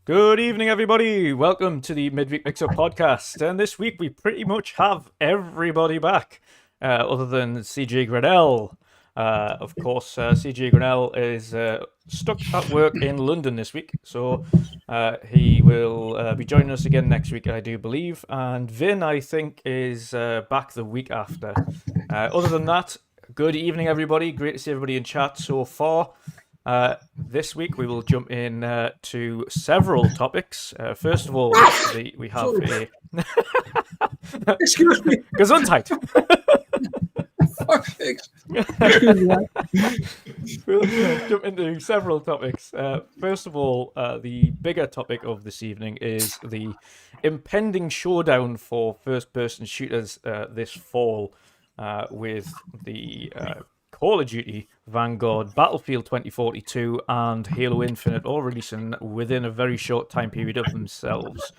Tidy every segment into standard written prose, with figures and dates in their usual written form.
Good evening, everybody. Welcome to the Midweek Mix-Up podcast. And this week we pretty much have everybody back, other than CJ Grannell. Of course, CJ Grannell is stuck at work in London this week, so he will be joining us again next week, I do believe. And Vin, I think, is back the week after. Other than that, good evening, everybody. Great to see everybody in chat so far. This week we will jump in to several topics. First of all, we have a... Excuse me. Gesundheit. Fuck's sakes. We'll jump into several topics. First of all, the bigger topic of this evening is the impending showdown for first-person shooters this fall with the... Call of Duty, Vanguard, Battlefield 2042, and Halo Infinite all releasing within a very short time period of themselves.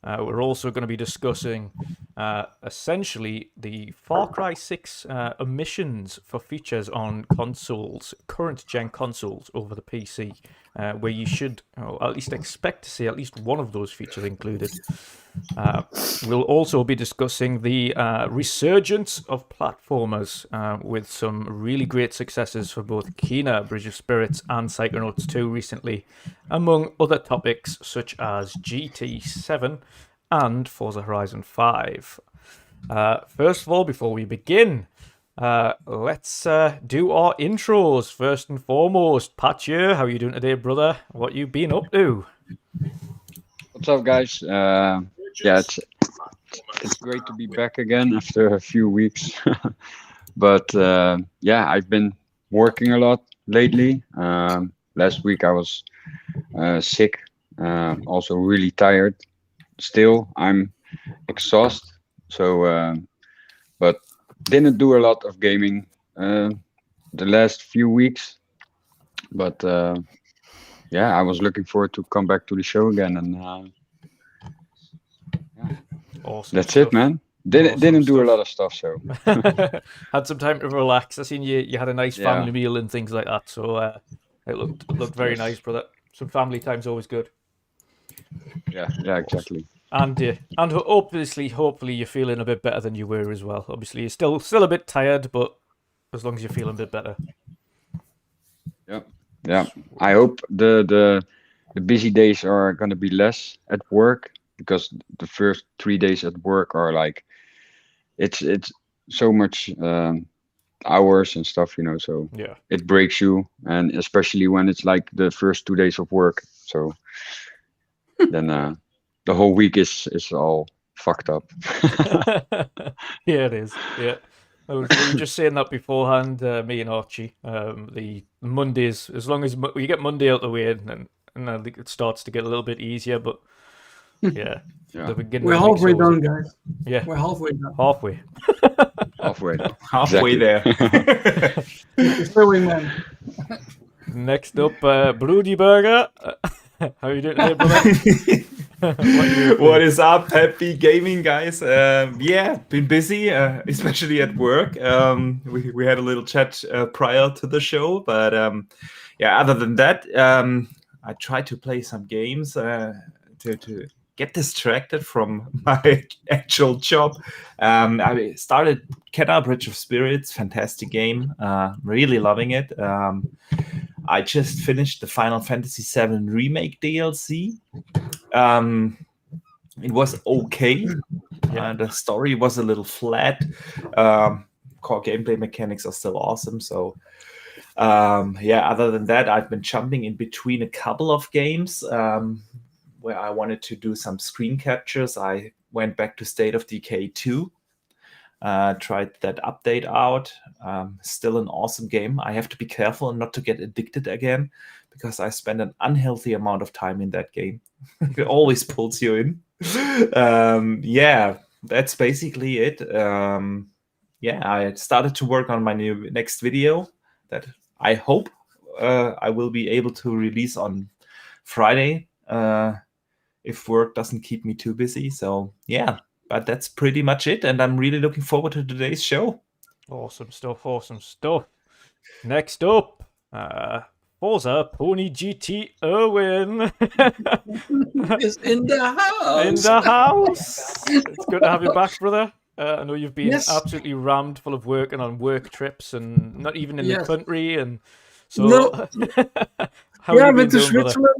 We're also going to be discussing essentially the Far Cry 6 omissions for features on consoles, current-gen consoles over the PC, where you should at least expect to see at least one of those features included. We'll also be discussing the resurgence of platformers with some really great successes for both Kena, Bridge of Spirits, and Psychonauts 2 recently, among other topics such as GT7 and Forza Horizon 5. First of all, before we begin, let's do our intros. First and foremost, Patje, how are you doing today, brother? What you been up to? What's up, guys? Yeah, it's great to be back again after a few weeks. But yeah, I've been working a lot lately. Last week I was sick, also really tired. Still, I'm exhausted. So, but didn't do a lot of gaming the last few weeks. But yeah, I was looking forward to come back to the show again, and yeah. Awesome That's stuff. it, man. Didn't do a lot of stuff, so had some time to relax. I seen you had a nice family meal and things like that, so it looked very nice, brother. Some family time's always good. yeah, exactly. And hopefully you're feeling a bit better than you were as well. Obviously you're still a bit tired, but as long as you're feeling a bit better. Yeah. I hope the busy days are gonna be less at work, because the first 3 days at work are like it's so much hours and stuff, so Yeah. it breaks you, and especially when it's like the first 2 days of work. So then the whole week is all fucked up. Yeah, it is. Yeah. We were just saying that beforehand, me and Archie. The Mondays, as long as we get Monday out the way, and I think it starts to get a little bit easier, but yeah. Yeah. The beginning We're of the week's halfway always- done, guys. Yeah. We're halfway done. Halfway. Halfway there. It's really, man. Next up, WandrinDutch. How are you doing today, brother? What is up? Happy gaming, guys. Yeah, been busy, especially at work. We had a little chat prior to the show, but yeah, other than that, I tried to play some games to get distracted from my actual job. I started Kena, Bridge of Spirits, fantastic game, really loving it. I just finished the Final Fantasy VII Remake DLC. It was okay. The story was a little flat. Core gameplay mechanics are still awesome, so Other than that, I've been jumping in between a couple of games where I wanted to do some screen captures. I went back to State of Decay 2. Tried that update out. Still an awesome game. I have to be careful not to get addicted again, because I spend an unhealthy amount of time in that game. It always pulls you in. That's basically it. I started to work on my next video that I hope I will be able to release on Friday if work doesn't keep me too busy. So yeah, but that's pretty much it, and I'm really looking forward to today's show. Awesome stuff, awesome stuff. Next up, Forza Pony GT Erwin. Is in the house. In the house. It's good to have you back, brother. I know you've been absolutely rammed full of work and on work trips and not even in the country. And so, no. how have you been to doing, Switzerland. brother?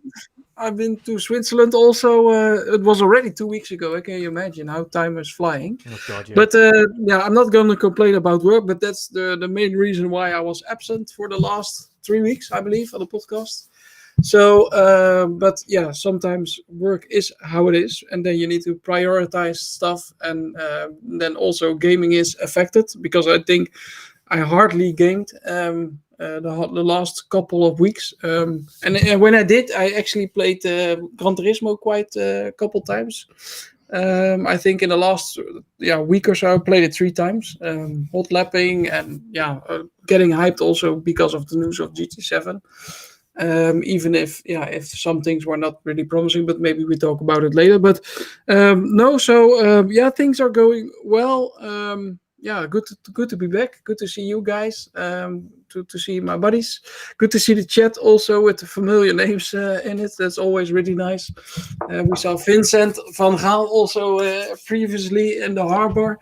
I've been to Switzerland also. It was already 2 weeks ago. Can you imagine how time is flying? Oh, God, yeah. But I'm not going to complain about work, but that's the main reason why I was absent for the last 3 weeks, I believe, on the podcast. So, sometimes work is how it is, and then you need to prioritize stuff, and then also gaming is affected, because I think I hardly gamed the last couple of weeks. And when I did, I actually played Gran Turismo quite a couple times. I think in the last week or so, I played it 3 times. Hot lapping and getting hyped also because of the news of GT7. Even if some things were not really promising, but maybe we talk about it later. But things are going well. Good to be back. Good to see you guys. To see my buddies. Good to see the chat also with the familiar names in it. That's always really nice. We saw Vincent van Gaal also previously in the harbor,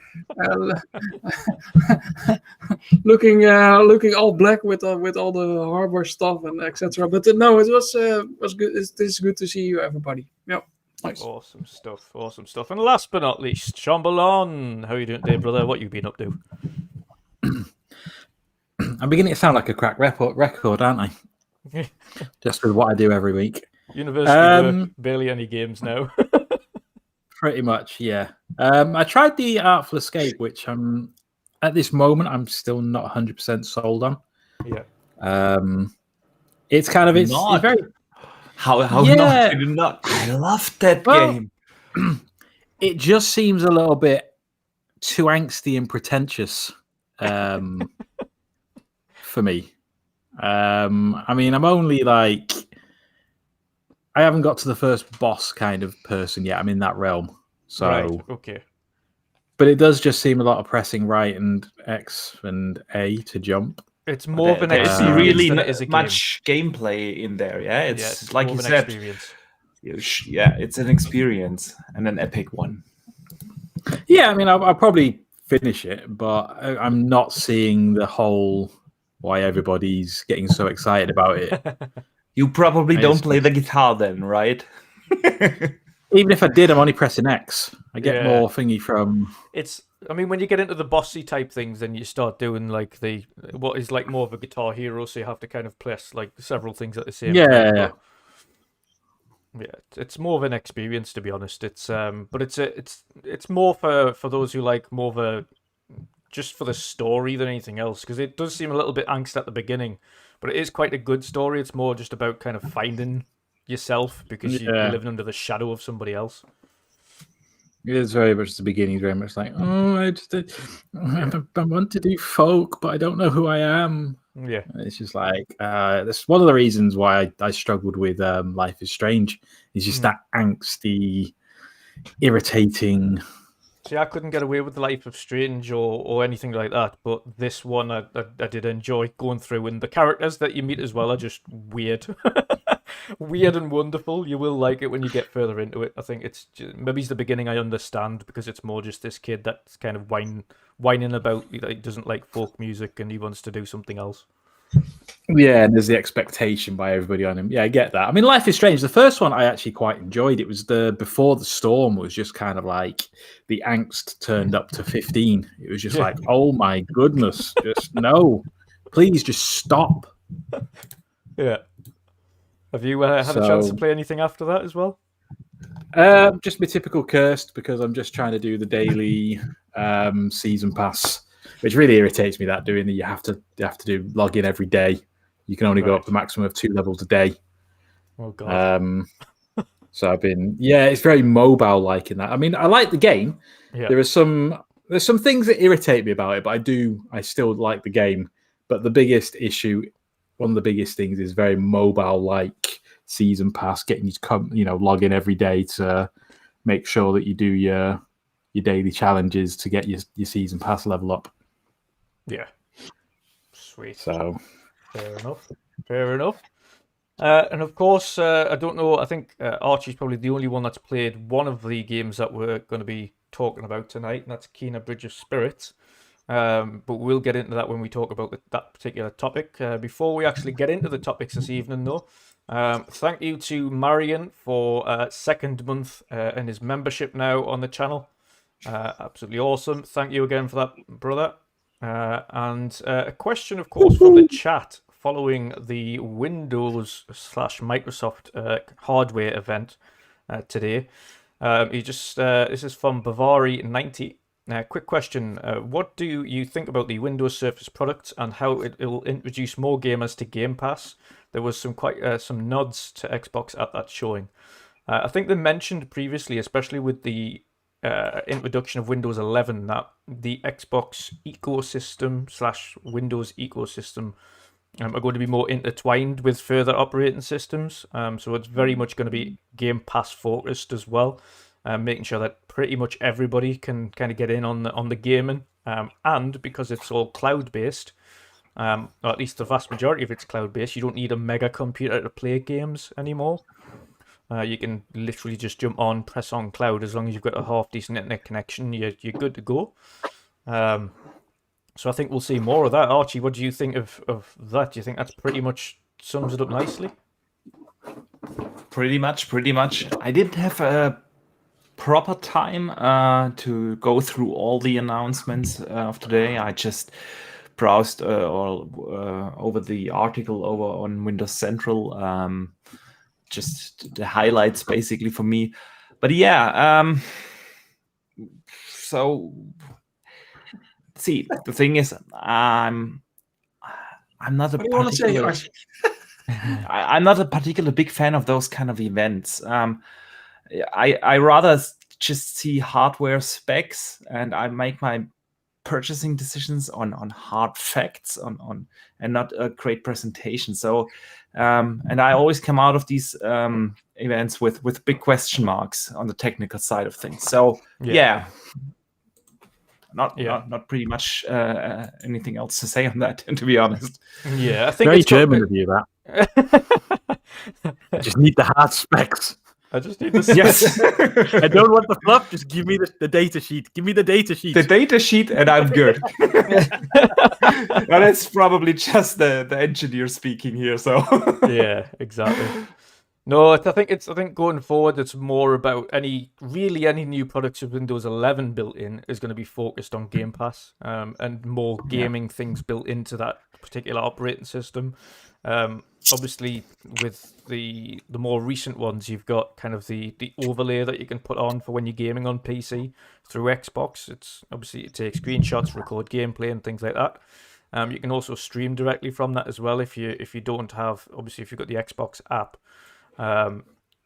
looking all black with all the harbor stuff and etc. But it was good. It's good to see you, everybody. Yeah. Nice. Awesome stuff. And last but not least, Shomberlon. How are you doing today, brother? What you been up to? I'm beginning to sound like a crack record, aren't I? Just with what I do every week. University work, barely any games now. Pretty much, yeah. I tried the Artful Escape, which at this moment I'm still not 100% sold on. Yeah. It's very. How not? I do not. I loved that game. It just seems a little bit too angsty and pretentious for me. I mean, I'm only I haven't got to the first boss kind of person yet. I'm in that realm. So right. Okay. But it does just seem a lot of pressing right and X and A to jump. It's more of an experience experience than it is a much gameplay in there. Yeah, it's like you said. Experience. Yeah, it's an experience and an epic one. Yeah, I mean, I'll probably finish it, but I'm not seeing the whole why everybody's getting so excited about it. You probably don't play the guitar then, right? Even if I did, I'm only pressing X. I get more thingy from. I mean, when you get into the bossy type things, then you start doing what is more of a Guitar Hero, so you have to kind of press several things at the same time. Yeah. Yeah, it's more of an experience, to be honest. It's it's more for those who like more of a just for the story than anything else, because it does seem a little bit angst at the beginning, but it is quite a good story. It's more just about kind of finding yourself because you're living under the shadow of somebody else. It is very much the beginning, very much I want to do folk, but I don't know who I am. Yeah. It's just that's one of the reasons why I struggled with Life is Strange. It's just that angsty, irritating. See, I couldn't get away with Life of Strange or anything like that, but this one I did enjoy going through, and the characters that you meet as well are just weird. Weird and wonderful. You will like it when you get further into it. I think it's maybe it's the beginning I understand, because it's more just this kid that's kind of whining about he doesn't like folk music and he wants to do something else. Yeah, and there's the expectation by everybody on him. Yeah, I get that. I mean, Life is Strange, the first one I actually quite enjoyed. It was the Before the Storm was just kind of the angst turned up to 15. It was just oh my goodness, just no. Please just stop. Yeah. Have you had a chance to play anything after that as well? Just my typical cursed, because I'm just trying to do the daily season pass, which really irritates me. That doing that, you have to do log in every day. You can only go up the maximum of 2 levels a day. Oh god. So I've been, it's very mobile like in that. I mean, I like the game. Yeah. There's some things that irritate me about it, but I still like the game. But the biggest issue, one of the biggest things, is very mobile like season pass, getting you to come, log in every day to make sure that you do your daily challenges to get your season pass level up. Yeah. Sweet. So Fair enough. And of course, I don't know, I think Archie's probably the only one that's played one of the games that we're going to be talking about tonight, and that's Kena Bridge of Spirits. But we'll get into that when we talk about that particular topic. Before we actually get into the topics this evening, though, thank you to Marion for second month and his membership now on the channel. Absolutely awesome. Thank you again for that, brother. And a question, of course, from the chat following the Windows/Microsoft hardware event today. This is from Bavari90. Quick question. What do you think about the Windows Surface product and how it will introduce more gamers to Game Pass? There was some nods to Xbox at that showing. I think they mentioned previously, especially with the introduction of Windows 11, that the Xbox ecosystem / Windows ecosystem are going to be more intertwined with further operating systems. So it's very much going to be Game Pass focused as well, making sure that pretty much everybody can kind of get in on the gaming. And because it's all cloud based, or at least the vast majority of it's cloud based, you don't need a mega computer to play games anymore. You can literally just jump on, press on cloud. As long as you've got a half decent internet connection, you're good to go. So I think we'll see more of that. Archie, what do you think of that? Do you think that's pretty much sums it up nicely? Pretty much. I didn't have a proper time to go through all the announcements of today. I just browsed over the article over on Windows Central, just the highlights basically for me. But yeah, so see, the thing is, I'm not a What do you want to say, Archie? I'm not a particular big fan of those kind of events. I rather just see hardware specs, and I make my purchasing decisions on hard facts, on and not a great presentation. So, and I always come out of these events with big question marks on the technical side of things. So yeah. Not pretty much anything else to say on that, to be honest. Yeah, I think very it's German of you, that. I just need the hard specs. I just need the Yes. I don't want the fluff. Just give me the data sheet. Give me the data sheet. The data sheet, and I'm good. But it's probably just the engineer speaking here. So yeah, exactly. No, I think going forward, it's more about any new products with Windows 11 built in is going to be focused on Game Pass, and more gaming things built into that particular operating system. Obviously, with the more recent ones, you've got kind of the overlay that you can put on for when you're gaming on PC through Xbox. It's obviously you take screenshots, record gameplay, and things like that. You can also stream directly from that as well if you don't have, obviously, if you've got the Xbox app.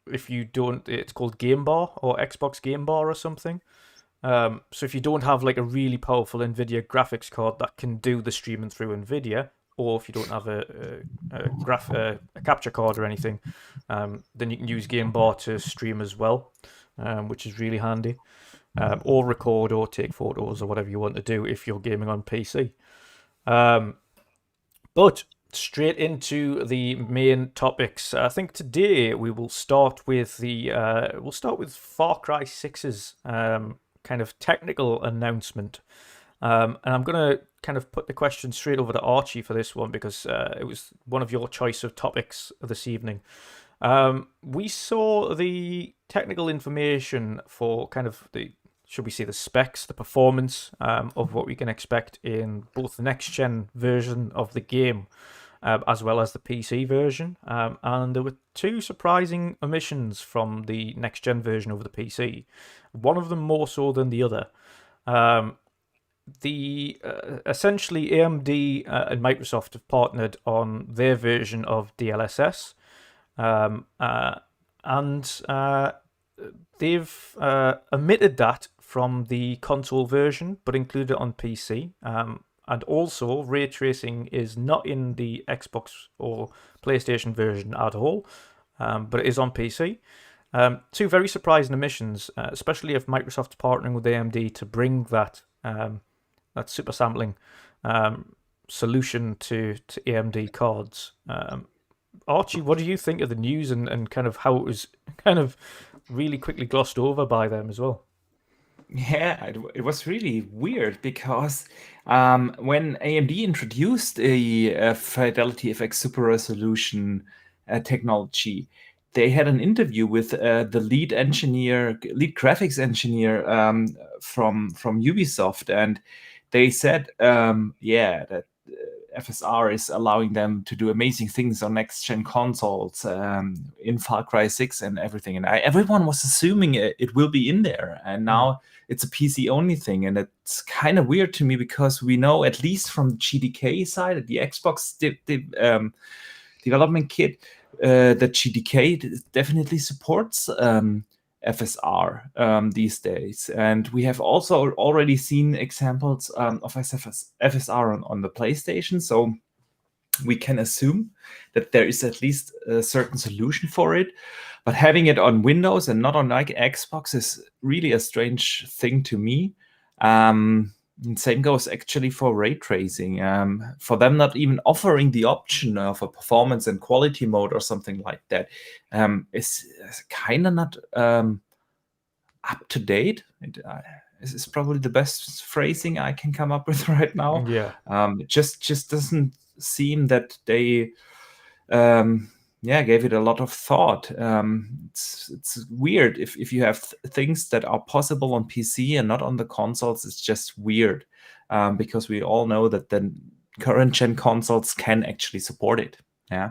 If you don't, it's called Game Bar or Xbox Game Bar or something. So if you don't have like a really powerful NVIDIA graphics card that can do the streaming through NVIDIA, or if you don't have a capture card or anything, then you can use Game Bar to stream as well, which is really handy. Or record or take photos or whatever you want to do if you're gaming on PC. But straight into the main topics. I think today we will start with Far Cry 6's kind of technical announcement. And I'm going to kind of put the question straight over to Archie for this one because it was one of your choice of topics this evening. We saw the technical information for kind of the specs, the performance of what we can expect in both the next-gen version of the game. as well as the PC version. And there were two surprising omissions from the next-gen version over the PC. One of them more so than the other. Essentially AMD and Microsoft have partnered on their version of DLSS, and they've omitted that from the console version, but included it on PC. And also, ray tracing is not in the Xbox or PlayStation version at all, but it is on PC. Two very surprising omissions, especially if Microsoft's partnering with AMD to bring that super sampling solution to AMD cards. Archie, what do you think of the news and kind of how it was kind of really quickly glossed over by them as well? Yeah, it was really weird because when AMD introduced a Fidelity FX Super Resolution technology, they had an interview with the lead graphics engineer from Ubisoft, and they said, that FSR is allowing them to do amazing things on next-gen consoles in Far Cry 6 and everything. And everyone was assuming it will be in there. And now it's a PC-only thing. And it's kind of weird to me because we know, at least from the GDK side, the Xbox development kit, that GDK definitely supports FSR these days. And we have also already seen examples of FSR on the PlayStation. So we can assume that there is at least a certain solution for it. But having it on Windows and not on like Xbox is really a strange thing to me. And same goes actually for ray tracing. For them not even offering the option of a performance and quality mode or something like that is kind of not up to date. This is probably the best phrasing I can come up with right now. Yeah. It just doesn't seem that they gave it a lot of thought. It's weird if you have things that are possible on PC and not on the consoles. It's just weird because we all know that the current gen consoles can actually support it. Yeah.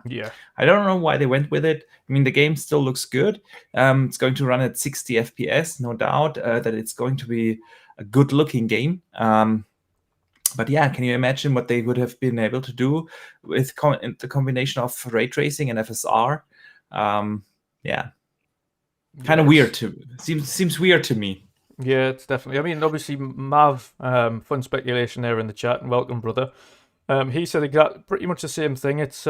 I don't know why they went with it. I mean, the game still looks good. It's going to run at 60 FPS, no doubt that it's going to be a good-looking game. But yeah, can you imagine what they would have been able to do with the combination of ray tracing and FSR? Kind of weird too. Seems weird to me. Yeah, it's definitely. I mean, obviously, Mav, fun speculation there in the chat, and welcome, brother. He said pretty much the same thing. It's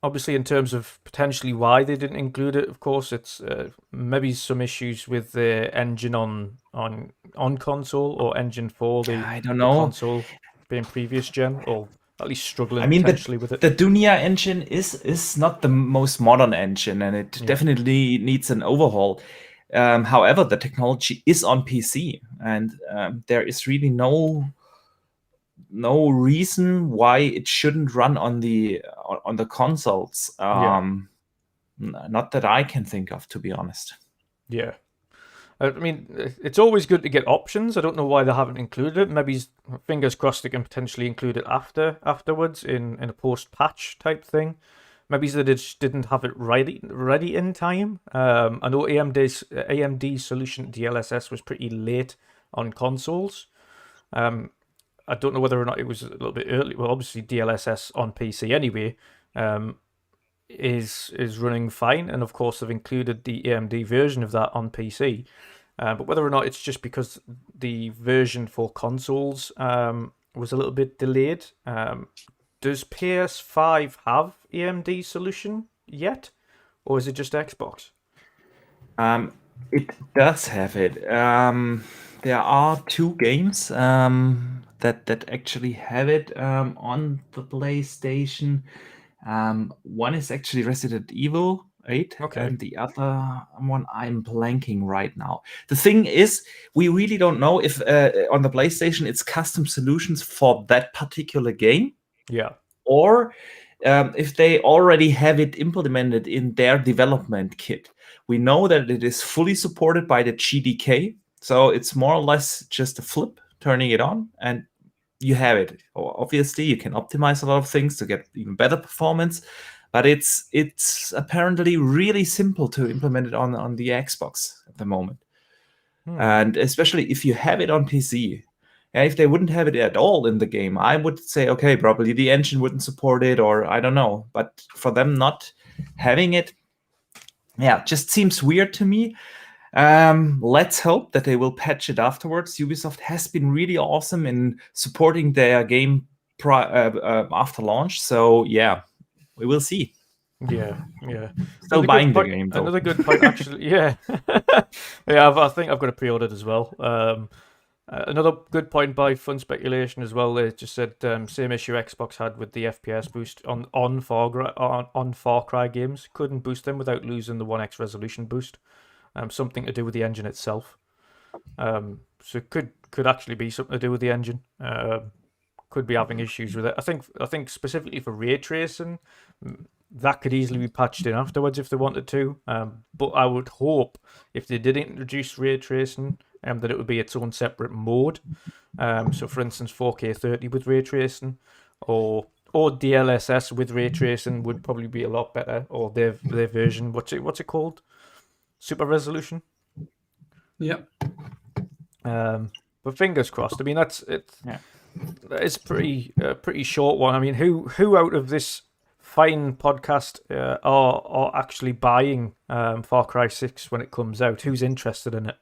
obviously in terms of potentially why they didn't include it. Of course, it's maybe some issues with the engine on console or engine for the console being previous gen, or at least struggling potentially with it. The Dunia engine is not the most modern engine, and it definitely needs an overhaul. However, the technology is on PC, and there is really no reason why it shouldn't run on the consoles. Not that I can think of, to be honest. Yeah. I mean, it's always good to get options. I don't know why they haven't included it. Maybe, fingers crossed, they can potentially include it afterwards in a post-patch type thing. Maybe they just didn't have it ready in time. I know AMD's solution to DLSS was pretty late on consoles. I don't know whether or not it was a little bit early. Well, obviously DLSS on PC anyway is running fine, and of course they've included the AMD version of that on PC. But whether or not it's just because the version for consoles was a little bit delayed. Does PS5 have AMD solution yet, or is it just Xbox? It does have it. There are two games that actually have it on the PlayStation. One is actually Resident Evil 8, and the other one I'm blanking right now. The thing is, we really don't know if on the PlayStation it's custom solutions for that particular game. Yeah. Or if they already have it implemented in their development kit. We know that it is fully supported by the GDK, so it's more or less just a flip, turning it on, and you have it. Obviously, you can optimize a lot of things to get even better performance, but it's apparently really simple to implement it on the Xbox at the moment. And especially if you have it on PC. And if they wouldn't have it at all in the game, I would say, okay, probably the engine wouldn't support it, or I don't know. But for them not having it, just seems weird to me. Let's hope that they will patch it afterwards. Ubisoft has been really awesome in supporting their game after launch. So, yeah, we will see. Yeah. Still buying the game, though. Another good point, actually. Yeah. I think I've got it pre-ordered as well. Another good point by Fun Speculation as well. They just said same issue Xbox had with the FPS boost on Far Cry games. Couldn't boost them without losing the 1x resolution boost. Something to do with the engine itself. So it could actually be something to do with the engine. Could be having issues with it. I think specifically for ray tracing, that could easily be patched in afterwards if they wanted to. But I would hope if they did introduce ray tracing, that it would be its own separate mode. So for instance, 4K 30 with ray tracing, or DLSS with ray tracing would probably be a lot better. Or their version, what's it called? Super resolution. Yep. But fingers crossed. I mean, it's pretty short one. I mean, who out of this fine podcast are actually buying Far Cry 6 when it comes out? Who's interested in it?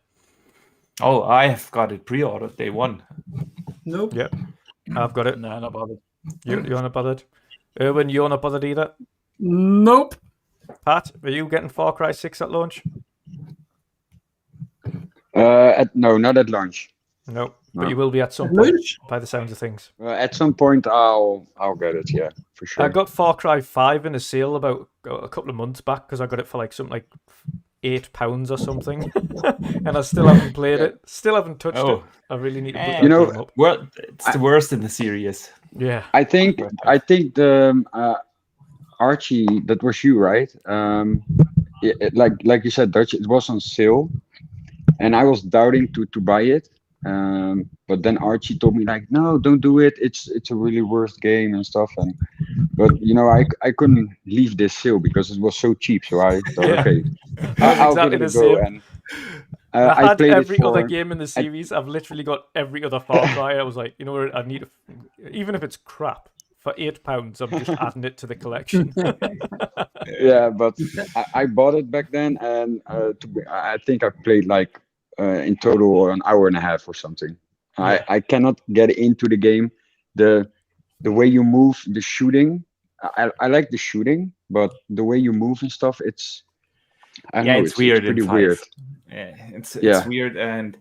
Oh, I have got it pre-ordered day one. Nope. Yep. I've got it. No, not bothered. You're not bothered? Erwin, you're not bothered either? Nope. Pat, are you getting Far Cry 6 at launch? No, not at launch. No, but No. you will be at some point, Launch? by the sounds of things. At some point, I'll get it. Yeah, for sure. I got Far Cry 5 in a sale about a couple of months back because I got it for like something like £8 or something, and I still haven't played it. Still haven't touched it. I really need to put that game up. Well, it's the worst in the series. Yeah. I think the Archie, that was you, right? Like you said, Dutch, it was on sale, and I was doubting to buy it. But then Archie told me like, no, don't do it. It's a really worst game and stuff. But I couldn't leave this sale because it was so cheap. So I thought, okay, I'll exactly give it the a go. same. And I had played every it for, other game in the series. I've literally got every other Far Cry. I was like, you know what? I need even if it's crap for £8, I'm just adding it to the collection. Yeah, but I bought it back then, and I think I played like in total an hour and a half or something. Yeah. I cannot get into the game. The way you move, the shooting, I like the shooting, but the way you move and stuff, it's weird. It's pretty in 5. weird. Yeah, it's Yeah. weird, and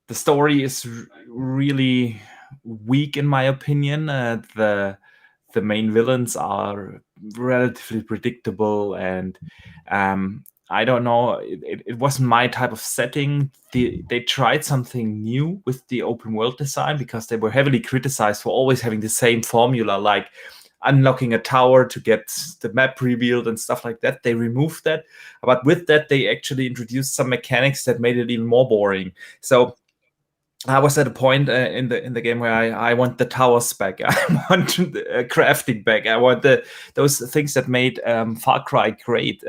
the story is really weak in my opinion. The main villains are relatively predictable, and I don't know. It wasn't my type of setting. They tried something new with the open world design because they were heavily criticized for always having the same formula, like unlocking a tower to get the map revealed and stuff like that. They removed that, but with that, they actually introduced some mechanics that made it even more boring. So I was at a point in the game where I want the towers back. I want crafting back. I want those things that made Far Cry great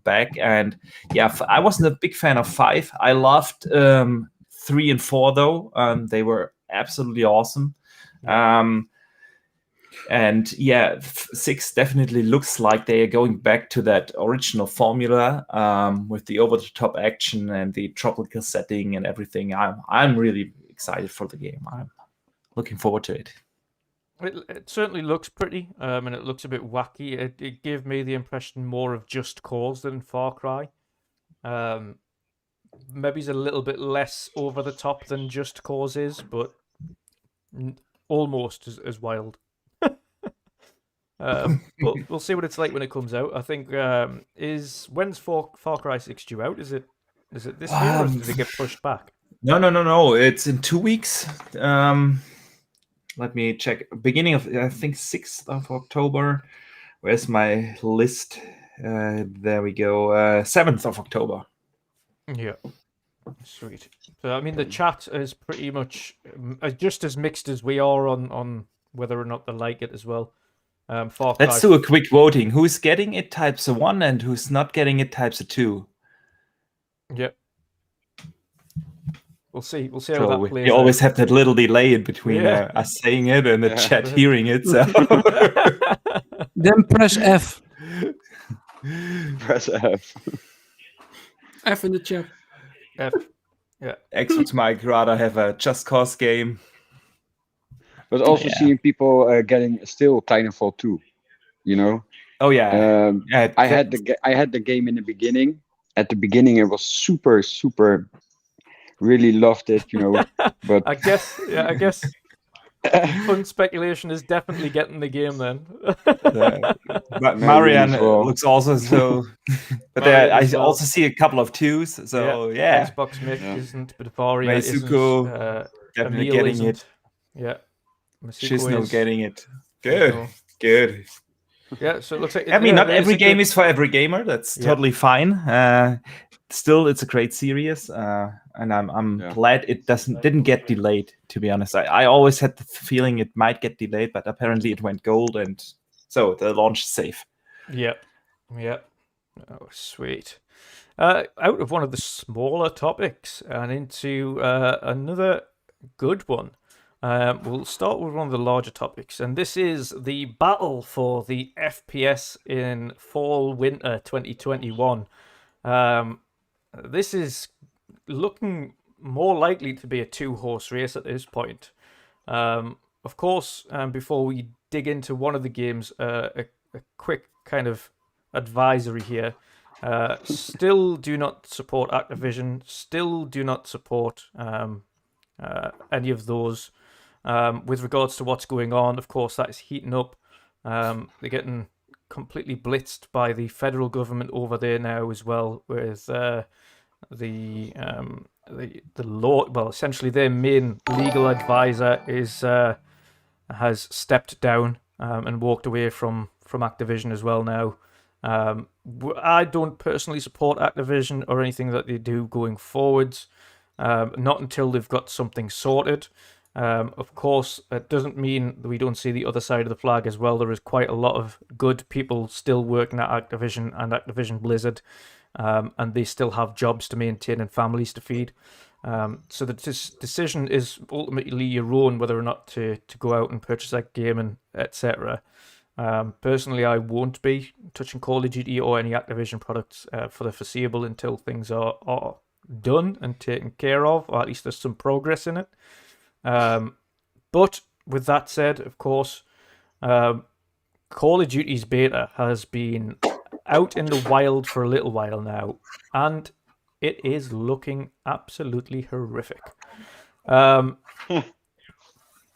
back. And yeah, I wasn't a big fan of 5. I loved 3 and 4 though. They were absolutely awesome. And yeah, 6 definitely looks like they are going back to that original formula with the over-the-top action and the tropical setting and everything. I'm really excited for the game. I'm looking forward to it. It certainly looks pretty, and it looks a bit wacky. It gave me the impression more of Just Cause than Far Cry. Maybe it's a little bit less over the top than Just Cause is, but almost as wild. But we'll see what it's like when it comes out. I think when's Far Cry 6 due out? Is it this year, or did it get pushed back? No. It's in 2 weeks. Let me check. Beginning of, I think, 6th of October. Where's my list? There we go. 7th of October. Yeah. Sweet. So I mean, the chat is pretty much just as mixed as we are on whether or not they like it as well. Far Let's Cry. do a quick voting. Who's getting it types of 1 and who's not getting it types of 2? Yep. We'll see how So that plays we always out. have that little delay in between Yeah. us saying it and the chat hearing it. So Then press F. Press F. F in the chat. F. Xbox might rather have a Just Cause game. But also Yeah. seeing people getting still Titanfall 2, you know. Oh yeah, I had the game in the beginning. At the beginning, it was super, really loved it, you know. But I guess fun speculation is definitely getting the game then. But Maybe Marianne as well. looks also so. But Marianne I as well. also see a couple of 2s. So yeah, Xbox Mick Yeah. isn't, but Varia Meisuko isn't. definitely Emil getting isn't. it. Yeah. Masuko She's not is. getting it. Good, No. good. Yeah, so it looks like I mean, not there's every a game good- is for every gamer. That's Yeah. totally fine. Still, it's a great series, and I'm Yeah. glad it didn't get delayed. To be honest, I always had the feeling it might get delayed, but apparently it went gold, and so the launch is safe. Yep. Oh, sweet. Out of one of the smaller topics and into another good one. We'll start with one of the larger topics, and this is the battle for the FPS in fall/winter 2021. This is looking more likely to be a 2-horse race at this point. Of course, before we dig into one of the games, a quick kind of advisory here. Still do not support Activision. Still do not support any of those. With regards to what's going on, of course, that is heating up. They're getting completely blitzed by the federal government over there now as well, with the law. Well, essentially, their main legal advisor has stepped down and walked away from Activision as well now. I don't personally support Activision or anything that they do going forwards. Not until they've got something sorted. Of course, it doesn't mean that we don't see the other side of the flag as well. There is quite a lot of good people still working at Activision and Activision Blizzard, and they still have jobs to maintain and families to feed. So the decision is ultimately your own, whether or not to go out and purchase that game and etc. Personally, I won't be touching Call of Duty or any Activision products for the foreseeable until things are done and taken care of, or at least there's some progress in it. But with that said, of course, Call of Duty's beta has been out in the wild for a little while now, and it is looking absolutely horrific.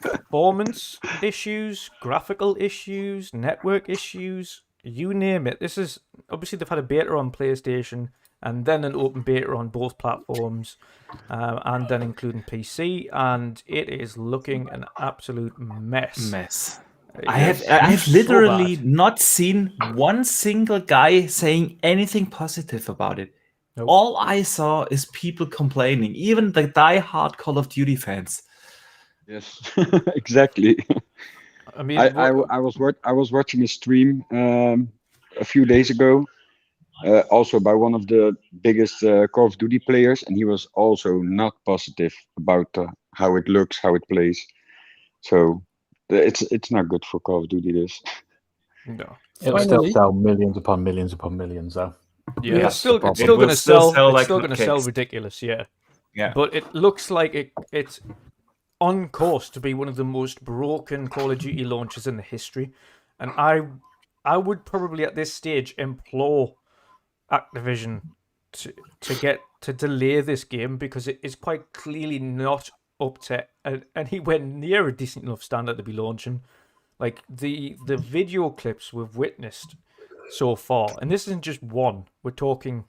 Performance issues, graphical issues, network issues, you name it. This is obviously they've had a beta on PlayStation and then an open beta on both platforms, and then including PC, and it is looking an absolute mess. I have So literally bad. not seen one single guy saying anything positive about it. Nope. All I saw is people complaining, even the die-hard Call of Duty fans. yes, exactly. I mean, I was watching a stream a few days ago, also by one of the biggest Call of Duty players, and he was also not positive about how it looks, how it plays. So it's not good for Call of Duty. This. no. It'll still Finally. sell millions upon millions upon millions, though. Yeah, Yeah. it's still It going will to still sell. sell It's like still going to sell hotcakes. ridiculous. Yeah. Yeah. But it looks like it's on course to be one of the most broken Call of Duty launches in the history, and I would probably at this stage implore Activision to delay this game, because it is quite clearly not up to anywhere near a decent enough standard to be launching. Like the video clips we've witnessed so far, and this isn't just one. We're talking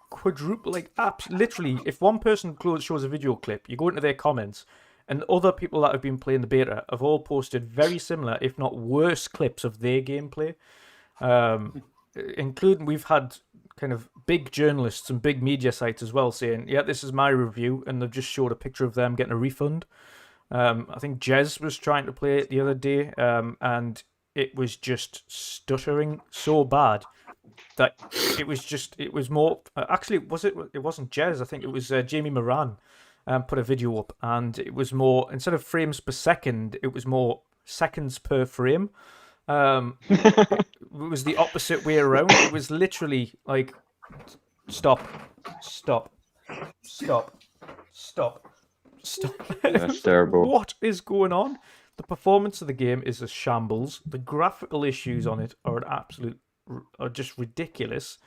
quadruple, like literally. If one person shows a video clip, you go into their comments, and other people that have been playing the beta have all posted very similar, if not worse, clips of their gameplay. Including we've had kind of big journalists and big media sites as well saying, yeah, this is my review, and they've just showed a picture of them getting a refund. I think Jez was trying to play it the other day, and it was just stuttering so bad that it was more. Actually, it wasn't Jez. I think it was Jamie Moran put a video up, and it was more, instead of frames per second, it was more seconds per frame. It was the opposite way around. It was literally like stop. That's terrible. What is going on? The performance of the game is a shambles. The graphical issues on it are just ridiculous.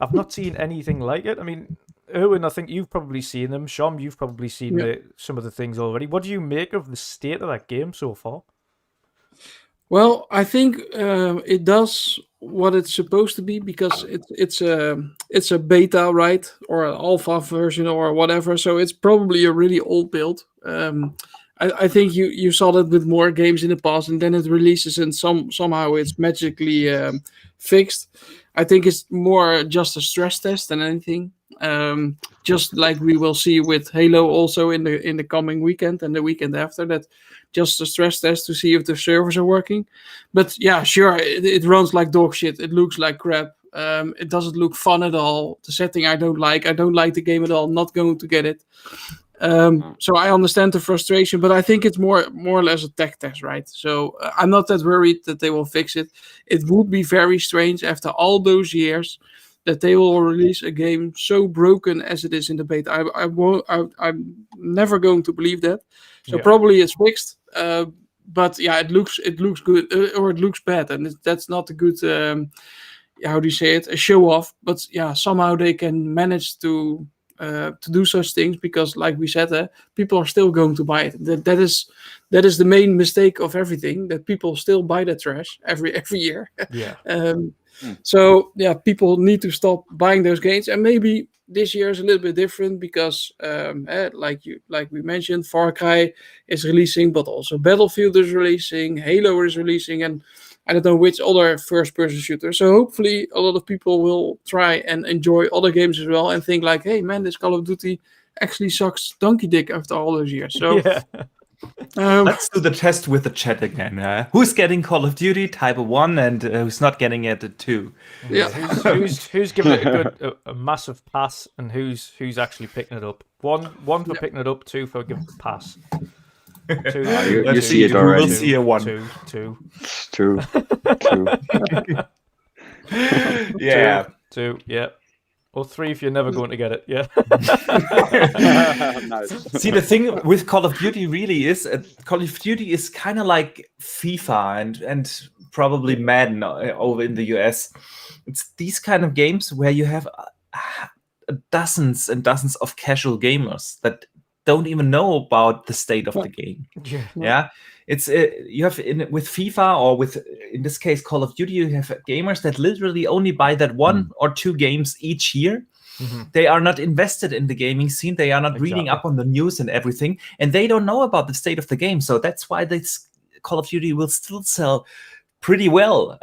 I've not seen anything like it. I mean, Erwin, I think you've probably seen them. Shom, you've probably seen some of the things already. What do you make of the state of that game so far? Well, I think it does what it's supposed to be, because it's a beta, right, or an alpha version or whatever. So it's probably a really old build. I think you saw that with more games in the past, and then it releases and somehow it's magically fixed. I think it's more just a stress test than anything. Just like we will see with Halo also in the coming weekend and the weekend after that. Just a stress test to see if the servers are working. But yeah, sure, it runs like dog shit. It looks like crap. It doesn't look fun at all. The setting I don't like. I don't like the game at all. Not going to get it. So I understand the frustration, but I think it's more or less a tech test, right? So I'm not that worried that they will fix it. It would be very strange after all those years that they will release a game so broken as it is in the beta. I'm never going to believe that. So probably it's fixed. But yeah, it looks good, or it looks bad, and that's not a good how do you say it, a show off. But yeah, somehow they can manage to do such things, because like we said, people are still going to buy it. That is the main mistake of everything, that people still buy the trash every year. Yeah. So yeah, people need to stop buying those games, and maybe this year is a little bit different because, like we mentioned, Far Cry is releasing, but also Battlefield is releasing, Halo is releasing, and I don't know which other first-person shooter. So hopefully a lot of people will try and enjoy other games as well, and think like, hey man, this Call of Duty actually sucks donkey dick after all those years. So yeah. Let's do the test with the chat again. Who's getting Call of Duty Type 1 and who's not getting it at 2? Yeah. Who's giving it a massive pass, and who's actually picking it up? One for picking it up, 2 for giving a pass. 2, You see it already. We'll see a 1. 2. 2. Yeah. 2, yeah. Or 3 if you're never going to get it, yeah. Nice. See, the thing with Call of Duty really is, Call of Duty is kind of like FIFA and probably Madden over in the US. It's these kind of games where you have dozens and dozens of casual gamers that don't even know about the state of the game. Yeah. It's you have with FIFA, or with, in this case, Call of Duty, you have gamers that literally only buy that 1 or 2 games each year. Mm-hmm. They are not invested in the gaming scene. They are not reading up on the news and everything, and they don't know about the state of the game. So that's why this Call of Duty will still sell pretty well.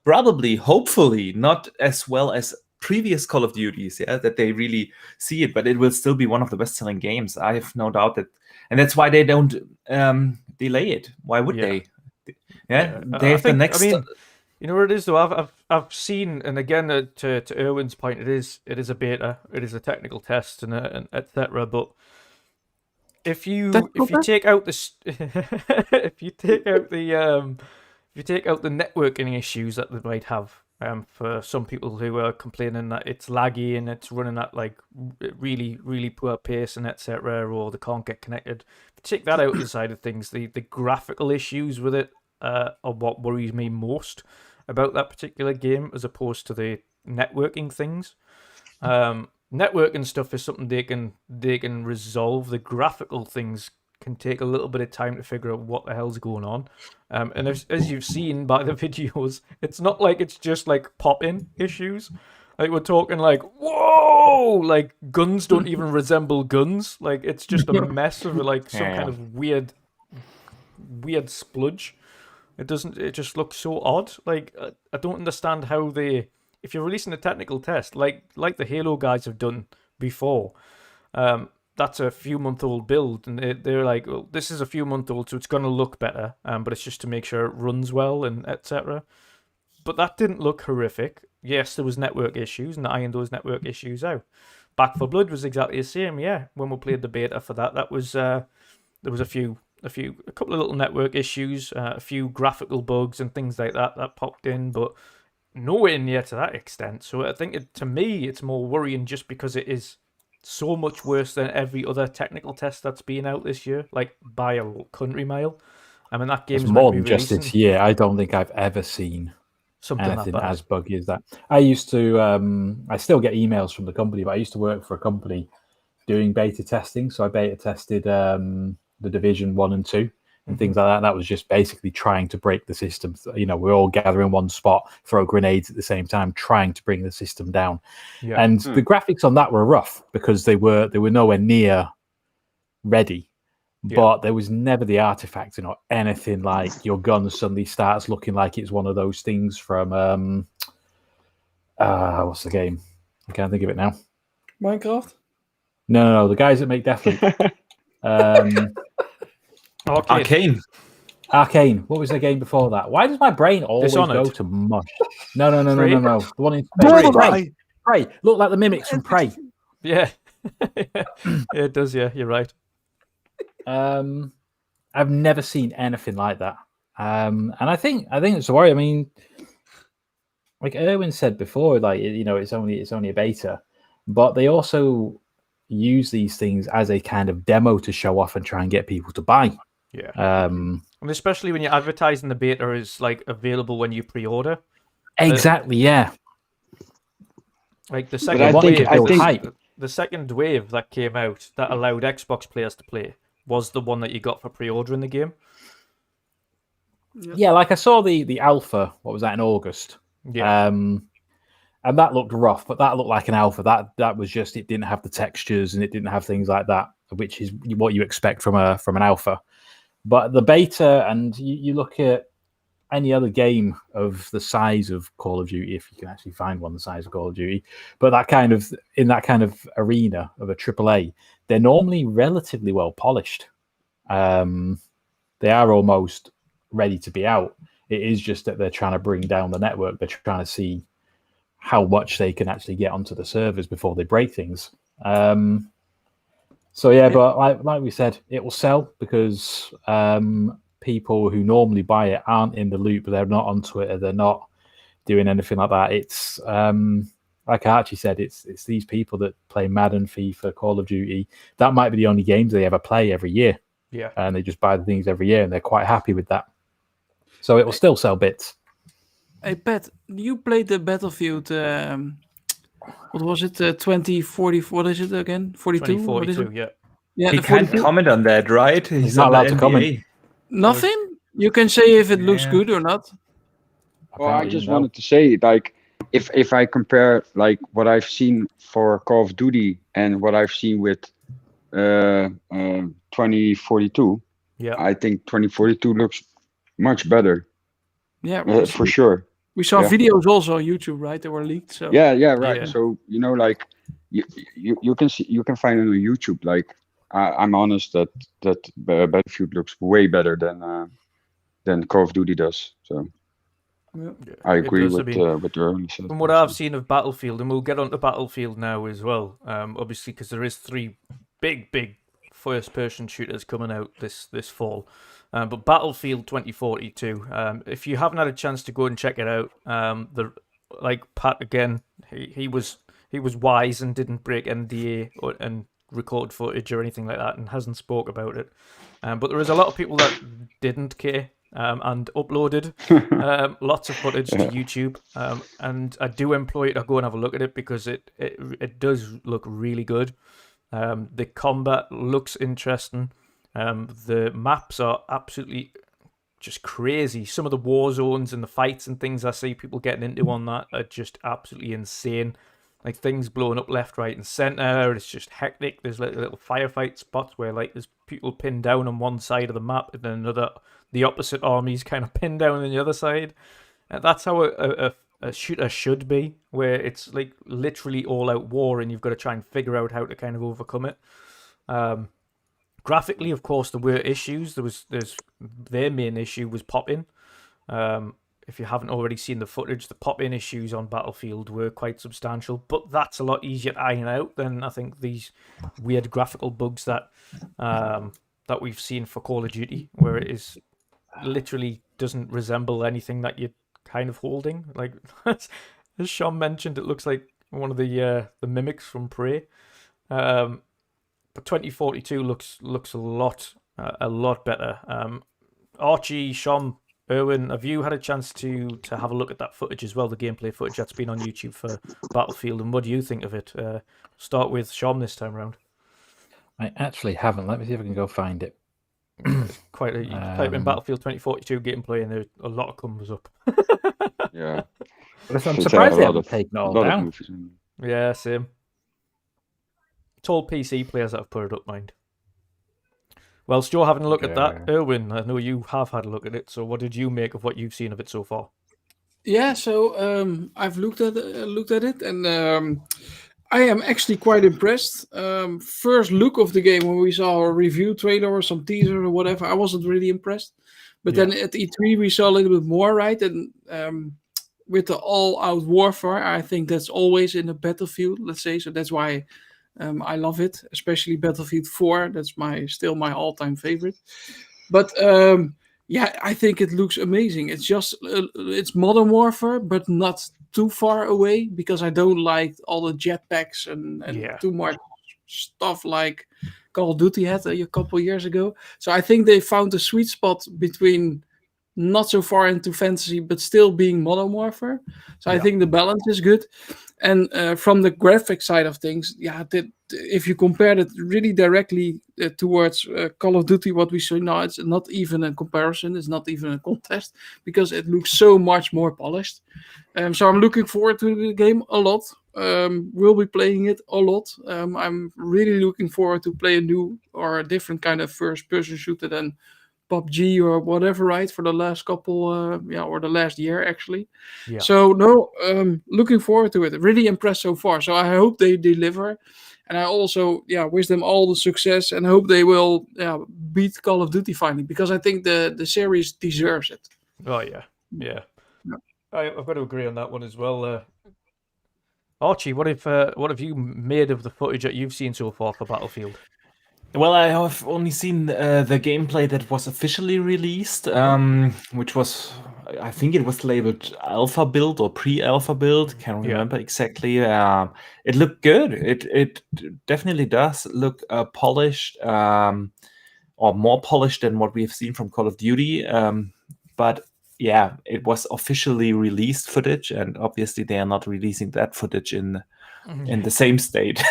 Probably, hopefully, not as well as previous Call of Duties, that they really see it, but it will still be one of the best-selling games. I have no doubt that, and that's why they don't delay it. Why would they? Yeah, they have the next. I mean, you know what it is though. I've seen, and again, to Erwin's point, it is a beta, it is a technical test, and etc. But if you take out the if you take out the networking issues that they might have. For some people who are complaining that it's laggy and it's running at like really, really poor pace and etc., or they can't get connected. Take that out of the side of things. The graphical issues with it are what worries me most about that particular game, as opposed to the networking things. Networking stuff is something they can resolve. The graphical things can take a little bit of time to figure out what the hell's going on. And as you've seen by the videos, it's not like it's just like pop-in issues. Like, we're talking like, whoa, like guns don't even resemble guns. Like, it's just a mess of like some kind of weird spludge. It just looks so odd. Like, I don't understand how they if you're releasing a technical test, like the Halo guys have done before, that's a few-month-old build, and they're like, well, this is a few-month-old, so it's going to look better, but it's just to make sure it runs well and etc. But that didn't look horrific. Yes, there was network issues, and I ironed those network issues out. Back 4 Blood was exactly the same. Yeah, when we played the beta for that, that was there was a couple of little network issues, a few graphical bugs and things like that popped in, but nowhere near to that extent. So I think to me, it's more worrying just because it is so much worse than every other technical test that's been out this year, like by a country mile. I mean, that game's It's more meant to than be just releasing this year. I don't think I've ever seen something anything that bad. as buggy as that. I used to, I still get emails from the company, but I used to work for a company doing beta testing. So I beta tested the Division 1 and 2 and things like that. That was just basically trying to break the system. You know, we're all gathering in one spot, throw grenades at the same time, trying to bring the system down. Yeah. And the graphics on that were rough because they were nowhere near ready. Yeah. But there was never the artifact, anything like your gun suddenly starts looking like it's one of those things from what's the game? I can't think of it now. Minecraft? No, the guys that make Deathloop. Arcane. Arcane. What was the game before that? Why does my brain always Dishonored. go to mush? No. The one in Prey. Look like the mimics from Prey. Yeah. Yeah, it does. Yeah, you're right. I've never seen anything like that. And I think it's a worry. I mean, like Erwin said before, like it's only a beta, but they also use these things as a kind of demo to show off and try and get people to buy. Yeah. And especially when you're advertising the beta is like available when you pre-order. Exactly. Yeah. Like the But the second wave that came out that allowed Xbox players to play was the one that you got for pre-ordering the game. Yeah, like I saw the alpha. What was that in August? Yeah. And that looked rough, but that looked like an alpha. That was just, it didn't have the textures and it didn't have things like that, which is what you expect from an alpha. But the beta, and you look at any other game of the size of Call of Duty, if you can actually find one the size of Call of Duty, but in that kind of arena of a AAA, they're normally relatively well polished. They are almost ready to be out. It is just that they're trying to bring down the network. They're trying to see how much they can actually get onto the servers before they break things. So yeah, but like we said, it will sell because people who normally buy it aren't in the loop. They're not on Twitter. They're not doing anything like that. It's like Archie said, it's these people that play Madden, FIFA, Call of Duty. That might be the only games they ever play every year. Yeah, and they just buy the things every year, and they're quite happy with that. So it will still sell bits. Hey Pat, you played the Battlefield. What was it? 2040? What is it again? 42? 2042. Yeah. Yeah. He the can't 42? comment on that, right? He's not allowed to comment. Nothing. You can say if it looks Yeah. good or not. Well, I just wanted to say, like, if I compare like what I've seen for Call of Duty and what I've seen with 2042, Yeah. I think 2042 looks much better Yeah, for sure. we saw Yeah. videos also on YouTube, right? They were leaked. So Yeah, right. Yeah. So like you can see, you can find it on YouTube. Like I'm honest that Battlefield looks way better than Call of Duty does. So Yeah. I It agree does, I with mean, what Erwin said. From what I've seen of Battlefield, and we'll get onto Battlefield now as well, obviously because there is 3 big first-person shooters coming out this fall. But Battlefield 2042, if you haven't had a chance to go and check it out, like Pat again, he was wise and didn't break NDA and record footage or anything like that, and hasn't spoke about it. But there is a lot of people that didn't care. And uploaded lots of footage to YouTube, and I do implore you to go and have a look at it because it does look really good. The combat looks interesting. The maps are absolutely just crazy. Some of the war zones and the fights and things I see people getting into on that are just absolutely insane. Like things blowing up left, right, and center. It's just hectic. There's little firefight spots where like there's people pinned down on one side of the map, and then the opposite army's kind of pinned down on the other side. And that's how a a shooter should be, where it's like literally all out war and you've got to try and figure out how to kind of overcome it. Graphically, of course, there were issues. Their main issue was pop-in. If you haven't already seen the footage, the pop-in issues on Battlefield were quite substantial, but that's a lot easier to iron out than I think these weird graphical bugs that we've seen for Call of Duty, where it is literally doesn't resemble anything that you're kind of holding. Like as Sean mentioned, it looks like one of the mimics from Prey. But 2042 looks a lot better. Archie, Shom, Erwin, have you had a chance to have a look at that footage as well, the gameplay footage that's been on YouTube for Battlefield, and what do you think of it? Start with Shom this time around. I actually haven't. Let me see if I can go find it. Quite a, you type in Battlefield 2042 gameplay and there's a lot comes up. Yeah. But I'm surprised they haven't taken it all down. Yeah, same. It's all PC players that have put it up, mind. Well, still having a look at that, Erwin, I know you have had a look at it, so what did you make of what you've seen of it so far? Yeah, so I've looked at it, and I am actually quite impressed. First look of the game, when we saw a review trailer or some teaser or whatever, I wasn't really impressed. But then at E3 we saw a little bit more, right? And with the all-out warfare, I think that's always in a Battlefield, let's say. So that's why I love it, especially Battlefield 4. That's still my all-time favorite. But yeah, I think it looks amazing. It's just it's Modern Warfare, but not too far away, because I don't like all the jetpacks and too much stuff like Call of Duty had a couple years ago. So I think they found a sweet spot between not so far into fantasy, but still being Modern Warfare. So I think the balance is good. And from the graphic side of things, if you compare it really directly towards Call of Duty, what we see now, it's not even a comparison. It's not even a contest, because it looks so much more polished. So I'm looking forward to the game a lot. We'll be playing it a lot. I'm really looking forward to play a new or a different kind of first-person shooter than PUBG or whatever, right? For the last couple, or the last year actually. Yeah. So looking forward to it. Really impressed so far. So I hope they deliver, and I also wish them all the success, and hope they will beat Call of Duty finally, because I think the series deserves it. Oh yeah. I've got to agree on that one as well. Archie, what have you made of the footage that you've seen so far for Battlefield? Well, I have only seen the gameplay that was officially released, which was, I think it was labeled alpha build or pre-alpha build. Can't remember exactly. It looked good. It definitely does look polished, or more polished than what we have seen from Call of Duty. But yeah, it was officially released footage, and obviously they are not releasing that footage in the same state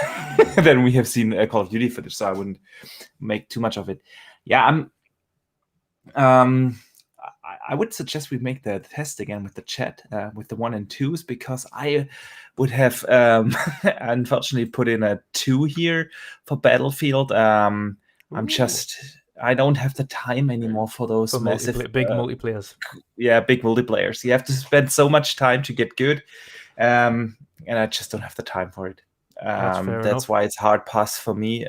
than we have seen Call of Duty footage, so I wouldn't make too much of it. Yeah, I would suggest we make the test again with the chat, with the 1 and 2s, because I would have unfortunately put in a 2 here for Battlefield. I don't have the time anymore for those massive big multiplayers. Yeah, big multiplayers. You have to spend so much time to get good. And I just don't have the time for it. That's why it's hard pass for me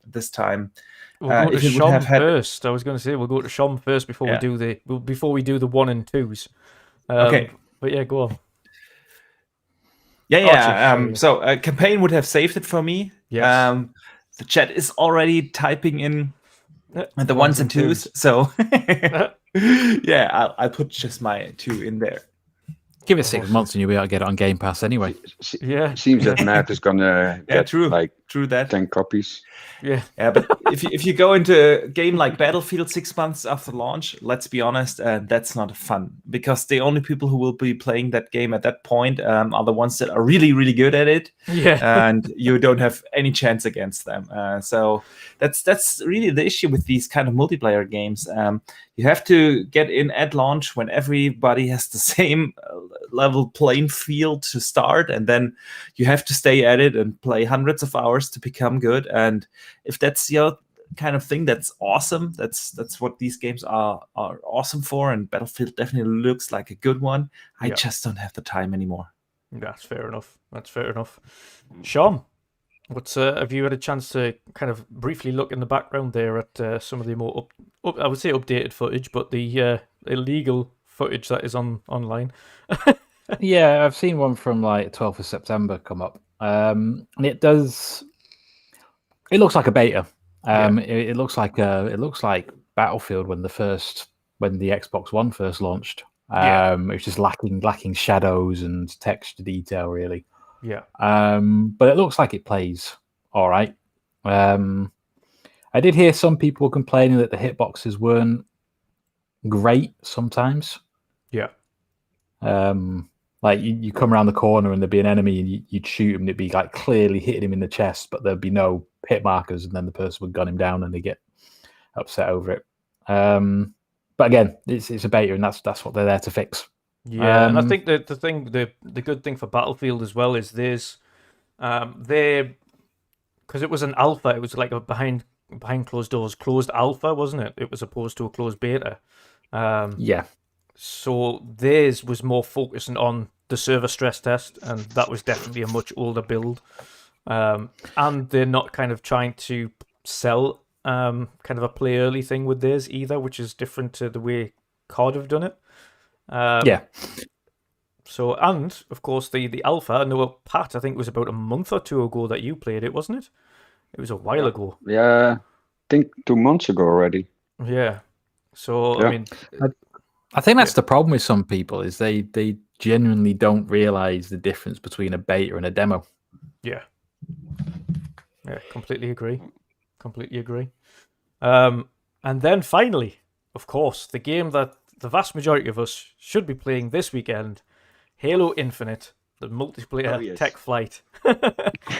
this time. We'll go to Shom first. I was going to say we'll go to Shom first before we do the 1 and 2s. Okay, but yeah, go on. So campaign would have saved it for me. Yes. The chat is already typing in the 1s and 2s. So yeah, I'll put just my 2 in there. Give it 6 months and you'll be able to get it on Gamepass anyway. It seems that Matt is gonna get true that 10 copies. Yeah, but if you go into a game like Battlefield 6 months after launch, let's be honest, that's not fun, because the only people who will be playing that game at that point are the ones that are really, really good at it. Yeah, and you don't have any chance against them. So that's really the issue with these kind of multiplayer games. You have to get in at launch when everybody has the same level playing field to start, and then you have to stay at it and play hundreds of hours to become good. And if that's your kind of thing that's awesome. That's what these games are awesome for, and Battlefield definitely looks like a good one. I just don't have the time anymore. That's fair enough. Shom, have you had a chance to kind of briefly look in the background there at some of the more I would say updated footage, but the illegal footage that is online? Yeah, I've seen one from like 12th of September come up. And it looks like a beta. It looks like Battlefield when the Xbox One first launched. It was just lacking shadows and texture detail, really. Yeah. But it looks like it plays all right. I did hear some people complaining that the hitboxes weren't great sometimes. Yeah. Like you come around the corner and there'd be an enemy and you'd shoot him and it'd be like clearly hitting him in the chest, but there'd be no hit markers, and then the person would gun him down and they get upset over it. But again, it's a beta, and that's what they're there to fix. Yeah, and I think that the good thing for Battlefield as well is there's because it was an alpha, it was like a behind closed doors closed alpha, wasn't it? It was opposed to a closed beta. Yeah. So theirs was more focusing on the server stress test, and that was definitely a much older build. And they're not kind of trying to sell kind of a play early thing with theirs either, which is different to the way CoD have done it. Yeah. So, and of course the alpha, I know Pat, I think it was about a month or two ago that you played it, wasn't it? It was a while ago. Yeah, I think 2 months ago already. Yeah. So, Yeah. I mean... I think that's the problem with some people is they genuinely don't realize the difference between a beta and a demo. Yeah. Yeah, completely agree. And then finally, of course, the game that the vast majority of us should be playing this weekend, Halo Infinite, the multiplayer tech flight.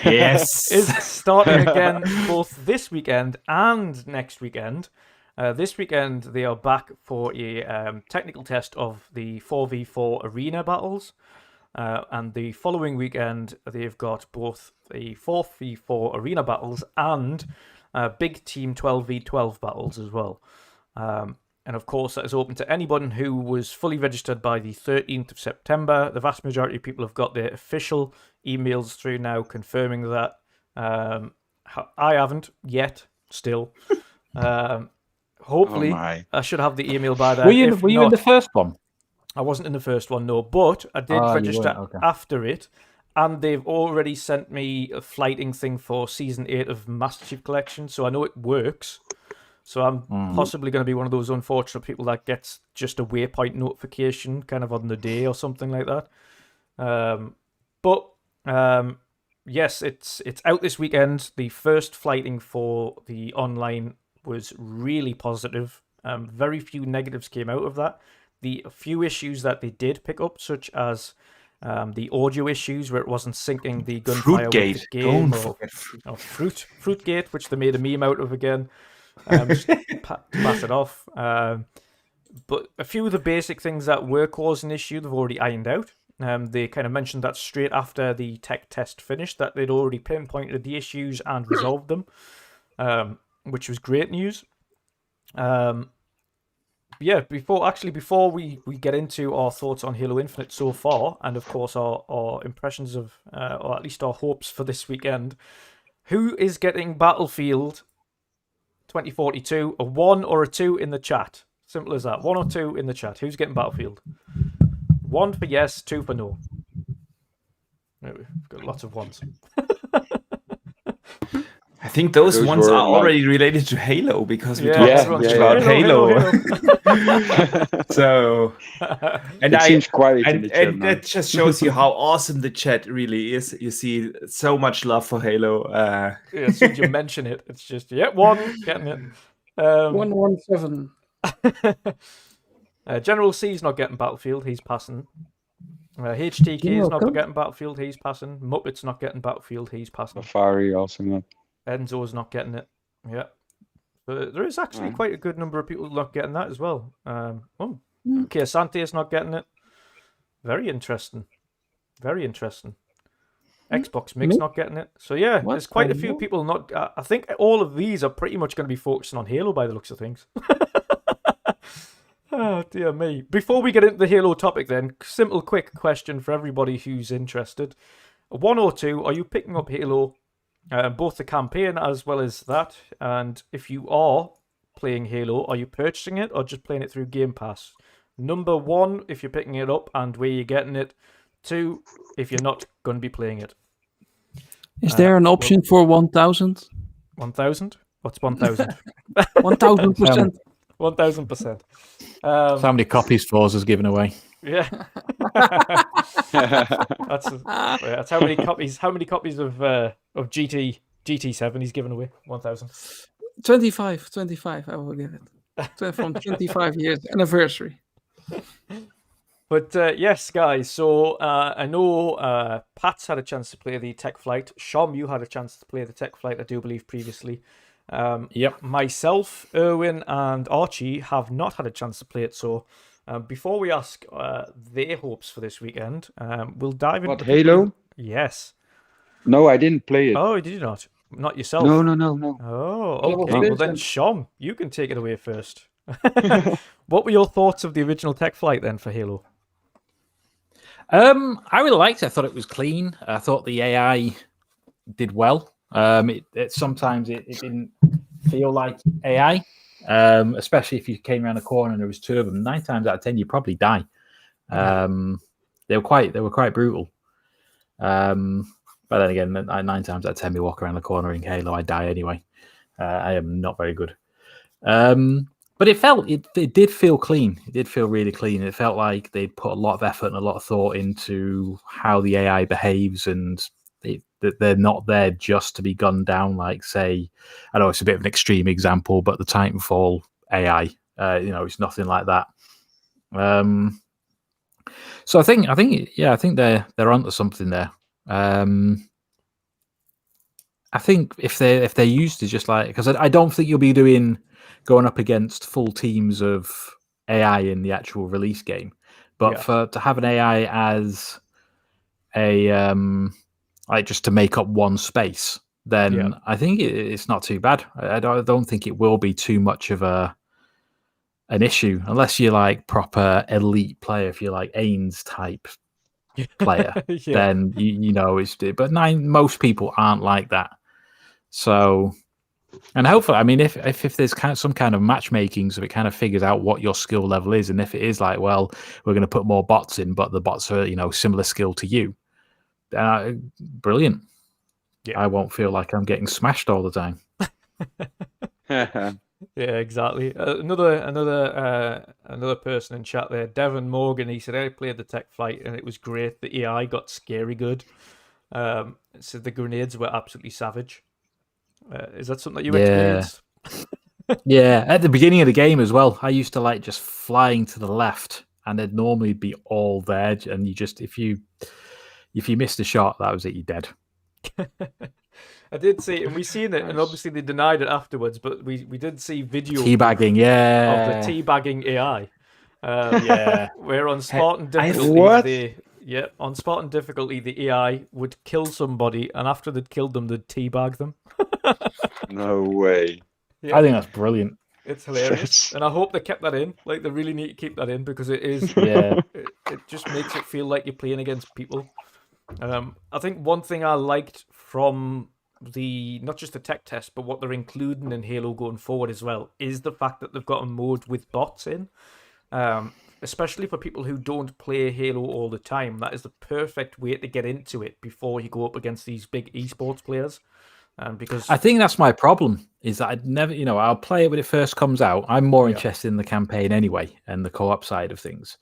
Yes. Is starting again both this weekend and next weekend. This weekend, they are back for a technical test of the 4v4 arena battles. And the following weekend, they've got both the 4v4 arena battles and big team 12v12 battles as well. And of course, that is open to anyone who was fully registered by the 13th of September. The vast majority of people have got their official emails through now confirming that. I haven't yet, still. Hopefully, I should have the email by then. Were you in the first one? I wasn't in the first one, no, but I did register after it, and they've already sent me a flighting thing for Season 8 of Master Chief Collection, so I know it works. So I'm possibly going to be one of those unfortunate people that gets just a waypoint notification kind of on the day or something like that. Yes, it's out this weekend. The first flighting for the online was really positive. Very few negatives came out of that. The few issues that they did pick up, such as the audio issues where it wasn't syncing the gunfire with the game, or Fruitgate, which they made a meme out of again, just to pass it off. But a few of the basic things that were causing issue, they've already ironed out. They kind of mentioned that straight after the tech test finished, that they'd already pinpointed the issues and resolved them. Which was great news. Before we get into our thoughts on Halo Infinite so far, and of course our impressions of, or at least our hopes for this weekend, who is getting Battlefield 2042? A 1 or a 2 in the chat. Simple as that. 1 or 2 in the chat. Who's getting Battlefield? 1 for yes, 2 for no. We've got lots of ones. I think those ones are already related to Halo because we talked so much about Halo. So, and it seems quiet in the chat and now. that just shows you how awesome the chat really is. You see so much love for Halo. As soon as you mention it, it's just 1 getting it. 117. General C's not getting Battlefield. He's passing. HTK is not getting Battlefield. He's passing. Muppet's not getting Battlefield. He's passing. Safari also not. Enzo's not getting it. Yeah. But there is actually quite a good number of people not getting that as well. Asante is not getting it. Very interesting. Very interesting. Xbox Mix not getting it. So yeah, What? there's quite a Oh, few no. people not. I think all of these are pretty much going to be focusing on Halo by the looks of things. Oh dear me. Before we get into the Halo topic, then, simple, quick question for everybody who's interested: 1 or 2? Are you picking up Halo, both the campaign as well as that? And if you are playing Halo, are you purchasing it or just playing it through Game Pass? Number 1, if you're picking it up and where you're getting it. 2, if you're not going to be playing it. Is there an option for 1,000? 1,000? What's 1,000? 1,000%. 1,000%. So how many copies Forza's given away? Yeah. That's how many copies. How many copies of GT7 he's given away? 1,000. 25. I will give it. From 25 years anniversary. But yes, guys. So I know Pat's had a chance to play the Tech Flight. Shom, you had a chance to play the Tech Flight, I do believe, previously. Yep. Myself, Erwin, and Archie have not had a chance to play it. So before we ask their hopes for this weekend, we'll dive into What, Halo? Yes. No, I didn't play it. Oh, did you not? Not yourself? No. Oh, Well, okay. Well, then, Shom, you can take it away first. What were your thoughts of the original Tech Flight then for Halo? I really liked it. I thought it was clean. I thought the AI did well. Sometimes it didn't feel like AI, especially if you came around a corner and there was 2 of them. 9 times out of 10, you probably die. They were quite brutal. But then again, 9 times out of 10, we walk around the corner in Halo, I die anyway. I am not very good. But it did feel clean. It did feel really clean. It felt like they'd put a lot of effort and a lot of thought into how the AI behaves, and that they're not there just to be gunned down. Like, say, I know it's a bit of an extreme example, but the Titanfall AI, it's nothing like that. So I think they're onto something there. I think if they're used to just like, because I don't think you'll be going up against full teams of AI in the actual release game, but to have an AI as a like just to make up one space, then I think it's not too bad. I don't think it will be too much of an issue unless you're like proper elite player. If you're like Ains type player, then you know it's. But most people aren't like that. So, and hopefully, I mean, if there's some kind of matchmaking, so it kind of figures out what your skill level is, and if it is like, well, we're going to put more bots in, but the bots are similar skill to you, brilliant. Yeah. I won't feel like I'm getting smashed all the time. Yeah, exactly. Another person in chat there, Devon Morgan. He said I played the Tech Flight and it was great. The AI got scary good. So the grenades were absolutely savage. Is that something that you experienced? Yeah, at the beginning of the game as well. I used to like just flying to the left, and they'd normally be all there, and you just if you missed a shot, that was it. You're dead. I did see, and we seen it, and obviously they denied it afterwards. But we did see video teabagging, of the teabagging AI. Where on Spartan difficulty, on Spartan difficulty, the AI would kill somebody, and after they'd killed them, they'd teabag them. No way. Yeah. I think that's brilliant. It's hilarious, and I hope they kept that in. Like, they really need to keep that in because it is. It just makes it feel like you're playing against people. I think one thing I liked from not just the tech test, but what they're including in Halo going forward as well, is the fact that they've got a mode with bots in. Especially for people who don't play Halo all the time, that is the perfect way to get into it before you go up against these big esports players. Because I think that's my problem, is that I'd never, I'll play it when it first comes out. I'm more interested in the campaign anyway and the co-op side of things.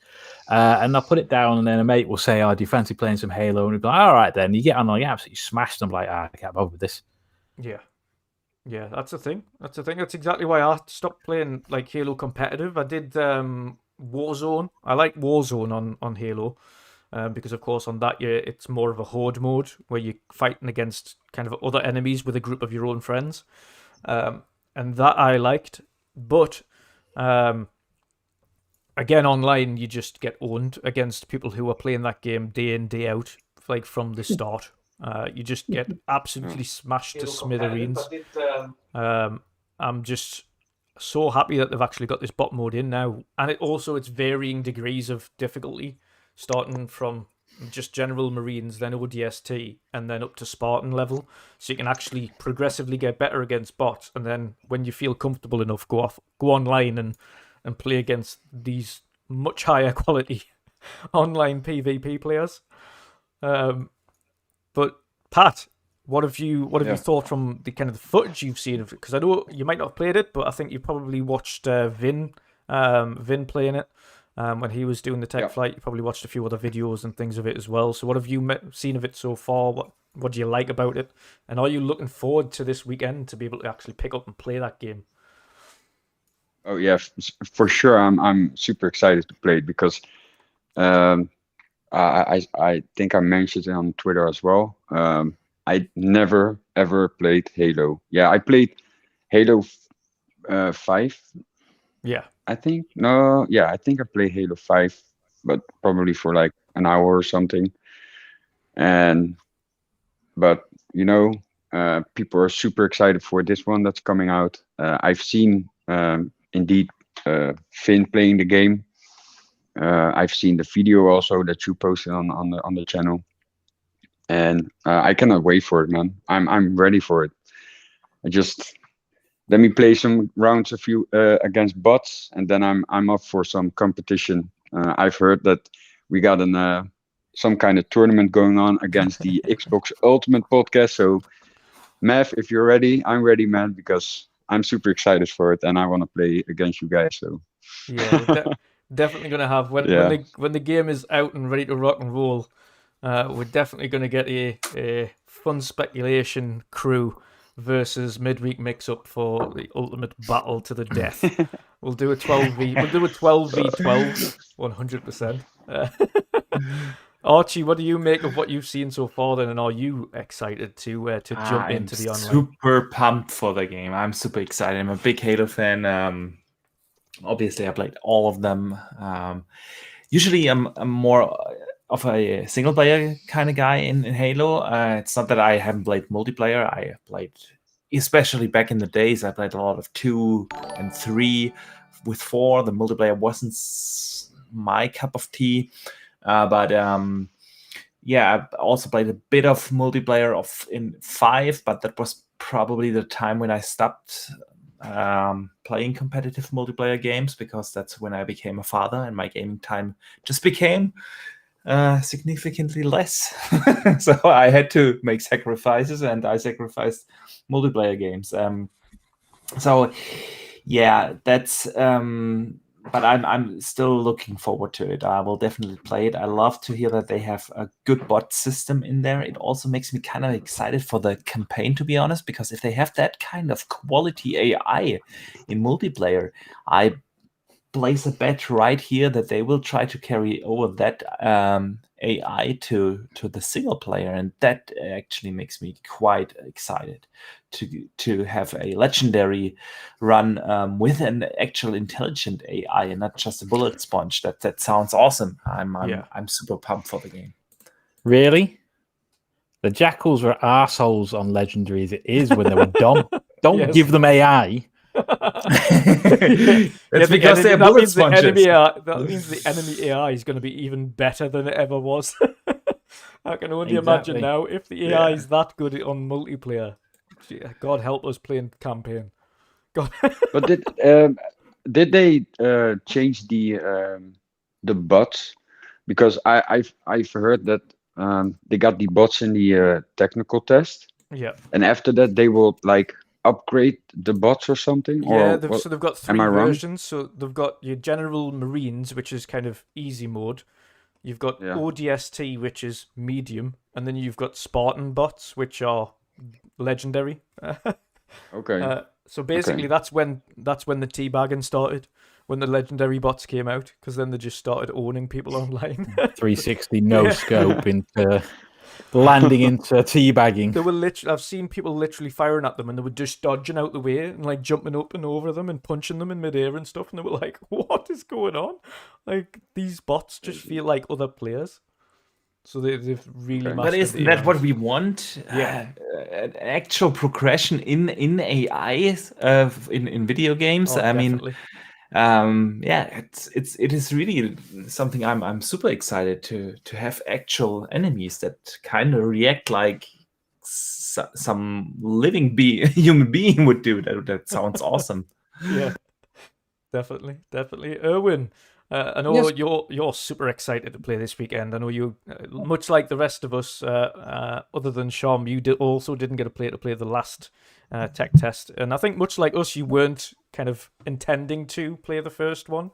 And I'll put it down, and then a mate will say, "Oh, do you fancy playing some Halo?" And we'll be like, "All right, then." You get on, you absolutely smashed them. Like, I can't bother with this. Yeah, that's the thing. That's exactly why I stopped playing like Halo competitive. I did Warzone. I like Warzone on Halo. Because of course on that it's more of a horde mode where you're fighting against kind of other enemies with a group of your own friends, and that I liked. But again, online you just get owned against people who are playing that game day in day out, like from the start. You just get absolutely smashed to smithereens. I'm just so happy that they've actually got this bot mode in now, and it's varying degrees of difficulty, starting from just general Marines, then ODST, and then up to Spartan level, so you can actually progressively get better against bots, and then when you feel comfortable enough, go online and play against these much higher quality online PvP players. But Pat, what have you thought from the kind of the footage you've seen of it? Because I know you might not have played it, but I think you probably watched Vin playing it when he was doing the tech flight. You probably watched a few other videos and things of it as well. So what have you seen of it so far? What do you like about it? And are you looking forward to this weekend to be able to actually pick up and play that game? Oh yeah, for sure. I'm super excited to play it because I think I mentioned it on Twitter as well. I never ever played Halo. Yeah, I played Halo 5. Yeah. I think I think I played Halo 5, but probably for like an hour or something. But people are super excited for this one that's coming out. I've seen indeed Finn playing the game. I've seen the video also that you posted on the channel, and I cannot wait for it, man. I'm ready for it. Let me play some rounds against bots, and then I'm up for some competition. I've heard that we got some kind of tournament going on against the Xbox Ultimate podcast. So, Mav, if you're ready, I'm ready, man, because I'm super excited for it, and I want to play against you guys. So, yeah, we're definitely gonna have when the game is out and ready to rock and roll. We're definitely gonna get a fun speculation crew versus midweek mix-up for the ultimate battle to the death. We'll do a 12v. We'll do a 12v12, 100%. Archie, what do you make of what you've seen so far? Then, and are you excited to jump into the online? Super pumped for the game. I'm super excited. I'm a big Halo fan. Obviously, I played all of them. Usually, I'm more of a single player kind of guy in Halo. It's not that I haven't played multiplayer. I have played, especially back in the days, I played a lot of 2 and 3. With 4, the multiplayer wasn't my cup of tea. But I also played a bit of multiplayer in 5, but that was probably the time when I stopped playing competitive multiplayer games, because that's when I became a father and my gaming time just became significantly less. So I had to make sacrifices, and I sacrificed multiplayer games. So yeah, that's but I'm still looking forward to it. I will definitely play it. I love to hear that they have a good bot system in there. It also makes me kind of excited for the campaign, to be honest, because if they have that kind of quality AI in multiplayer, I place a bet right here that they will try to carry over that AI to the single player, and that actually makes me quite excited to have a legendary run with an actual intelligent AI and not just a bullet sponge. That sounds awesome. I'm super pumped for the game. Really? The Jackals were arseholes on Legendary as it is when they were dumb. Don't give them AI. That's because they're bullet sponges. That means the enemy AI is going to be even better than it ever was. I can only imagine now, if the AI is that good on multiplayer. God help us playing campaign. God. But did they change the bots? Because I've heard that they got the bots in the technical test. Yeah. And after that, they will upgrade the bots or something? Yeah, so they've got 3 versions. So they've got your general Marines, which is kind of easy mode. You've got ODST, which is medium, and then you've got Spartan bots, which are legendary. Okay. So basically, that's when the teabagging started, when the legendary bots came out, because then they just started owning people online. 360 no scope into landing into teabagging. They were I've seen people literally firing at them, and they were just dodging out the way and jumping up and over them and punching them in midair and stuff. And they were like, "What is going on?" These bots just feel like other players. So they've really Okay. mastered But isn't the that AI. what we want? Yeah. An actual progression in AI in video games. Oh, I mean, definitely. yeah, it is really something I'm super excited to have actual enemies that kind of react like some living human being would do. That sounds awesome. Yeah, definitely. Erwin, I know Yes. you're super excited to play this weekend. I know you, much like the rest of us, other than Shom, you also didn't get to play the last tech test, and I think much like us, you weren't kind of intending to play the first one.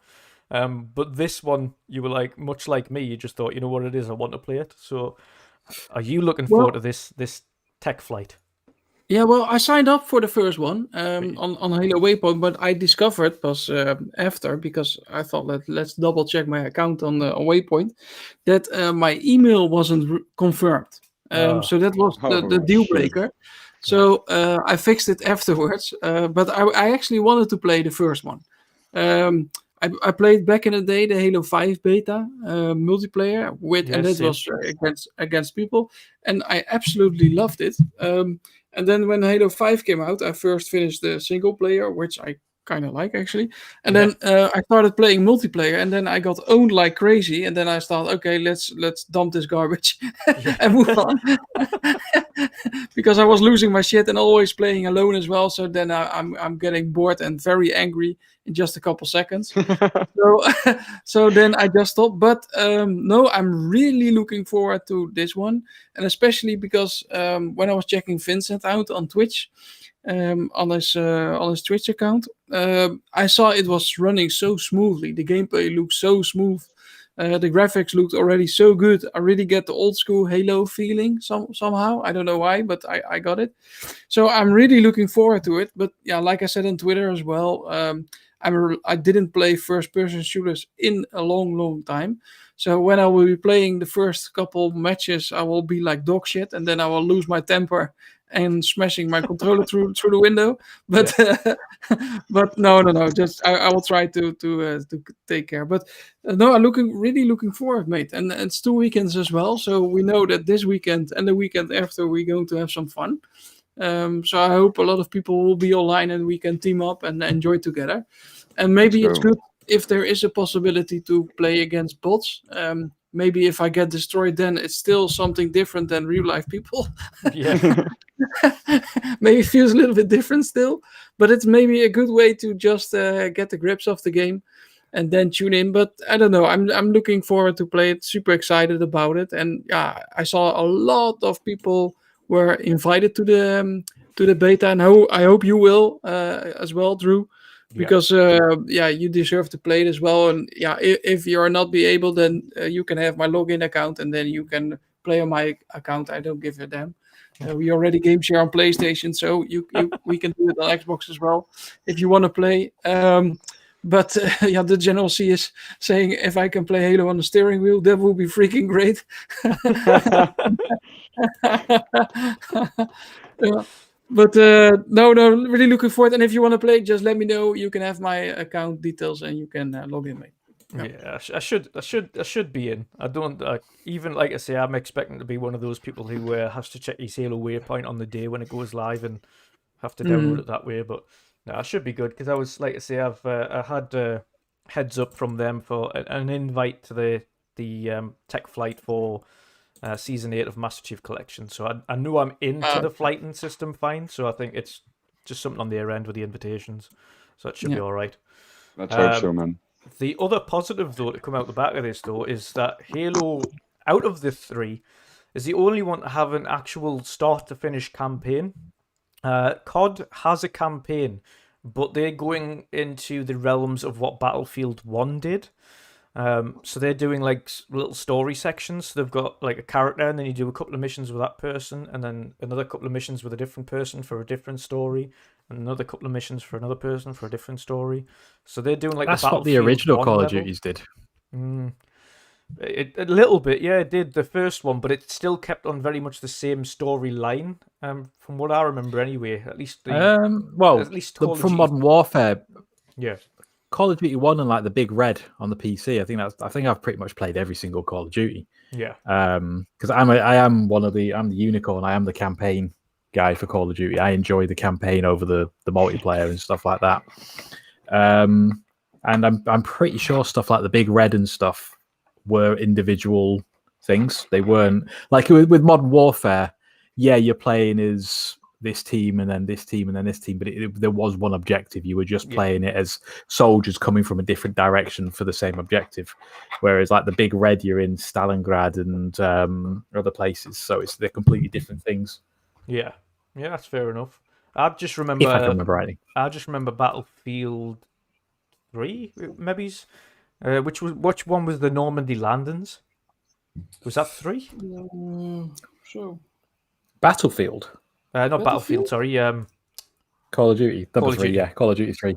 But this one, you were like, much like me, you just thought, you know what it is, I want to play it. So, are you looking Well- forward to this tech flight? Yeah, well, I signed up for the first one on Halo Waypoint, but I discovered was after, because I thought let's double check my account on Waypoint, that my email wasn't confirmed. So that was the Oh, deal shit. breaker. So I fixed it afterwards, but I actually wanted to play the first one. I played back in the day the Halo 5 beta multiplayer and it Yes, was against people, and I absolutely loved it. And then when Halo 5 came out, I first finished the single player, which I kind of like actually. And then I started playing multiplayer, and then I got owned like crazy. And then I thought, okay, let's dump this garbage and move on, because I was losing my shit and always playing alone as well. So then I'm getting bored and very angry in just a couple seconds. So then I just stopped. But no, I'm really looking forward to this one, and especially because when I was checking Vincent out on Twitch, on his Twitch account, I saw it was running so smoothly. The gameplay looked so smooth. The graphics looked already so good. I really get the old school Halo feeling somehow. I don't know why, but I got it. So I'm really looking forward to it. But yeah, like I said on Twitter as well, I didn't play first-person shooters in a long time. So when I will be playing the first couple matches, I will be like dog shit, and then I will lose my temper and smashing my controller through the window. But but no. Just I will try to take care. But no, I'm really looking forward, mate. And it's 2 weekends as well, so we know that this weekend and the weekend after we're going to have some fun. So I hope a lot of people will be online and we can team up and enjoy together. And maybe it's good if there is a possibility to play against bots. Maybe if I get destroyed, then it's still something different than real life people. Yeah. Maybe it feels a little bit different still, but it's maybe a good way to just get the grips of the game and then tune in. But I don't know. I'm looking forward to play it. Super excited about it. And yeah, I saw a lot of people were invited to the beta, and I hope you will as well, Drew. Because you deserve to play it as well. And yeah, if you're not be able, then you can have my login account, and then you can play on my account. I don't give a damn. We already game share on PlayStation, so we can do it on Xbox as well if you want to play. But the General C is saying if I can play Halo on the steering wheel, that would be freaking great. Yeah. But no, really looking forward. And if you want to play, just let me know. You can have my account details and you can log in, mate. Yeah, I should be in. I don't even, like I say, I'm expecting to be one of those people who has to check his Halo Waypoint on the day when it goes live and have to download it that way. But no, I should be good because I was, like I say, I had heads up from them for an invite to the tech flight for Season 8 of Master Chief Collection. So I knew I'm into the flighting system fine. So I think it's just something on their end with the invitations. So it should be all right. Let's hope so, man. The other positive, though, to come out the back of this, though, is that Halo, out of the three, is the only one to have an actual start-to-finish campaign. CoD has a campaign, but they're going into the realms of what Battlefield 1 did. So they're doing like little story sections. So they've got like a character, and then you do a couple of missions with that person, and then another couple of missions with a different person for a different story, and another couple of missions for another person for a different story. So they're doing like that's the what the original Call of level. Duties did. A little bit, yeah, it did the first one, but it still kept on very much the same storyline. From what I remember, anyway, at least From Modern Warfare, yeah. Call of Duty 1 and like the Big Red on the PC. I think I've pretty much played every single Call of Duty. Yeah. Because I'm the unicorn. I am the campaign guy for Call of Duty. I enjoy the campaign over the multiplayer and stuff like that. And I'm pretty sure stuff like the Big Red and stuff were individual things. They weren't like with Modern Warfare. Yeah, you're playing as this team and then this team and then this team, but there was one objective. You were just playing it as soldiers coming from a different direction for the same objective. Whereas like the Big Red, you're in Stalingrad and other places, so they're completely different things. Yeah, that's fair enough. I just remember. If I can remember rightly, I just remember Battlefield 3, maybe. Which one was the Normandy landings? Was that 3? So Battlefield. Not Battlefield. Sorry. Call of Duty. Call of 3, Duty. yeah. Call of Duty 3.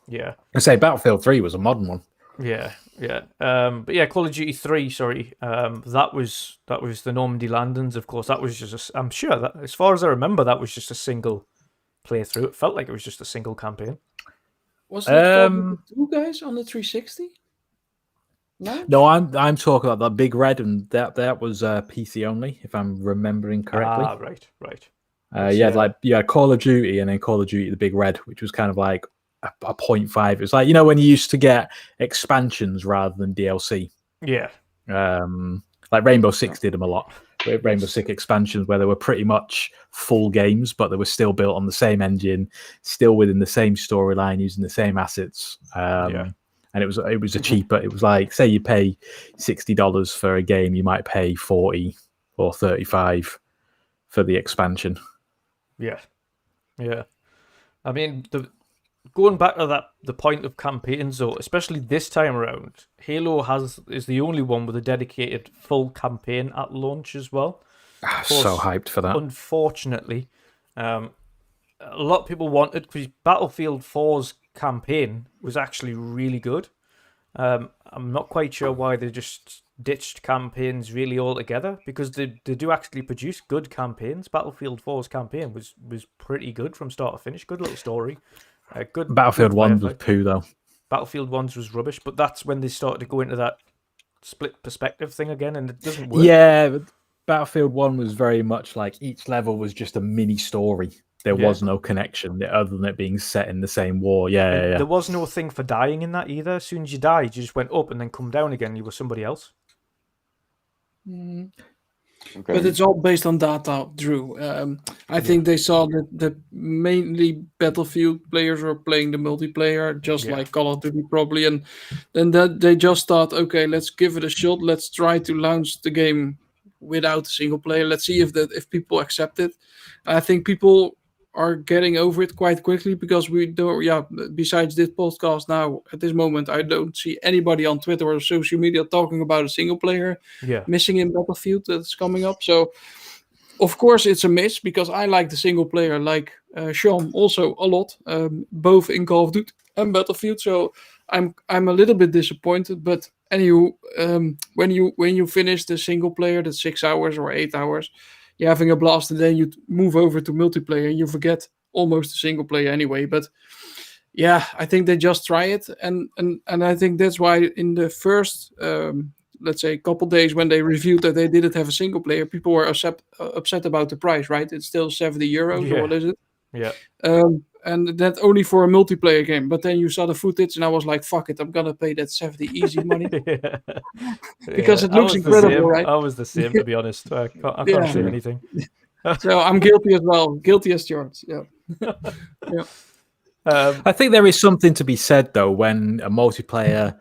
Yeah. I say Battlefield 3 was a modern one. Yeah. But yeah, Call of Duty 3. Sorry. That was the Normandy landings. Of course, that was just. I'm sure that, as far as I remember, that was just a single playthrough. It felt like it was just a single campaign. Was that two guys on the 360? No, I'm talking about that Big Red, and that was PC only, if I'm remembering correctly. Ah, right. Call of Duty and then Call of Duty the Big Red, which was kind of like a 0.5. It was like, you know, when you used to get expansions rather than DLC. Yeah. Like Rainbow Six did them a lot. Rainbow Six expansions where they were pretty much full games, but they were still built on the same engine, still within the same storyline, using the same assets. And it was a cheaper. It was like, say you pay $60 for a game, you might pay $40 or $35 for the expansion. Yeah. I mean, going back to the point of campaigns, though, especially this time around, Halo is the only one with a dedicated full campaign at launch as well. Course, so hyped for that. Unfortunately, a lot of people wanted, because Battlefield 4's campaign was actually really good. I'm not quite sure why they just ditched campaigns really altogether, because they do actually produce good campaigns. Battlefield 4's campaign was pretty good from start to finish. Good little story. Good. Battlefield good 1 was poo, though. Battlefield 1's was rubbish, but that's when they started to go into that split perspective thing again, and it doesn't work. Yeah, but Battlefield 1 was very much like each level was just a mini story. There was no connection other than it being set in the same war. Yeah. There was no thing for dying in that either. As soon as you died, you just went up and then come down again. You were somebody else. Okay. But it's all based on data, Drew. I think they saw that mainly Battlefield players were playing the multiplayer, just like Call of Duty probably, and then they just thought, okay, let's give it a shot. Let's try to launch the game without a single player. Let's see if people accept it. I think people are getting over it quite quickly, because we don't. Yeah, besides this podcast now, at this moment, I don't see anybody on Twitter or social media talking about a single player missing in Battlefield that's coming up. So, of course, it's a miss, because I like the single player, like Sean, also a lot, both in Call of Duty and Battlefield. So I'm a little bit disappointed, but anywho, when you finish the single player, that's 6 hours or 8 hours. You're having a blast, and then you move over to multiplayer, and you forget almost the single player anyway. But yeah, I think they just try it, and I think that's why in the first, let's say, couple days when they reviewed that they didn't have a single player, people were upset about the price. Right? It's still €70, or what is it? Yeah. And that only for a multiplayer game. But then you saw the footage, and I was like, "Fuck it, I'm gonna pay that 70 easy money." Because it looks incredible, right? I was the same, to be honest. I can't say anything. So I'm guilty as well. Guilty as charged. Yeah. I think there is something to be said, though, when a multiplayer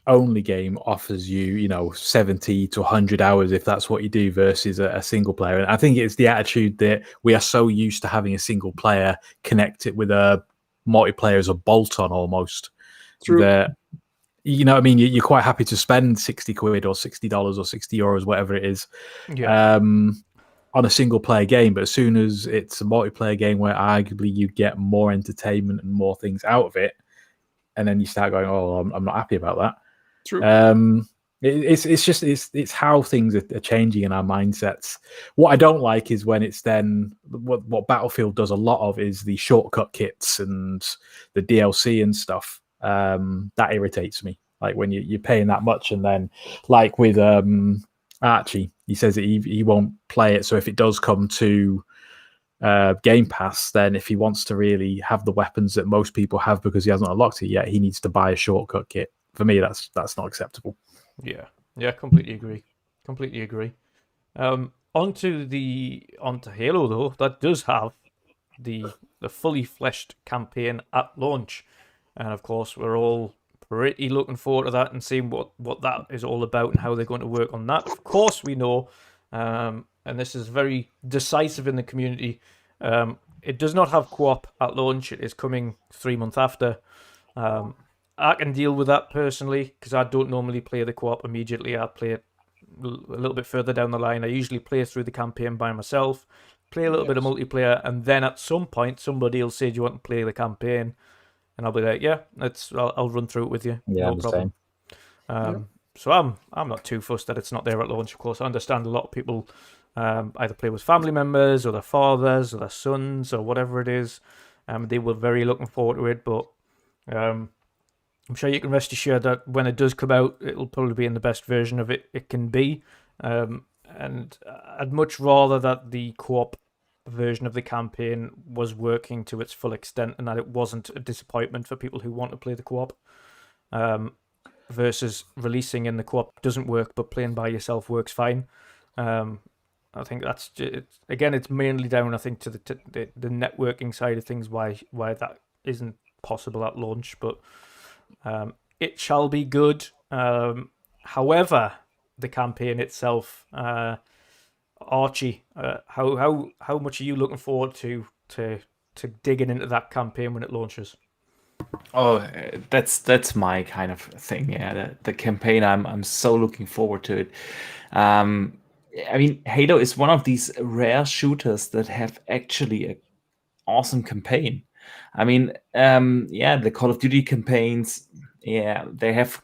only game offers you, 70 to 100 hours, if that's what you do, versus a single player. And I think it's the attitude that we are so used to having a single player connected with a multiplayer as a bolt-on almost. True. That, I mean, you're quite happy to spend 60 quid or $60 or €60, whatever it is, on a single player game. But as soon as it's a multiplayer game where arguably you get more entertainment and more things out of it, and then you start going, "Oh, I'm not happy about that." True. It's how things are changing in our mindsets. What I don't like is when it's then what Battlefield does a lot of is the shortcut kits and the DLC and stuff. That irritates me. Like when you're paying that much, and then like with Archie, he says that he won't play it. So if it does come to Game Pass, then if he wants to really have the weapons that most people have because he hasn't unlocked it yet, he needs to buy a shortcut kit. For me, that's not acceptable. Yeah, completely agree. Onto Halo though, that does have the fully fleshed campaign at launch, and of course we're all pretty looking forward to that and seeing what that is all about and how they're going to work on that. Of course we know, and this is very decisive in the community, it does not have co-op at launch. It is coming 3 months after. I can deal with that personally because I don't normally play the co-op immediately. I play it a little bit further down the line. I usually play through the campaign by myself, play a little bit of multiplayer, and then at some point somebody will say, "Do you want to play the campaign?" And I'll be like, "Yeah, I'll run through it with you." Yeah, no problem. So I'm not too fussed that it's not there at launch. Of course, I understand a lot of people either play with family members or their fathers or their sons or whatever it is. They were very looking forward to it, but I'm sure you can rest assured that when it does come out, it'll probably be in the best version of it can be. And I'd much rather that the co-op version of the campaign was working to its full extent and that it wasn't a disappointment for people who want to play the co-op, versus releasing and the co-op doesn't work but playing by yourself works fine. I think that's again, it's mainly down, I think, to the networking side of things why that isn't possible at launch, but it shall be good. However, the campaign itself, Archie, how much are you looking forward to digging into that campaign when it launches? Oh, that's my kind of thing. Yeah, the campaign. I'm so looking forward to it. I mean, Halo is one of these rare shooters that have actually an awesome campaign. I mean, the Call of Duty campaigns, they have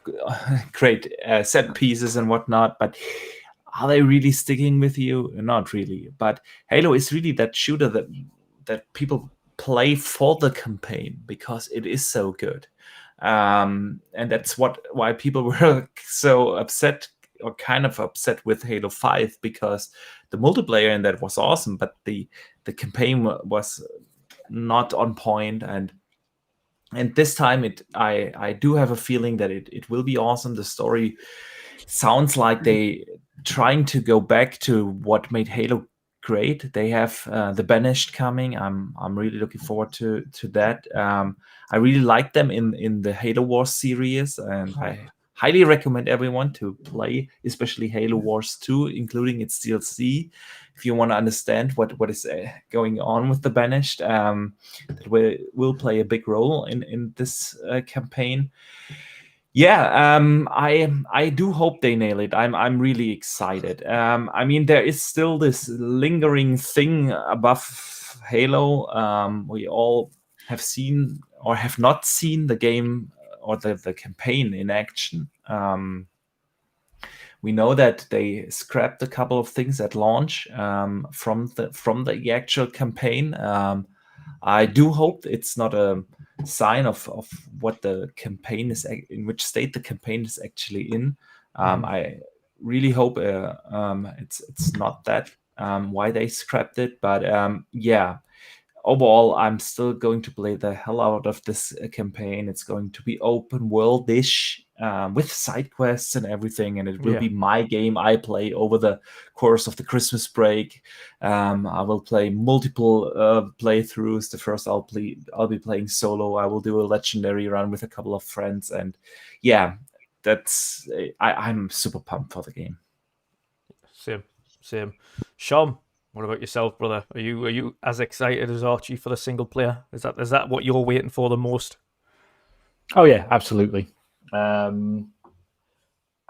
great set pieces and whatnot, but are they really sticking with you? Not really. But Halo is really that shooter that people play for the campaign because it is so good, and that's why people were so upset or kind of upset with Halo 5, because the multiplayer in that was awesome, but the campaign was not on point, and this time I do have a feeling that it will be awesome. The story sounds like they trying to go back to what made Halo great. They have the Banished coming. I'm really looking forward to that. I really like them in the Halo Wars series, and I highly recommend everyone to play, especially Halo Wars 2, including its DLC, if you want to understand what is going on with the Banished. That will play a big role in this campaign. Yeah, I do hope they nail it. I'm really excited. I mean, there is still this lingering thing above Halo. We all have seen or have not seen the game or the campaign in action. We know that they scrapped a couple of things at launch from the actual campaign. I do hope it's not a sign of what the campaign is, in which state the campaign is actually in. I really hope it's not that why they scrapped it, but overall, I'm still going to play the hell out of this campaign. It's going to be open world-ish with side quests and everything, and it will be my game I play over the course of the Christmas break. I will play multiple playthroughs. The first I'll be playing solo. I will do a legendary run with a couple of friends, and that's I'm super pumped for the game. Same. Shom, what about yourself, brother? Are you as excited as Archie for the single player? Is that what you're waiting for the most? Oh yeah, absolutely. I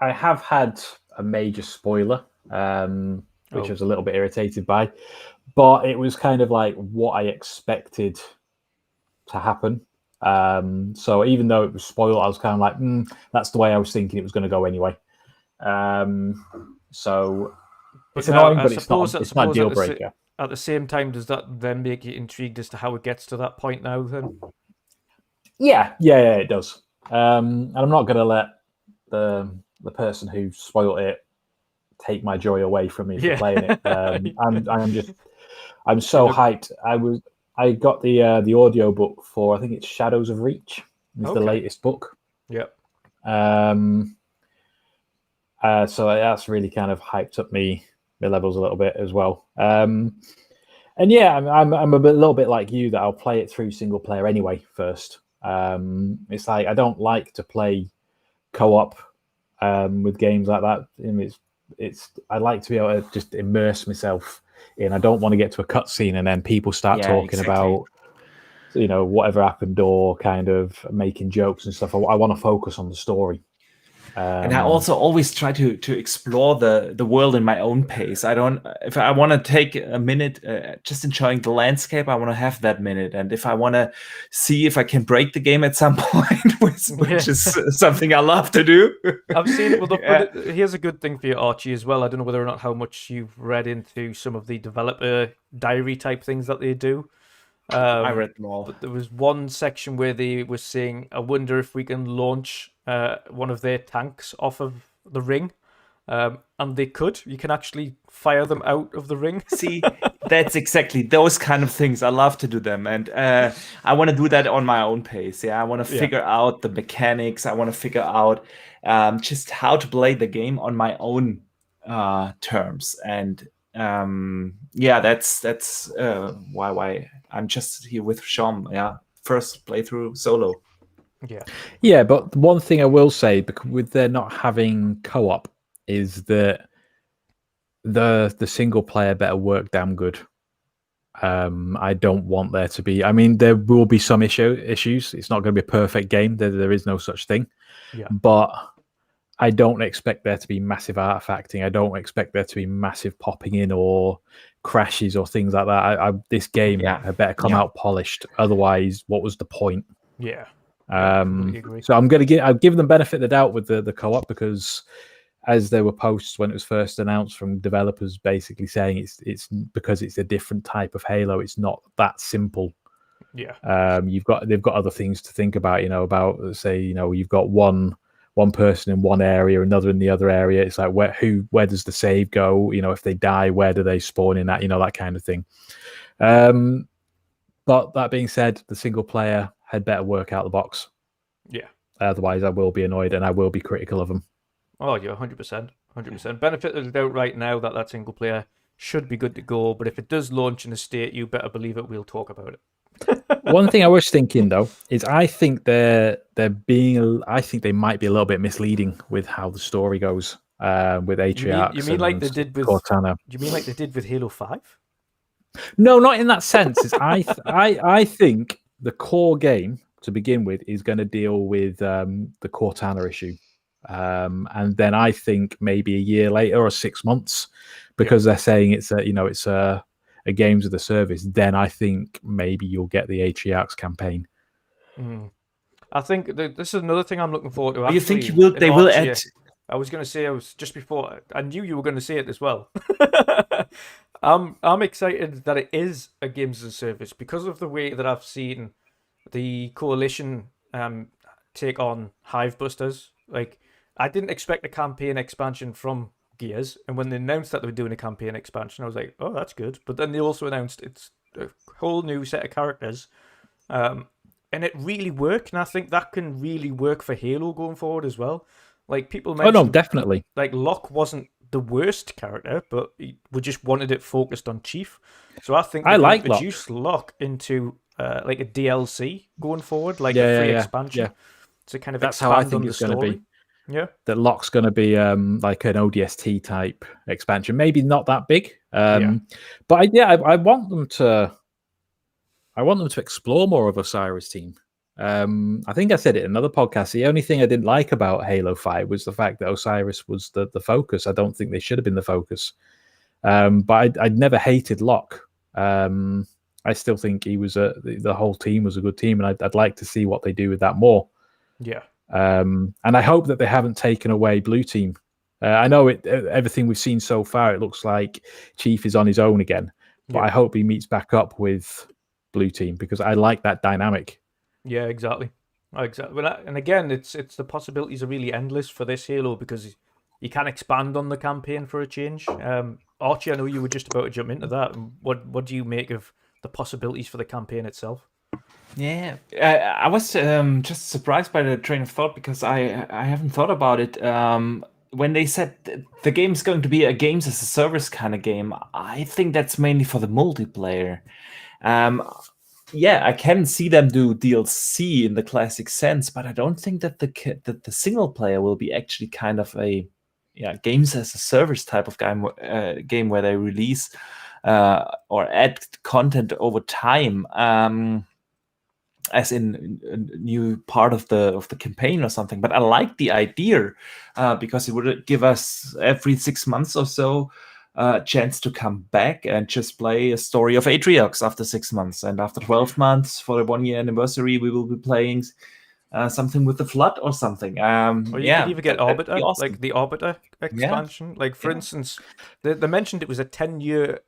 have had a major spoiler, which I was a little bit irritated by, but it was kind of like what I expected to happen. So even though it was spoiled, I was kind of like, that's the way I was thinking it was going to go anyway. So it's annoying, but it's not a deal breaker. At the same time, does that then make you intrigued as to how it gets to that point now then? Yeah, it does. And I'm not going to let the person who spoiled it take my joy away from me for playing it. I'm so hyped. I got the audio book for, I think it's Shadows of Reach. It's the latest book. Yep. So that's really kind of hyped up my levels a little bit as well. And yeah, I'm a little bit like you, that I'll play it through single player anyway first. It's like I don't like to play co-op with games like that. I like to be able to just immerse myself in. I don't want to get to a cutscene and then people start talking about whatever happened or kind of making jokes and stuff. I want to focus on the story. And I also always try to explore the world in my own pace. If I want to take a minute just enjoying the landscape, I want to have that minute. And if I want to see if I can break the game at some point, which is something I love to do. I've seen it. But here's a good thing for you, Archie, as well. I don't know whether or not how much you've read into some of the developer diary type things that they do. I read them all. But there was one section where they were saying, I wonder if we can launch one of their tanks off of the ring. And they could. You can actually fire them out of the ring. See, that's exactly those kind of things. I love to do them. And I want to do that on my own pace. Yeah, I want to figure out the mechanics. I want to figure out just how to play the game on my own terms. And that's why I'm just here with Shom. Yeah, first playthrough solo. Yeah, but one thing I will say, because with there not having co-op, is that the single player better work damn good. I don't want there to be. I mean, there will be some issues. It's not going to be a perfect game. There is no such thing. Yeah. But I don't expect there to be massive artifacting. I don't expect there to be massive popping in or crashes or things like that. This game had better come out polished. Otherwise, what was the point? Yeah. So I've given them benefit of the doubt with the co-op, because as there were posts when it was first announced from developers basically saying it's because it's a different type of Halo. It's not that simple. Yeah. They've got other things to think about. About say you've got one person in one area, another in the other area. It's like where does the save go? If they die, where do they spawn in that? That kind of thing. But that being said, the single player had better work out the box. Yeah. Otherwise, I will be annoyed and I will be critical of them. Oh, yeah, 100%. 100%. Benefit of the doubt right now that single player should be good to go. But if it does launch in a state, you better believe it. We'll talk about it. One thing I was thinking though is I think they might be a little bit misleading with how the story goes with Atriarchs. You mean like they did with Cortana? You mean like they did with Halo 5? No, not in that sense. I think the core game to begin with is going to deal with the Cortana issue, and then I think maybe a year later or 6 months, because they're saying it's a games of the service. Then I think maybe you'll get the Atriarchs campaign. I think this is another thing I'm looking forward to. You think they will add? I was going to say, just before I knew you were going to say it as well. I'm excited that it is a games as a service because of the way that I've seen the Coalition take on Hive Busters. Like, I didn't expect a campaign expansion from Gears, and when they announced that they were doing a campaign expansion, I was like, oh, that's good. But then they also announced it's a whole new set of characters, and it really worked, and I think that can really work for Halo going forward as well. Like, people mentioned... Oh, no, definitely. Like, Locke wasn't the worst character, but we just wanted it focused on Chief. So I think I like reduce Locke into like a DLC going forward, like a free expansion. To kind of that's how I think it's going to be. Yeah, that Locke's going to be like an ODST type expansion, maybe not that big. But I want them to. I want them to explore more of Osiris team. I think I said it in another podcast. The only thing I didn't like about Halo 5 was the fact that Osiris was the focus. I don't think they should have been the focus. But I'd never hated Locke. I still think he was the whole team was a good team, and I'd like to see what they do with that more. Yeah. And I hope that they haven't taken away Blue Team. I know everything we've seen so far, it looks like Chief is on his own again. But I hope he meets back up with Blue Team because I like that dynamic. Yeah, exactly. Exactly. Well, and again, it's the possibilities are really endless for this Halo because you can expand on the campaign for a change. Archie, I know you were just about to jump into that. What do you make of the possibilities for the campaign itself? Yeah, I was just surprised by the train of thought because I haven't thought about it. When they said the game's going to be a games as a service kind of game, I think that's mainly for the multiplayer. Yeah, I can see them do DLC in the classic sense, but I don't think that the single player will be actually kind of a games as a service type of game where they release or add content over time. As in a new part of the campaign or something. But I like the idea because it would give us every 6 months or so a chance to come back and just play a story of Atriox after 6 months. And after 12 months for the 1 year anniversary, we will be playing something with the Flood or something. Or you could even get Arbiter, awesome. like the Arbiter expansion. Like, for instance, they mentioned it was a 10-year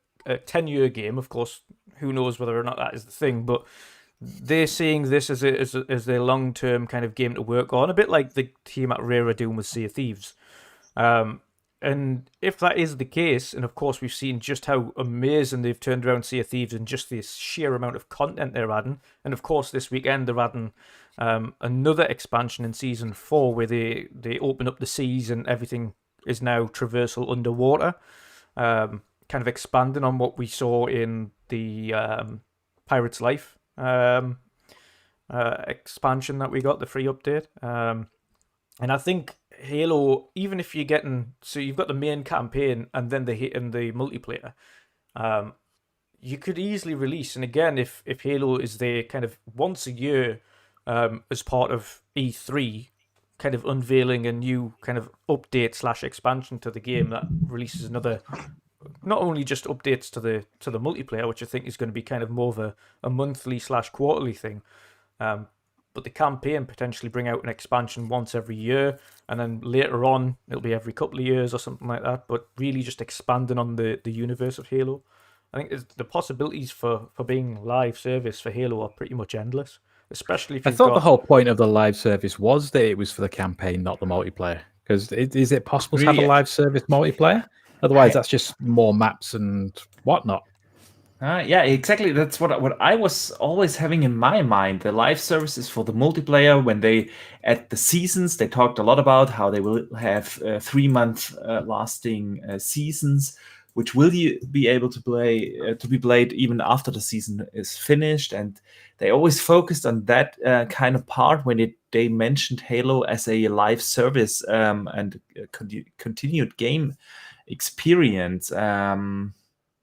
game. Of course, who knows whether or not that is the thing, but they're seeing this as their long-term kind of game to work on, a bit like the team at Rare are doing with Sea of Thieves. And if that is the case, and of course we've seen just how amazing they've turned around Sea of Thieves and just the sheer amount of content they're adding, and of course this weekend they're adding another expansion in Season 4 where they open up the seas and everything is now traversal underwater, kind of expanding on what we saw in the Pirate's Life expansion that we got, the free update. And I think Halo, even if you're getting, so you've got the main campaign and then the multiplayer, you could easily release. And again, if Halo is there kind of once a year as part of E3, kind of unveiling a new kind of update / expansion to the game that releases another, not only just updates to the multiplayer, which I think is going to be kind of more of a monthly / quarterly thing, but the campaign potentially bring out an expansion once every year, and then later on it'll be every couple of years or something like that. But really just expanding on the universe of Halo. I think the possibilities for being live service for Halo are pretty much endless, especially if I you've thought got... the whole point of the live service was that it was for the campaign, not the multiplayer. Because is it possible to have a Really? live service multiplayer? Otherwise, that's just more maps and whatnot. Yeah, exactly. That's what I was always having in my mind. The live service is for the multiplayer. When they at the seasons, they talked a lot about how they will have 3-month lasting seasons, which will you be able to play to be played even after the season is finished. And they always focused on that kind of part when they mentioned Halo as a live service and continued game experience.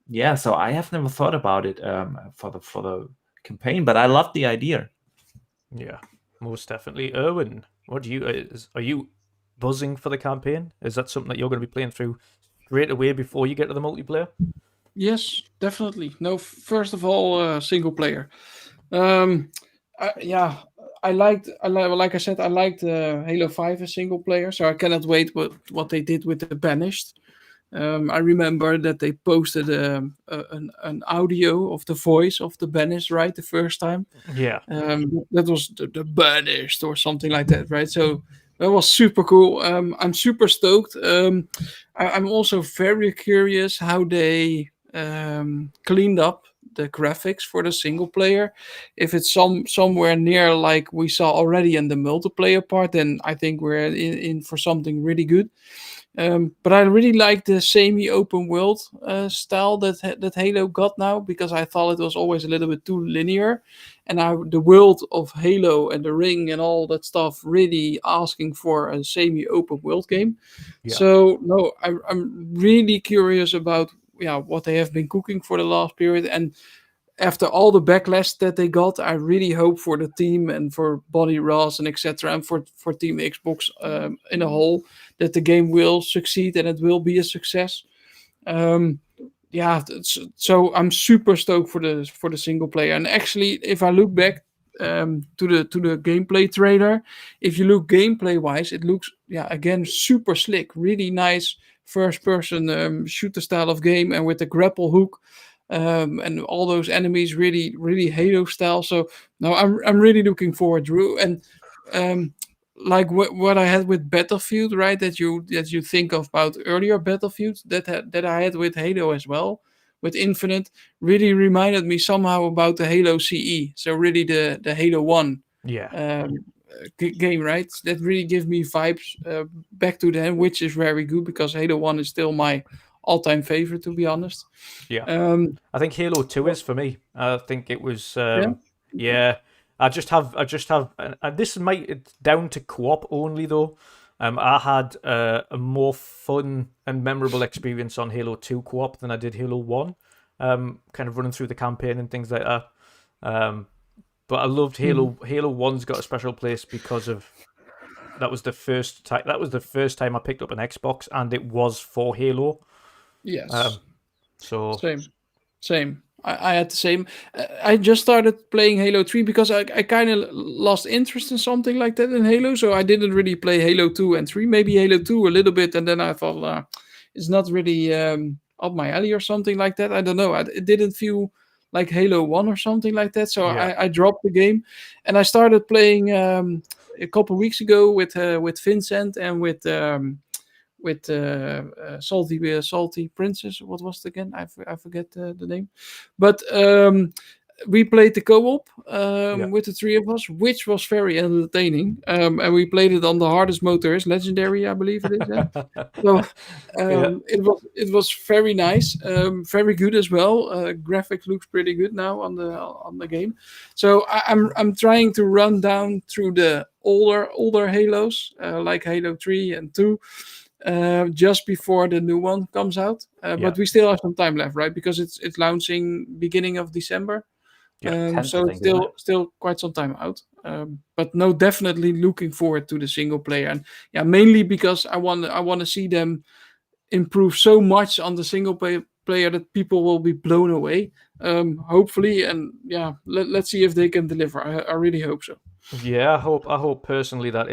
Yeah, so I have never thought about it for the campaign, but I love the idea. Yeah, most definitely. Erwin, what do you are you buzzing for the campaign? Is that something that you're going to be playing through straight away before you get to the multiplayer? Yes, definitely. No, first of all, single player. I liked Halo 5 as single player, so I cannot wait what they did with the Banished. I remember that they posted an audio of the voice of the Banished, right, the first time. Yeah. That was the Banished or something like that, right? So that was super cool. I'm super stoked. I'm also very curious how they cleaned up the graphics for the single player. If it's somewhere near like we saw already in the multiplayer part, then I think we're in for something really good. But I really like the semi-open world style that Halo got now, because I thought it was always a little bit too linear, and the world of Halo and the ring and all that stuff really asking for a semi-open world game. Yeah. So no, I'm really curious about what they have been cooking for the last period, and after all the backlash that they got, I really hope for the team and for Body Ross and etc. and for Team Xbox in a whole that the game will succeed and it will be a success. So I'm super stoked for the single player. And actually, if I look back to the gameplay trailer, if you look gameplay wise, it looks again super slick, really nice first person shooter style of game, and with the grapple hook. And all those enemies really Halo style. So no, I'm really looking forward, Drew. And like what I had with Battlefield, right? That you think about earlier Battlefields that I had with Halo as well, with Infinite, really reminded me somehow about the Halo CE. So really the Halo 1 Yeah. game, right? That really gives me vibes back to them, which is very good because Halo 1 is still my all-time favorite, to be honest. Yeah. I think Halo 2 is for me. I think it was Yeah? yeah. I just have and this might it's down to co-op only though. I had a more fun and memorable experience on Halo 2 co-op than I did Halo 1. Kind of running through the campaign and things like that. But I loved Halo. Halo 1's got a special place because of that was the first time I picked up an Xbox, and it was for Halo. Yes. So Same. I had the same. I just started playing Halo 3 because I kind of lost interest in something like that in Halo. So I didn't really play Halo 2 and 3. Maybe Halo 2 a little bit. And then I thought, it's not really up my alley or something like that. I don't know. It didn't feel like Halo 1 or something like that. So Yeah. I dropped the game. And I started playing a couple weeks ago with Vincent and with Salty Princess. What was it again? I forget the name. But we played the co-op with the three of us, which was very entertaining. And we played it on the hardest mode there is, Legendary, I believe it is. Yeah? So it was very nice, very good as well. Graphics looks pretty good now on the game. So I'm trying to run down through the older Halos, like Halo 3 and 2. Just before the new one comes out, but we still have some time left, right? Because it's launching beginning of December, so 10th, it's still quite some time out. But no, definitely looking forward to the single player, and mainly because I want to see them improve so much on the single player that people will be blown away. Hopefully, and let's see if they can deliver. I really hope so. Yeah, I hope personally that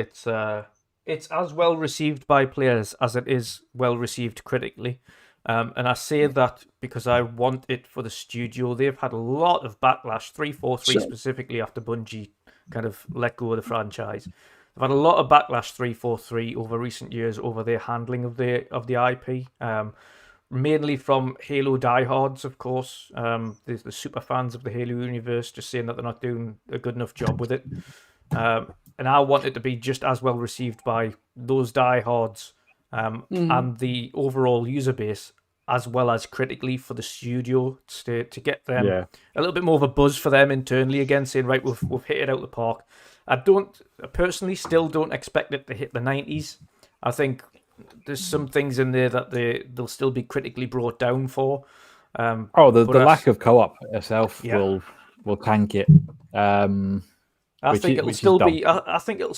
it's as well received by players as it is well received critically. And I say that because I want it for the studio. They've had a lot of backlash, 343 specifically, after Bungie kind of let go of the franchise. They've had a lot of backlash, 343, over recent years over their handling of the IP. Mainly from Halo diehards, of course. The super fans of the Halo universe just saying that they're not doing a good enough job with it. And I want it to be just as well received by those diehards and the overall user base, as well as critically for the studio to get them a little bit more of a buzz for them internally again, saying, right, we've hit it out the park. I personally still don't expect it to hit the 90s. I think there's some things in there that they'll still be critically brought down for. The lack of co-op itself will tank it. I think it'll still be. I think it'll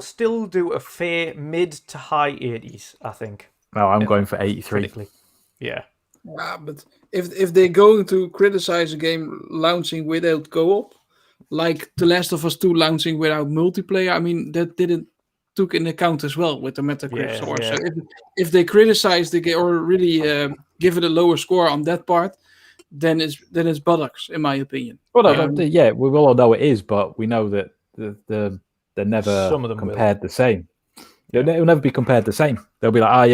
still do a fair mid to high 80s. I think. No, I'm going for 83. Critically. Yeah. But if they're going to criticize a game launching without co-op, like The Last of Us 2 launching without multiplayer, I mean that didn't took in account as well with the Metacritic score. So if they criticize the game or really give it a lower score on that part, then it's buttocks, in my opinion. Well, we will all know it is, but we know that they're never compared the same. It'll never be compared the same. They'll be like,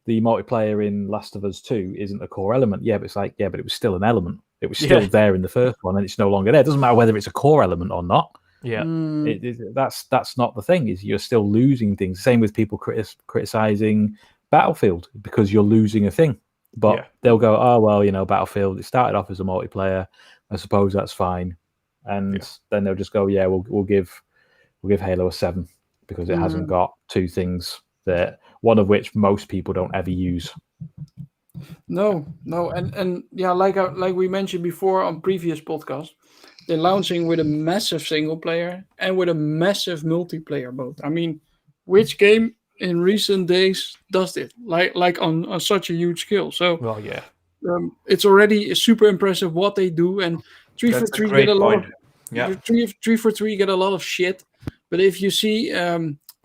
the multiplayer in Last of Us 2 isn't a core element. Yeah, but it's like, but it was still an element. It was still there in the first one, and it's no longer there. It doesn't matter whether it's a core element or not. Yeah, that's not the thing. Is you're still losing things. Same with people criticizing Battlefield because you're losing a thing. But they'll go, Battlefield, it started off as a multiplayer. I suppose that's fine. And then they'll just go, we'll give Halo a 7 because it hasn't got two things that one of which most people don't ever use. No, and like we mentioned before on previous podcasts, they're launching with a massive single player and with a massive multiplayer mode. I mean, which game in recent days does it like on such a huge scale? So it's already super impressive what they do, and 343 get a lot of 343 get a lot of shit, but if you see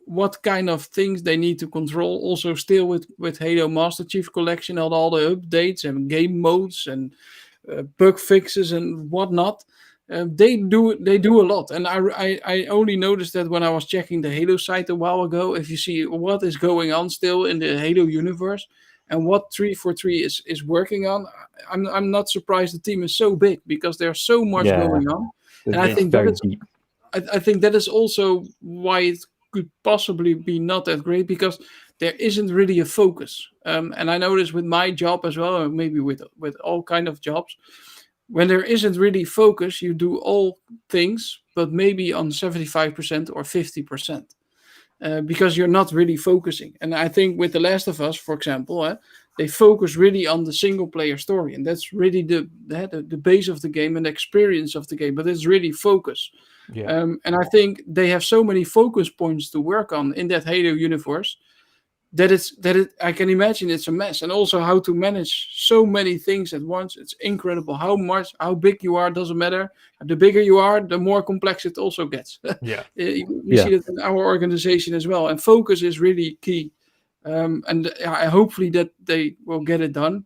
what kind of things they need to control, also still with Halo Master Chief Collection and all the updates and game modes and bug fixes and whatnot, they do a lot, and I only noticed that when I was checking the Halo site a while ago. If you see what is going on still in the Halo universe and what 343 is working on, I'm not surprised the team is so big because there's so much going on, and I think that is deep. I think that is also why it could possibly be not that great because there isn't really a focus. And I noticed with my job as well, or maybe with all kind of jobs. When there isn't really focus, you do all things, but maybe on 75% or 50%, because you're not really focusing. And I think with The Last of Us, for example, they focus really on the single player story, and that's really the base of the game and the experience of the game. But it's really focus. Yeah. And I think they have so many focus points to work on in that Halo universe that I can imagine it's a mess, and also how to manage so many things at once. It's incredible how big you are doesn't matter. The bigger you are, the more complex it also gets. Yeah. We see that in our organization as well, and focus is really key. And hopefully that they will get it done.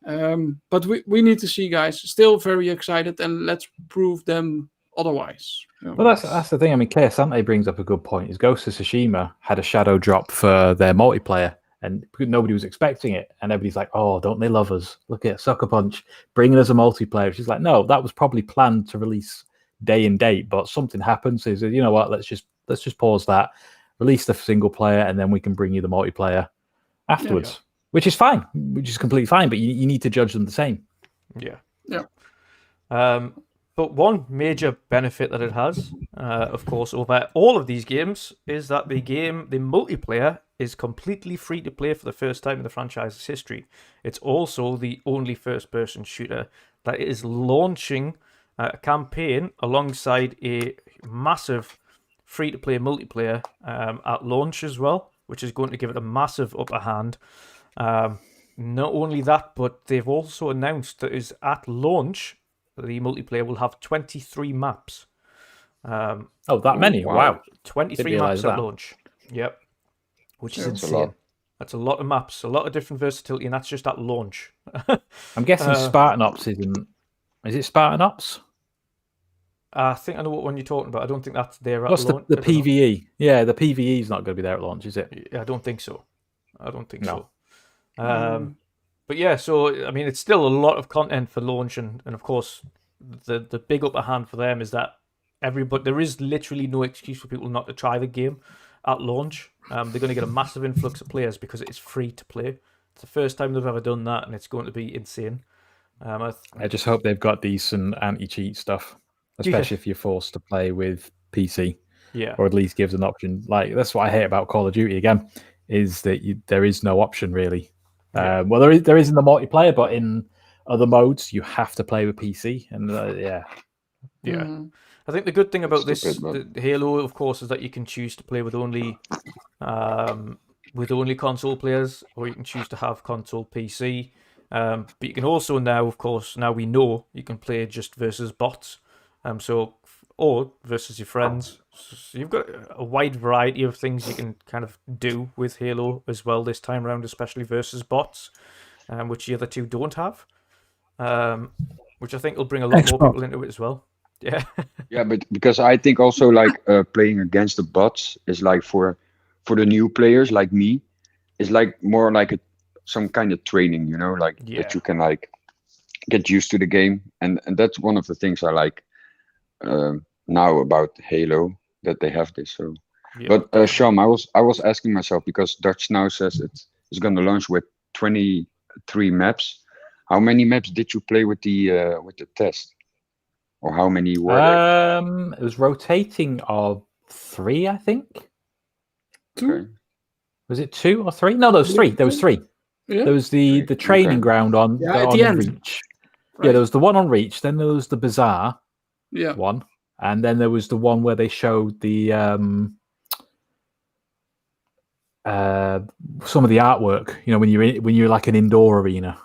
But we need to see, guys. Still very excited, and let's prove them otherwise. Well, that's the thing. I mean, Sante brings up a good point. Is Ghost of Tsushima had a shadow drop for their multiplayer, and nobody was expecting it, and everybody's like, "Oh, don't they love us? Look at Sucker Punch bringing us a multiplayer." She's like, "No, that was probably planned to release day and date, but something happened. So he said, you know what? Let's just pause that, release the single player, and then we can bring you the multiplayer afterwards." Which is fine, which is completely fine. But you need to judge them the same. Yeah. Yeah. But one major benefit that it has, of course, over all of these games, is that the multiplayer, is completely free to play for the first time in the franchise's history. It's also the only first-person shooter that is launching a campaign alongside a massive free-to-play multiplayer at launch as well, which is going to give it a massive upper hand. Not only that, but they've also announced that is at launch, the multiplayer will have 23 maps. That many? Wow. 23 maps at launch. Yep. Which is insane. That's a lot of maps, a lot of different versatility, and that's just at launch. I'm guessing Spartan Ops isn't... Is it Spartan Ops? I think I know what one you're talking about. I don't think that's there at What's launch. the PvE? Yeah, the PvE is not going to be there at launch, is it? I don't think so. So. But yeah, so I mean, it's still a lot of content for launch, and of course, the big upper hand for them is that there is literally no excuse for people not to try the game at launch. They're going to get a massive influx of players because it's free to play. It's the first time they've ever done that, and it's going to be insane. I just hope they've got decent anti-cheat stuff, especially if you're forced to play with PC. Yeah, or at least gives an option. Like, that's what I hate about Call of Duty again, is that there is no option really. Well, there is in the multiplayer, but in other modes you have to play with PC, and I think the good thing about the Halo, of course, is that you can choose to play with only console players, or you can choose to have console PC. But you can also now, of course, now we know you can play just versus bots, or versus your friends. So you've got a wide variety of things you can kind of do with Halo as well this time around, especially versus bots, which the other two don't have. Which I think will bring a lot more people into it as well. Yeah. Yeah, but because I think also like playing against the bots is like for the new players like me, is like more like some kind of training, like that you can like get used to the game, and that's one of the things I like now about Halo, that they have this. So, but Shom, I was asking myself, because Dutch now says it's going to launch with 23 maps. How many maps did you play with the test? Or how many were there? It was rotating of 3, I think. 2? Okay. Was it 2 or 3? No, there was 3. There was 3. Yeah. There was the training ground on, at the end. Reach. Right. Yeah, there was the one on Reach. Then there was the Bazaar one. And then there was the one where they showed the some of the artwork. When you're like an indoor arena.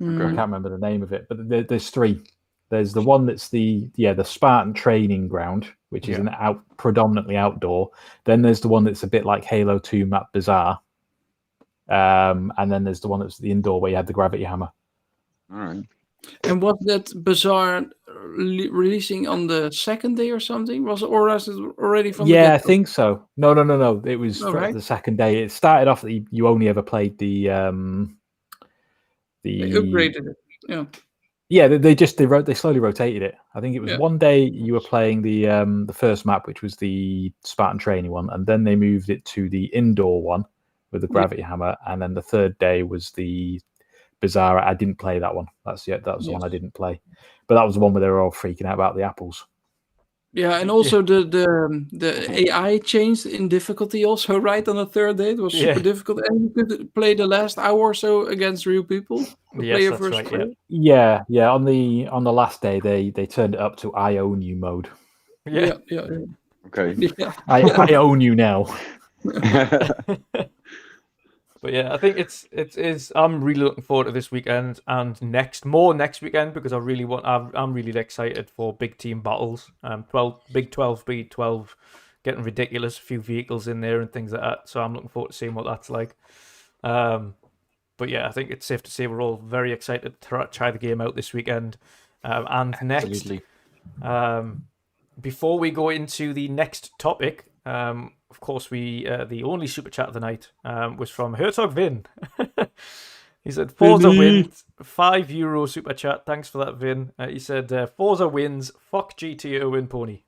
Okay. I can't remember the name of it, but there's 3. There's the one that's the Spartan training ground, which is predominantly outdoor. Then there's the one that's a bit like Halo 2 map Bazaar. And then there's the one that's the indoor where you had the gravity hammer. All right. And was that Bazaar releasing on the second day or something? Was it already from the Yeah, I get-go? think so. No. It was Oh, for right. the second day. It started off that you only ever played They upgraded it. Yeah. they slowly rotated it. I think it was Yeah. one day you were playing the first map, which was the Spartan training one, and then they moved it to the indoor one with the gravity hammer, and then the third day was the Bizarre. I didn't play that one. That was the one I didn't play, but that was the one where they were all freaking out about the apples. Yeah, and also the AI changed in difficulty also, right? On the third day, it was super difficult, and you could play the last hour or so against real people. Yes, that's right. Yeah. On the last day, they turned it up to I own you mode. Yeah. Okay. Yeah. I own you now. But yeah, I think it is. I'm really looking forward to this weekend and next weekend because I'm really excited for big team battles. 12v12, getting ridiculous. A few vehicles in there and things like that. So I'm looking forward to seeing what that's like. But yeah, I think it's safe to say we're all very excited to try the game out this weekend. And next, before we go into the next topic, of course, the only super chat of the night was from Hertog Vin. He said, Forza wins, €5 super chat. Thanks for that, Vin. He said, Forza wins, fuck GT Erwin Pony.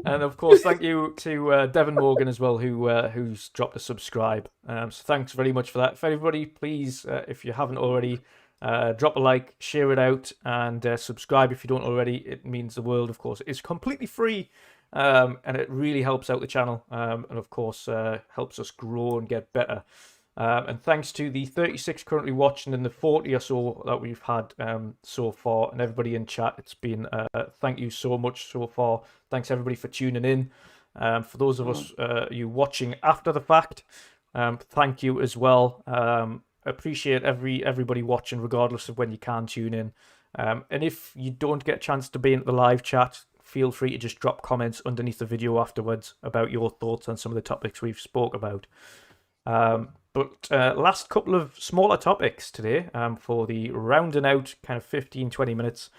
And of course, thank you to Devon Morgan as well, who's dropped a subscribe. So thanks very much for that. For everybody, please, if you haven't already, drop a like, share it out, and subscribe if you don't already. It means the world, of course. It's completely free, and it really helps out the channel, and of course helps us grow and get better. And thanks to the 36 currently watching and the 40 or so that we've had so far, and everybody in chat. It's been thank you so much so far. Thanks everybody for tuning in. For those of us you watching after the fact, thank you as well. Appreciate everybody watching regardless of when you can tune in, and if you don't get a chance to be in the live chat, feel free to just drop comments underneath the video afterwards about your thoughts on some of the topics we've spoke about. But last couple of smaller topics today for the rounding out kind of 15-20 minutes.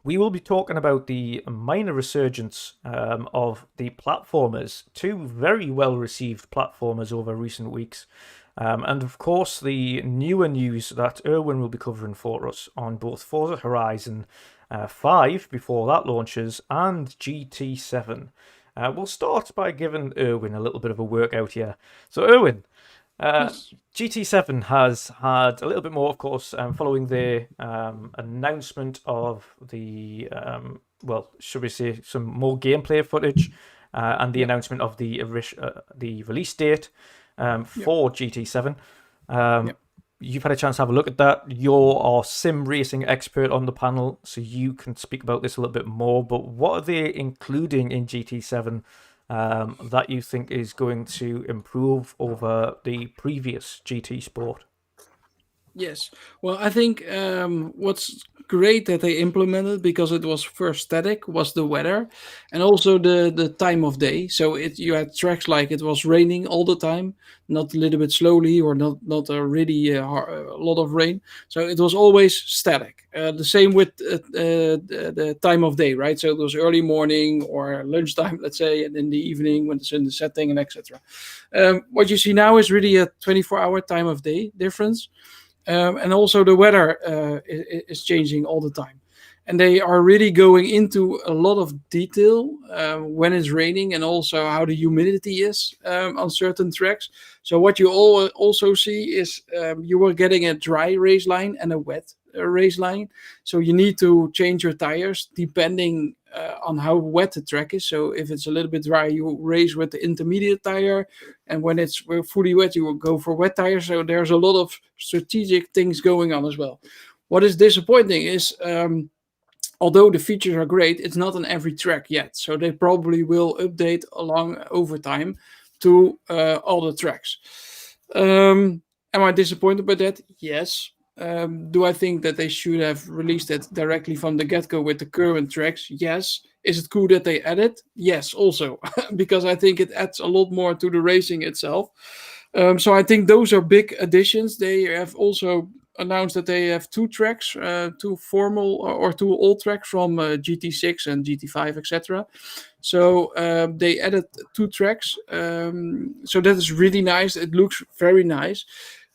We will be talking about the minor resurgence of the platformers, two very well received platformers over recent weeks. And of course, the newer news that Erwin will be covering for us on both Forza Horizon 5 before that launches and GT7. We'll start by giving Erwin a little bit of a workout here. So, Erwin, GT7 has had a little bit more, of course, following the announcement of the, should we say, some more gameplay footage and the announcement of the release date. For GT7. You've had a chance to have a look at that. You're our sim racing expert on the panel, so you can speak about this a little bit more. But what are they including in GT7 that you think is going to improve over the previous GT Sport? Yes. Well, I think what's great that they implemented, because it was first static, was the weather and also the time of day. So you had tracks like it was raining all the time, not a little bit slowly or not a really a lot of rain. So it was always static. The same with the time of day, right? So it was early morning or lunchtime, let's say, and in the evening when the sun is setting and etc. What you see now is really a 24-hour time of day difference. And also the weather is changing all the time. And they are really going into a lot of detail when it's raining and also how the humidity is on certain tracks. So what you also see is you are getting a dry race line and a wet race line. So you need to change your tires depending on how wet the track is. So if it's a little bit dry, you race with the intermediate tire. And when it's fully wet, you will go for wet tires. So there's a lot of strategic things going on as well. What is disappointing is, although the features are great, it's not on every track yet. So they probably will update over time to all the tracks. Am I disappointed by that? Yes. Do I think that they should have released it directly from the get-go with the current tracks? Yes. Is it cool that they add it? Yes, also, because I think it adds a lot more to the racing itself. So I think those are big additions. They have also announced that they have 2 tracks, 2 formal or 2 old tracks from GT6 and GT5, etc. So they added 2 tracks. So that is really nice. It looks very nice.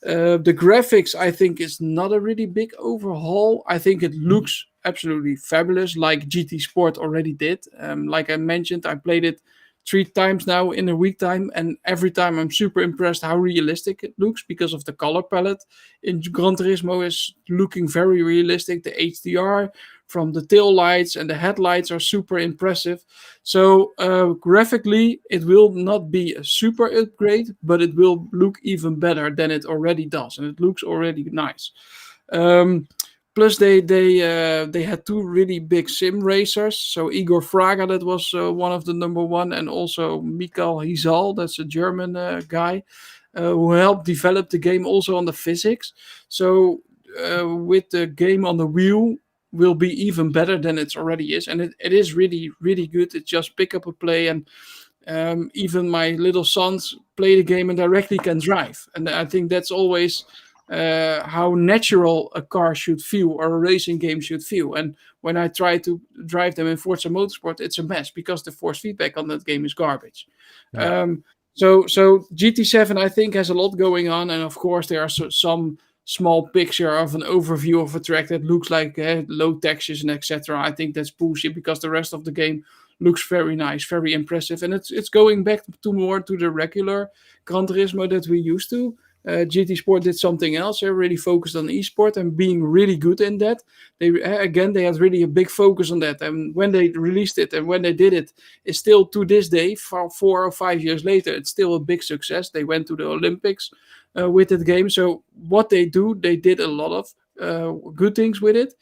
The graphics, I think, is not a really big overhaul. I think it looks absolutely fabulous, like GT Sport already did. Like I mentioned, I played it 3 times now in a week time, and every time I'm super impressed how realistic it looks because of the color palette in Gran Turismo is looking very realistic. The HDR from the tail lights and the headlights are super impressive. So graphically it will not be a super upgrade, but it will look even better than it already does, and it looks already nice. Plus, they had 2 really big sim racers. So Igor Fraga, that was one of the number 1, and also Mikael Hizal, that's a German guy, who helped develop the game also on the physics. So with the game on the wheel, will be even better than it already is, and it is really, really good. It's just pick up a play, and even my little sons play the game and directly can drive. And I think that's always how natural a car should feel or a racing game should feel. And when I try to drive them in Forza Motorsport, it's a mess because the force feedback on that game is garbage. Yeah. So GT7, I think, has a lot going on, and of course there are some small picture of an overview of a track that looks like low textures and etc. I think that's bullshit because the rest of the game looks very nice, very impressive, and it's going back to more to the regular Gran Turismo that we used to. GT Sport did something else. They really focused on esport and being really good in that. They had really a big focus on that. And when they released it and when they did it, it's still to this day, 4 or 5 years later, it's still a big success. They went to the Olympics with that game. So what they did a lot of good things with it.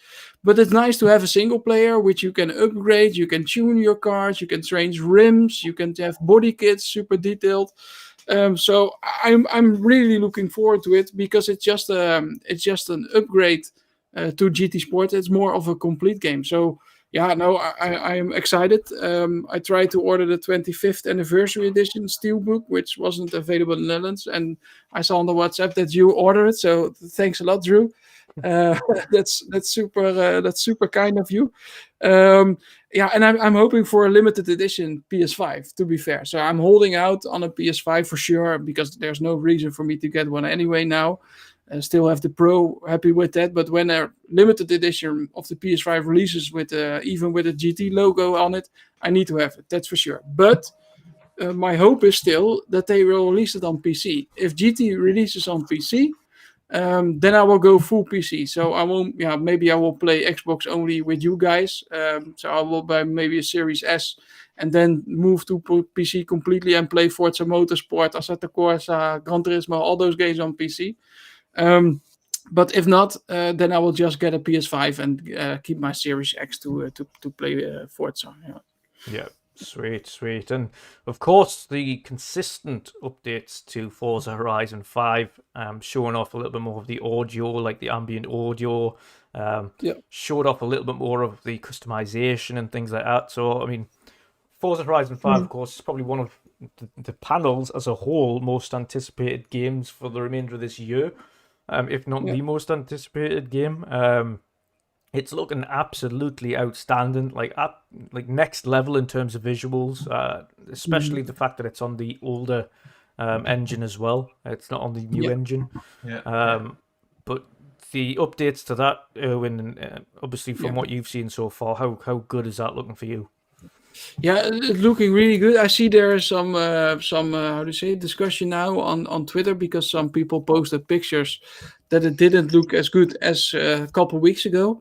But it's nice to have a single player which you can upgrade. You can tune your cars. You can change rims. You can have body kits, super detailed. So I'm really looking forward to it because it's just an upgrade to GT Sport. It's more of a complete game. So yeah, no, I am excited. I tried to order the 25th anniversary edition Steelbook, which wasn't available in the Netherlands, and I saw on the WhatsApp that you ordered it. So thanks a lot, Drew. That's super kind of you. Yeah, and I'm hoping for a limited edition PS5, to be fair. So I'm holding out on a PS5 for sure because there's no reason for me to get one anyway now. I still have the Pro, happy with that. But when a limited edition of the PS5 releases with even with a GT logo on it, I need to have it. That's for sure. But my hope is still that they will release it on PC. If GT releases on PC, then I will go full PC. So I won't. Yeah, maybe I will play Xbox only with you guys. So I will buy maybe a Series S and then move to PC completely and play Forza Motorsport, Assetto Corsa, Gran Turismo, all those games on PC. But if not, then I will just get a PS5 and keep my Series X to play Forza. Yeah. Sweet. And of course, the consistent updates to Forza Horizon 5, showing off a little bit more of the audio, like the ambient audio, showed off a little bit more of the customization and things like that. So, I mean, Forza Horizon 5, of course, is probably one of the panels as a whole most anticipated games for the remainder of this year, if not the most anticipated game. It's looking absolutely outstanding, like next level in terms of visuals, especially the fact that it's on the older engine as well. It's not on the new engine. But the updates to that, Erwin, obviously from what you've seen so far, how good is that looking for you? Yeah, it's looking really good. I see there is some how do you say, discussion now on Twitter because some people posted pictures that it didn't look as good as a couple of weeks ago.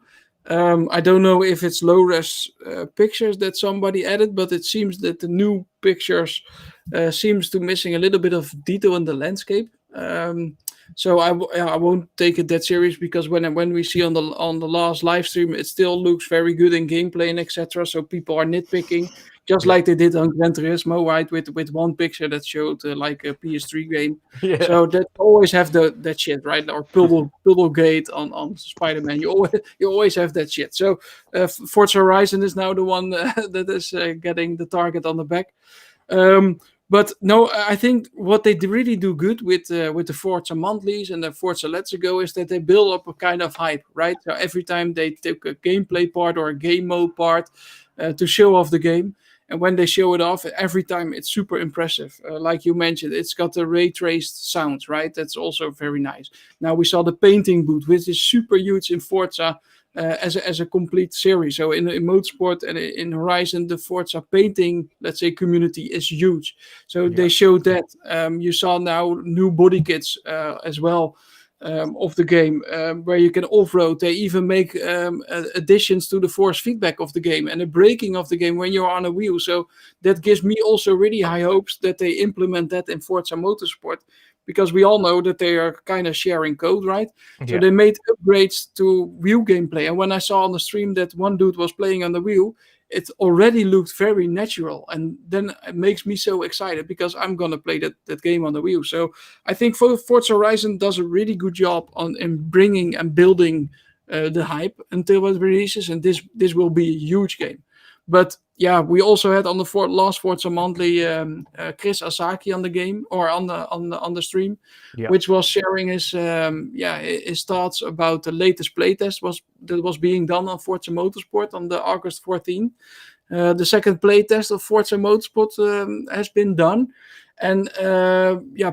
I don't know if it's low-res pictures that somebody added, but it seems that the new pictures seems to missing a little bit of detail in the landscape. So I won't take it that serious because when we see on the last live stream, it still looks very good in gameplay and etc. So people are nitpicking, just like they did on Gran Turismo, right? With one picture that showed like a PS3 game. Yeah. So that always have that shit, right? Or Puddlegate on Spider-Man. You always have that shit. So Forza Horizon is now the one that is getting the target on the back. But no, I think what they really do good with the Forza monthlies and the Forza Let's Go is that they build up a kind of hype, right? So every time they take a gameplay part or a game mode part to show off the game, and when they show it off, every time it's super impressive. Like you mentioned, it's got the ray traced sounds, right? That's also very nice. Now we saw the painting booth, which is super huge in Forza. As a complete series. So in Motorsport and in Horizon, the Forza painting, let's say, community is huge. So they showed that. You saw now new body kits as well of the game where you can off-road. They even make additions to the force feedback of the game and the braking of the game when you're on a wheel. So that gives me also really high hopes that they implement that in Forza Motorsport, because we all know that they are kind of sharing code, right? Yeah. So they made upgrades to wheel gameplay. And when I saw on the stream that one dude was playing on the wheel, it already looked very natural. And then it makes me so excited because I'm going to play that game on the wheel. So I think Forza Horizon does a really good job in bringing and building the hype until it releases. And this will be a huge game. But yeah, we also had on the last Forza Monthly Chris Asaki on the game or on the stream, which was sharing his thoughts about the latest playtest that was being done on Forza Motorsport on the August 14th. The second playtest of Forza Motorsport has been done. And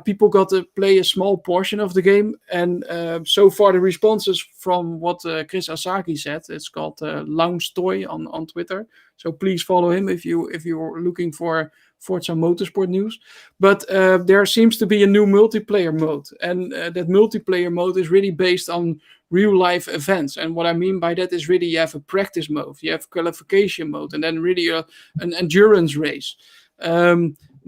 people got to play a small portion of the game. And so far, the responses from what Chris Asaki said, it's called Lounge Toy on Twitter. So please follow him if you're looking for Forza Motorsport news. But there seems to be a new multiplayer mode. And that multiplayer mode is really based on real life events. And what I mean by that is really you have a practice mode, you have qualification mode, and then really an endurance race.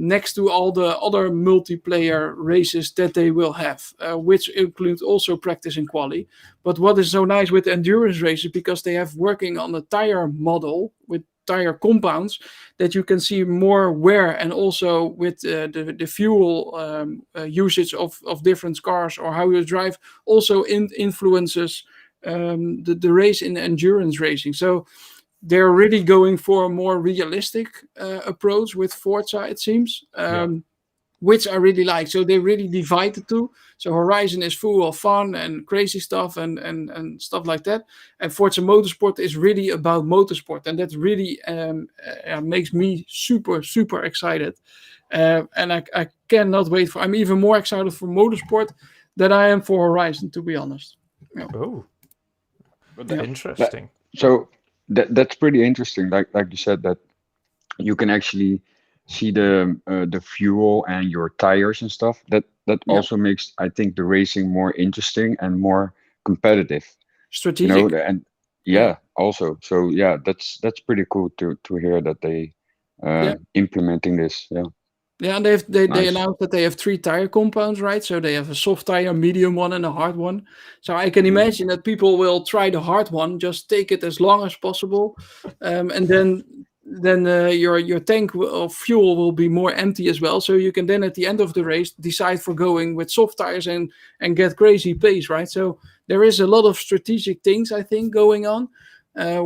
Next to all the other multiplayer races that they will have, which include also practice and quali. But what is so nice with endurance races, because they have working on a tire model with tire compounds that you can see more wear, and also with the fuel usage of different cars or how you drive also influences the race in endurance racing. So they're really going for a more realistic approach with Forza, it seems, which I really like. So they really divide the two. So Horizon is full of fun and crazy stuff and stuff like that. And Forza Motorsport is really about motorsport. And that really makes me super, super excited. And I cannot wait I'm even more excited for Motorsport than I am for Horizon, to be honest. Yeah. Oh, interesting. So that's pretty interesting. Like you said, that you can actually see the fuel and your tires and stuff. That also makes, I think, the racing more interesting and more competitive. Strategic. And also. So that's pretty cool to hear that they implementing this. Yeah. Yeah, and they announced that they have 3 tire compounds, right? So they have a soft tire, medium one, and a hard one. So I can imagine that people will try the hard one, just take it as long as possible, and then your tank of fuel will be more empty as well. So you can then at the end of the race decide for going with soft tires and get crazy pace, right? So there is a lot of strategic things, I think, going on.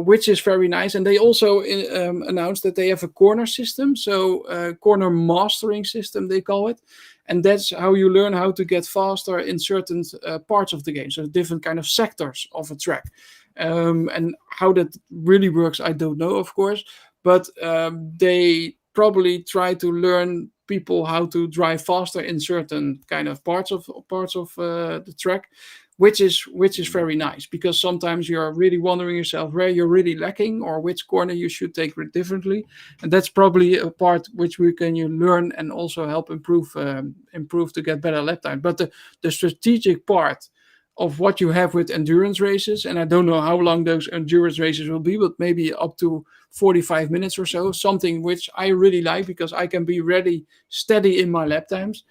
Which is very nice. And they also announced that they have a corner system, so corner mastering system, they call it. And that's how you learn how to get faster in certain parts of the game, so different kind of sectors of a track. And how that really works, I don't know, of course. But they probably try to learn people how to drive faster in certain kind of parts of the track. Which is very nice, because sometimes you're really wondering yourself where you're really lacking or which corner you should take differently, and that's probably a part which we can learn and also help improve to get better lap time. But the strategic part of what you have with endurance races, and I don't know how long those endurance races will be, but maybe up to 45 minutes or so, something which I really like because I can be really steady in my lap times.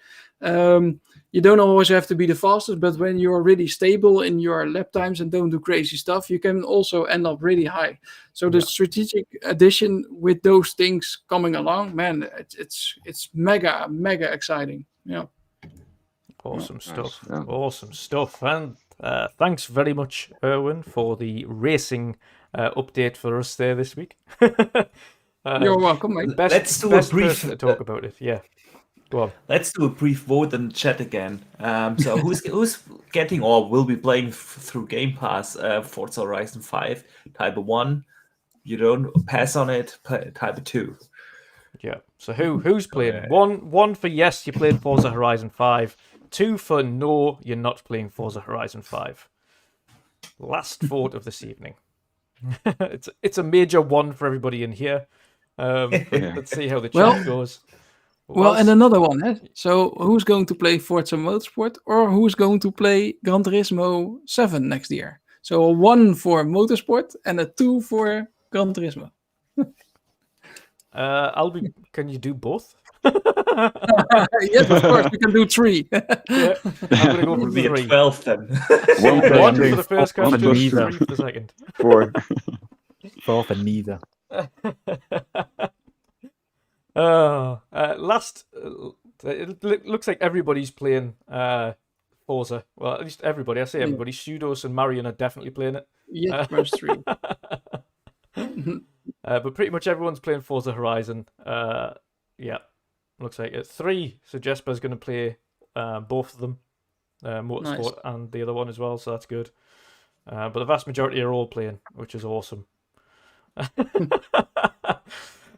You don't always have to be the fastest, but when you're really stable in your lap times and don't do crazy stuff, you can also end up really high. So the strategic addition with those things coming along, man, it's mega, mega exciting. Yeah. Awesome stuff. Nice. Yeah. Awesome stuff. And thanks very much, Erwin, for the racing update for us there this week. You're welcome, mate. Let's do a brief person to talk about it. Yeah. Go on. Let's do a brief vote in the chat again. So who's getting or will be playing through Gamepass Forza Horizon 5 Type 1? You don't pass on it. Type 2. Yeah. So who's playing? One for yes, you played Forza Horizon 5. 2 for no, you're not playing Forza Horizon 5. Last vote of this evening. it's a major one for everybody in here. Let's see how the chat goes. Well, and another one. Eh? So who's going to play Forza Motorsport or who's going to play Gran Turismo 7 next year? So a 1 for Motorsport and a 2 for Gran Turismo. Can you do both? Yes, of course. We can do 3. Yeah, I'm gonna go for Be a 3. 12 then. One for the first question, 3 for the second. 4. 4 for neither. It looks like everybody's playing Forza. Well, at least everybody. I say everybody. Pseudos and Marion are definitely playing it. Yes, most 3. But pretty much everyone's playing Forza Horizon. Yeah, looks like it. 3. So Jesper's going to play both of them, Motorsport and the other one as well. So that's good. But the vast majority are all playing, which is awesome.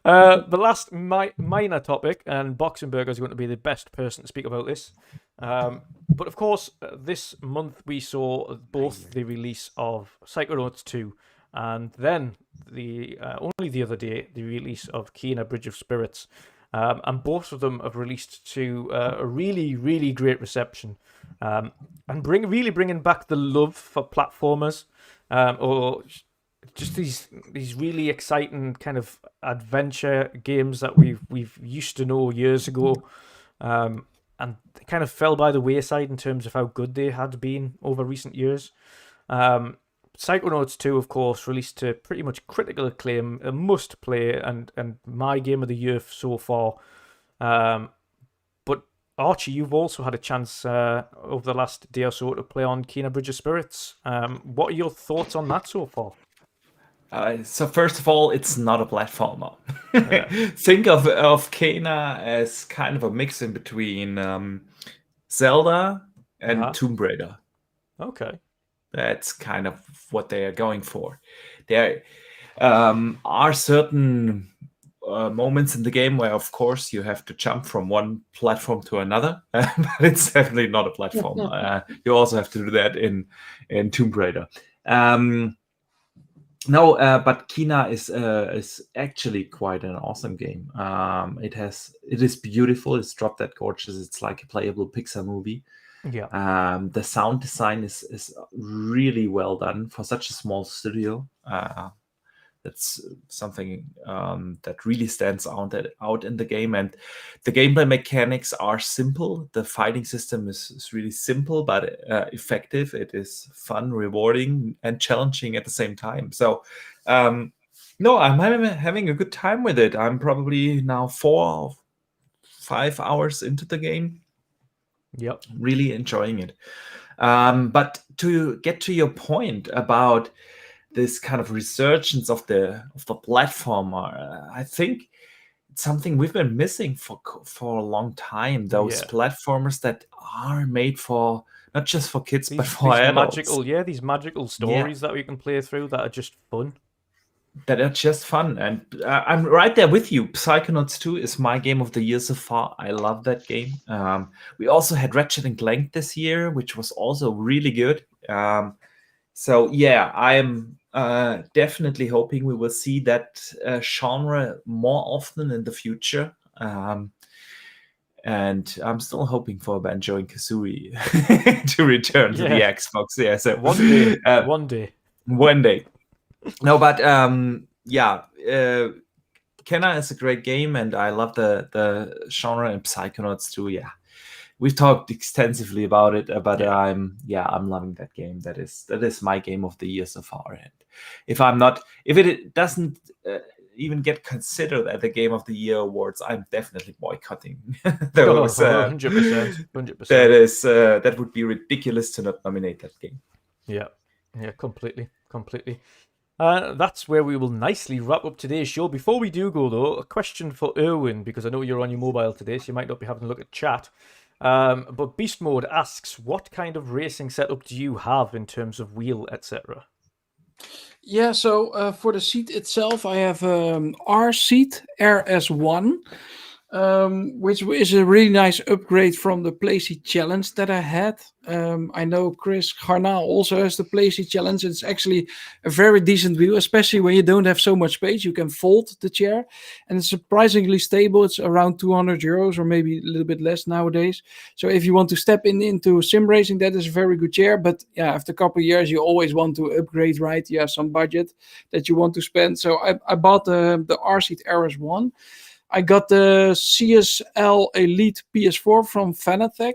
The last minor topic, and Boxenberger is going to be the best person to speak about this. But of course, this month we saw both the release of Psychonauts 2 and then only the other day, the release of Kena Bridge of Spirits. And both of them have released to a really, really great reception. And really bringing back the love for platformers, or just these really exciting kind of adventure games that we've used to know years ago, and they kind of fell by the wayside in terms of how good they had been over recent years. Psychonauts 2, of course, released to pretty much critical acclaim, a must play, and my game of the year so far. But Archie, you've also had a chance over the last day or so to play on Kena Bridge of Spirits. What are your thoughts on that so far? So first of all, it's not a platformer. Think of Kena as kind of a mix in between Zelda and Tomb Raider. Okay. That's kind of what they are going for. There are certain moments in the game where, of course, you have to jump from one platform to another, but it's definitely not a platform. You also have to do that in Tomb Raider. But Kena is actually quite an awesome game. It is beautiful. It's drop dead gorgeous. It's like a playable Pixar movie. Yeah. The sound design is really well done for such a small studio. That's something that really stands out in the game, and the gameplay mechanics are simple. The fighting system is really simple but effective. It is fun, rewarding, and challenging at the same time. So, I'm having a good time with it. I'm probably now 4 or 5 hours into the game. Yep. Really enjoying it. But to get to your point about this kind of resurgence of the platformer, I think it's something we've been missing for a long time. Those platformers that are made for not just for kids but for adults. These magical stories that we can play through that are just fun. That are just fun, and I'm right there with you. Psychonauts 2 is my game of the year so far. I love that game. We also had Ratchet & Clank this year, which was also really good. So yeah, I am definitely hoping we will see that genre more often in the future. And I'm still hoping for Banjo and Kazooie to return to the Xbox. Yeah, so one day. No, but Kena is a great game, and I love the genre in Psychonauts too. Yeah, we've talked extensively about it, but I'm loving that game. That is my game of the year so far. And if it doesn't even get considered at the Game of the Year awards, I'm definitely boycotting those. 100%. That would be ridiculous to not nominate that game. Yeah, completely. That's where we will nicely wrap up today's show. Before we do go, though, a question for Erwin, because I know you're on your mobile today, so you might not be having a look at chat. But Beast Mode asks, what kind of racing setup do you have in terms of wheel, etc.? Yeah, so for the seat itself, I have R seat RS1, which is a really nice upgrade from the PlaySeat Challenge that I had. I know Chris Grannell also has the PlaySeat Challenge. It's actually a very decent wheel, especially when you don't have so much space. You can fold the chair, and it's surprisingly stable. It's around €200 or maybe a little bit less nowadays. So if you want to step into sim racing, that is a very good chair. But yeah, after a couple of years, you always want to upgrade, right? You have some budget that you want to spend. So I bought the R Seat RS1. I got the CSL Elite PS4 from Fanatec,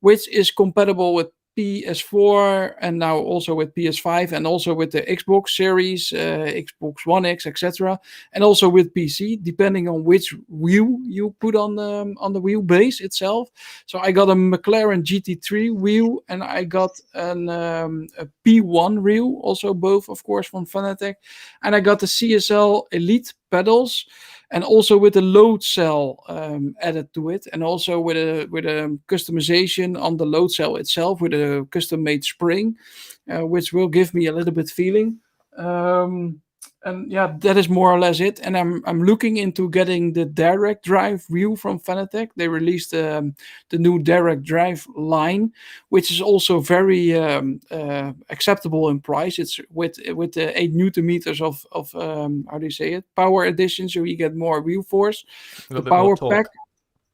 which is compatible with PS4 and now also with PS5 and also with the Xbox Series, Xbox One X, etc. And also with PC, depending on which wheel you put on the wheelbase itself. So I got a McLaren GT3 wheel and I got a P1 wheel, also both, of course, from Fanatec. And I got the CSL Elite pedals, and also with a load cell added to it, and also with a customization on the load cell itself with a custom-made spring, which will give me a little bit feeling. And yeah, that is more or less it. And I'm looking into getting the direct drive wheel from Fanatec. They released the new direct drive line, which is also very acceptable in price. It's with the 8 Newton meters of how do you say it, power addition, so you get more wheel force. The power pack,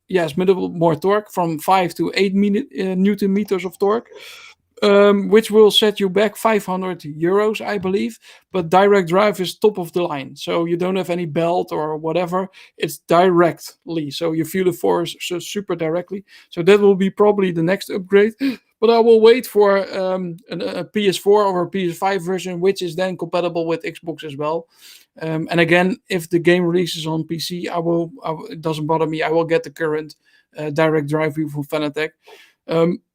yes, more torque, from 5 to 8 Newton meters of torque. Which will set you back €500, I believe. But direct drive is top of the line, so you don't have any belt or whatever. It's directly, so you feel the force super directly. So that will be probably the next upgrade. But I will wait for a PS4 or a PS5 version, which is then compatible with Xbox as well. And again, if the game releases on PC, it doesn't bother me. I will get the current direct drive view from Fanatec.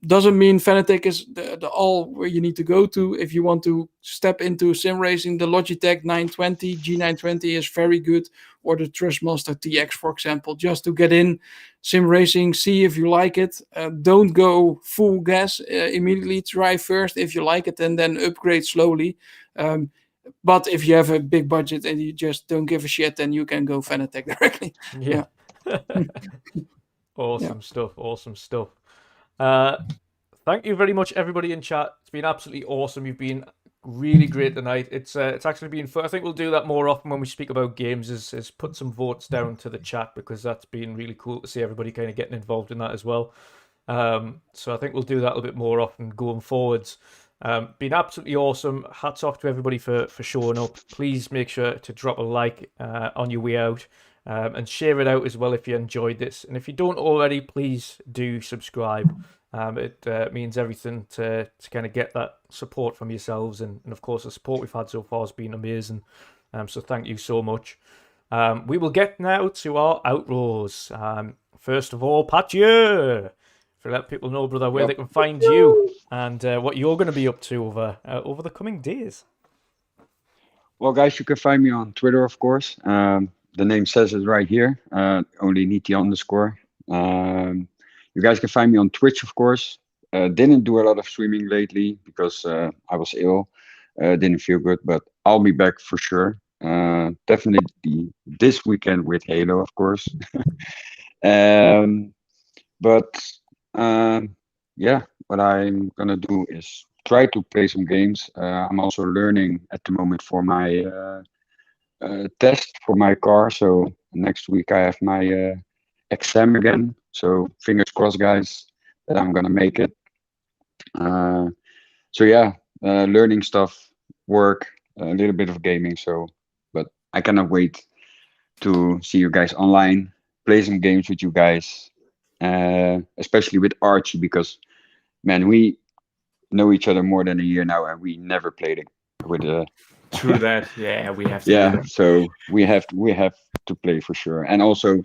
Doesn't mean Fanatec is the all where you need to go to if you want to step into sim racing. The Logitech 920 G920 is very good, or the Trustmaster TX, for example, just to get in sim racing, see if you like it. Don't go full gas immediately. Try first if you like it, and then upgrade slowly. But if you have a big budget and you just don't give a shit, then you can go Fanatec directly. Yeah. Awesome stuff. Awesome stuff. Thank you very much, everybody in chat. It's been absolutely awesome. You've been really great tonight. It's actually been fun. I think we'll do that more often when we speak about games. Is put some votes down to the chat, because that's been really cool to see everybody kind of getting involved in that as well. So I think we'll do that a little bit more often going forwards. Been absolutely awesome. Hats off to everybody for showing up. Please make sure to drop a like on your way out. And share it out as well if you enjoyed this. And if you don't already, please do subscribe. It means everything to kind of get that support from yourselves. And of course, the support we've had so far has been amazing. So thank you so much. We will get now to our outros. First of all, Patje, to let people know, brother, where they can find you and what you're going to be up to over the coming days. Well, guys, you can find me on Twitter, of course. The name says it right here. Only need the underscore. You guys can find me on Twitch, of course. Didn't do a lot of streaming lately because I was ill. Didn't feel good, but I'll be back for sure. Definitely this weekend with Halo, of course. Yeah, what I'm gonna do is try to play some games. I'm also learning at the moment for my test for my car. So next week I have my exam again. So fingers crossed, guys, that I'm gonna make it. So yeah, learning stuff, work, a little bit of gaming. So, but I cannot wait to see you guys online, play some games with you guys, especially with Archie, because man, we know each other more than a year now, and we never played it with a. True that. Yeah, we have to. Yeah, so we have to play for sure. And also,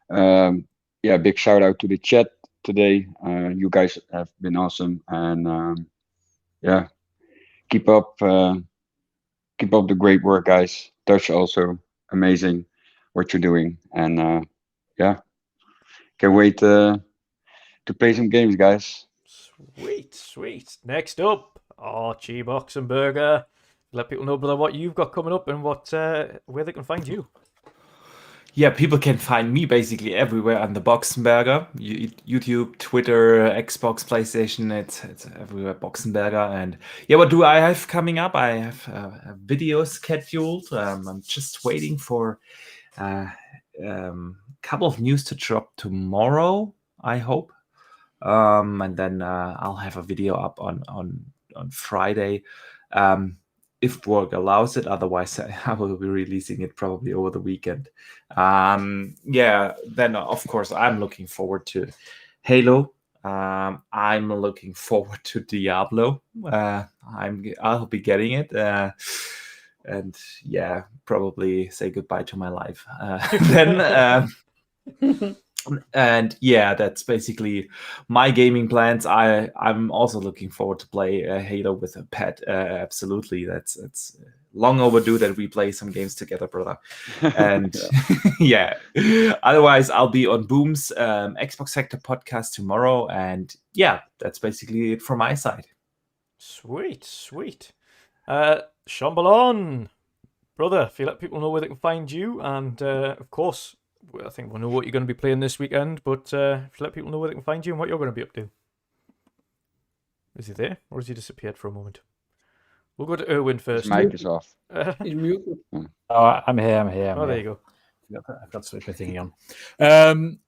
yeah, big shout out to the chat today. You guys have been awesome, and yeah, keep up keep up the great work, guys. Dutch also amazing what you're doing, and yeah, can't wait to play some games, guys. Sweet. Next up, Archie Boxenberger. Let people know, brother, what you've got coming up and where they can find you. Yeah, people can find me basically everywhere on the Boxenberger. YouTube, Twitter, Xbox, PlayStation, it's everywhere Boxenberger. And yeah, what do I have coming up? I have a video scheduled. I'm just waiting for a couple of news to drop tomorrow, I hope. And then I'll have a video up on Friday. If work allows it, otherwise I will be releasing it probably over the weekend. Yeah, then of course I'm looking forward to Halo. I'm looking forward to Diablo. I'll be getting it, and yeah, probably say goodbye to my life. Then. And yeah, that's basically my gaming plans. I'm also looking forward to play Halo with a pet. Absolutely, that's long overdue that we play some games together, brother. And yeah, otherwise I'll be on Boom's Xbox Sector podcast tomorrow. And yeah, that's basically it from my side. Sweet. Shomberlon, brother, if you let people know where they can find you, and of course, I think we'll know what you're going to be playing this weekend, but if you let people know where they can find you and what you're going to be up to. Is he there, or has he disappeared for a moment? We'll go to Erwin first. His mic is off. He's muted. Oh, I'm here. Oh, there you go. I've got to switch my thingy on.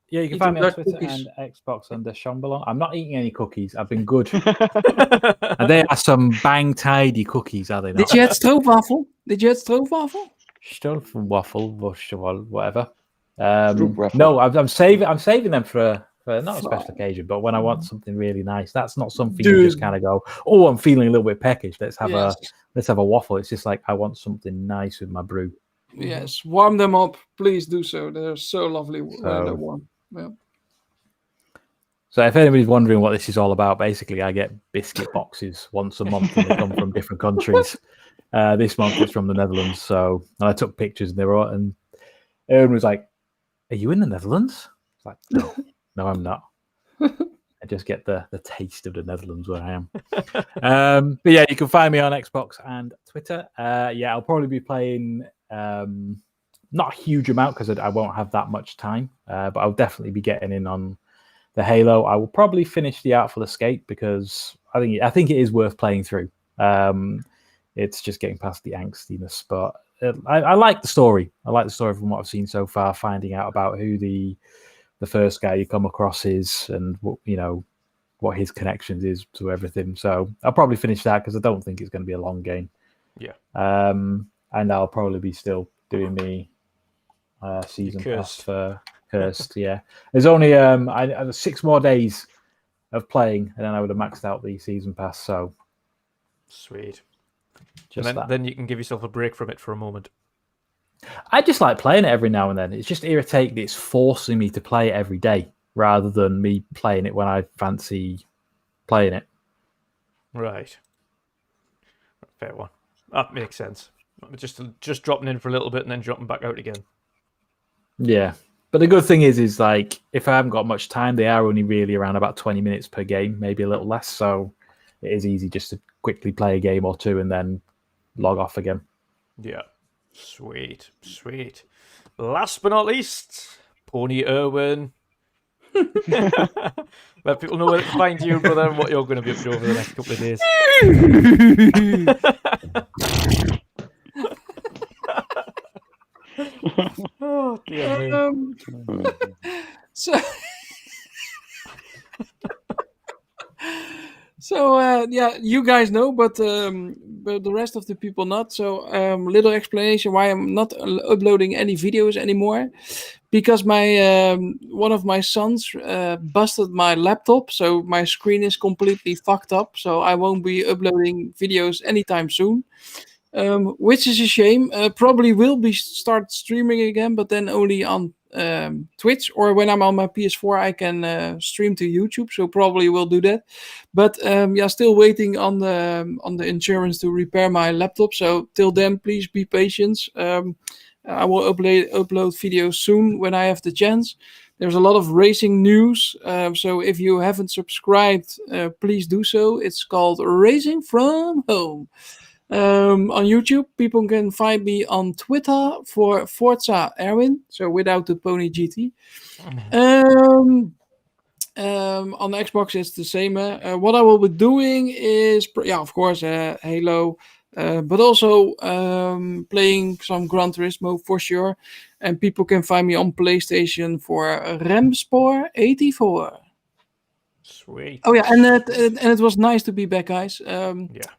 Yeah, you can find me on Twitter and Xbox under Shomberlon. I'm not eating any cookies. I've been good. And they are some bang tidy cookies, are they not? Did you have stroopwafel? Stroopwafel, whatever. No, I'm saving them for not a special occasion, but when I want something really nice. That's not something you just kind of go, oh, I'm feeling a little bit peckish. Let's have a waffle. It's just like I want something nice with my brew. Yes, warm them up. Please do so. They're so lovely when they're warm. Yeah. So if anybody's wondering what this is all about, basically I get biscuit boxes once a month and they come from different countries. This month it's from the Netherlands. So and I took pictures and and Erwin was like, "Are you in the Netherlands?" It's like, no, I'm not. I just get the taste of the Netherlands where I am. But yeah, you can find me on Xbox and Twitter. Yeah, I'll probably be playing not a huge amount because I won't have that much time, but I'll definitely be getting in on the Halo. I will probably finish the Artful Escape because I think it is worth playing through. It's just getting past the angstiness, but I like the story. I like the story from what I've seen so far, finding out about who the first guy you come across is and what his connections is to everything. So I'll probably finish that because I don't think it's going to be a long game. Yeah. And I'll probably be still doing the season pass for Cursed. Yeah. There's only I 6 more days of playing, and then I would have maxed out the season pass. So sweet. Just and then you can give yourself a break from it for a moment. I just like playing it every now and then. It's just irritating. It's forcing me to play it every day rather than me playing it when I fancy playing it. Right. Fair one. That makes sense. Just dropping in for a little bit and then dropping back out again. Yeah. But the good thing is like, if I haven't got much time, they are only really around about 20 minutes per game, maybe a little less. So it is easy just to quickly play a game or two and then log off again. Yeah. Sweet. Last but not least, Pony Erwin. Let people know where to find you, brother, and what you're going to be up to over the next couple of days. Oh, dear me. So yeah, you guys know, but the rest of the people not. So little explanation why I'm not uploading any videos anymore, because my one of my sons busted my laptop, so my screen is completely fucked up. So I won't be uploading videos anytime soon, which is a shame. Probably will be start streaming again, but then only on Twitch, or when I'm on my PS4, I can stream to YouTube. So probably will do that. But still waiting on the insurance to repair my laptop. So till then, please be patient. I will upload videos soon when I have the chance. There's a lot of racing news. So if you haven't subscribed, please do so. It's called Racing from Home. On YouTube, people can find me on Twitter for Forza Erwin, so without the Pony GT. On the Xbox, it's the same. What I will be doing is, of course, Halo, but also playing some Gran Turismo for sure. And people can find me on PlayStation for Remspor 84. Sweet. Oh yeah, and it was nice to be back, guys.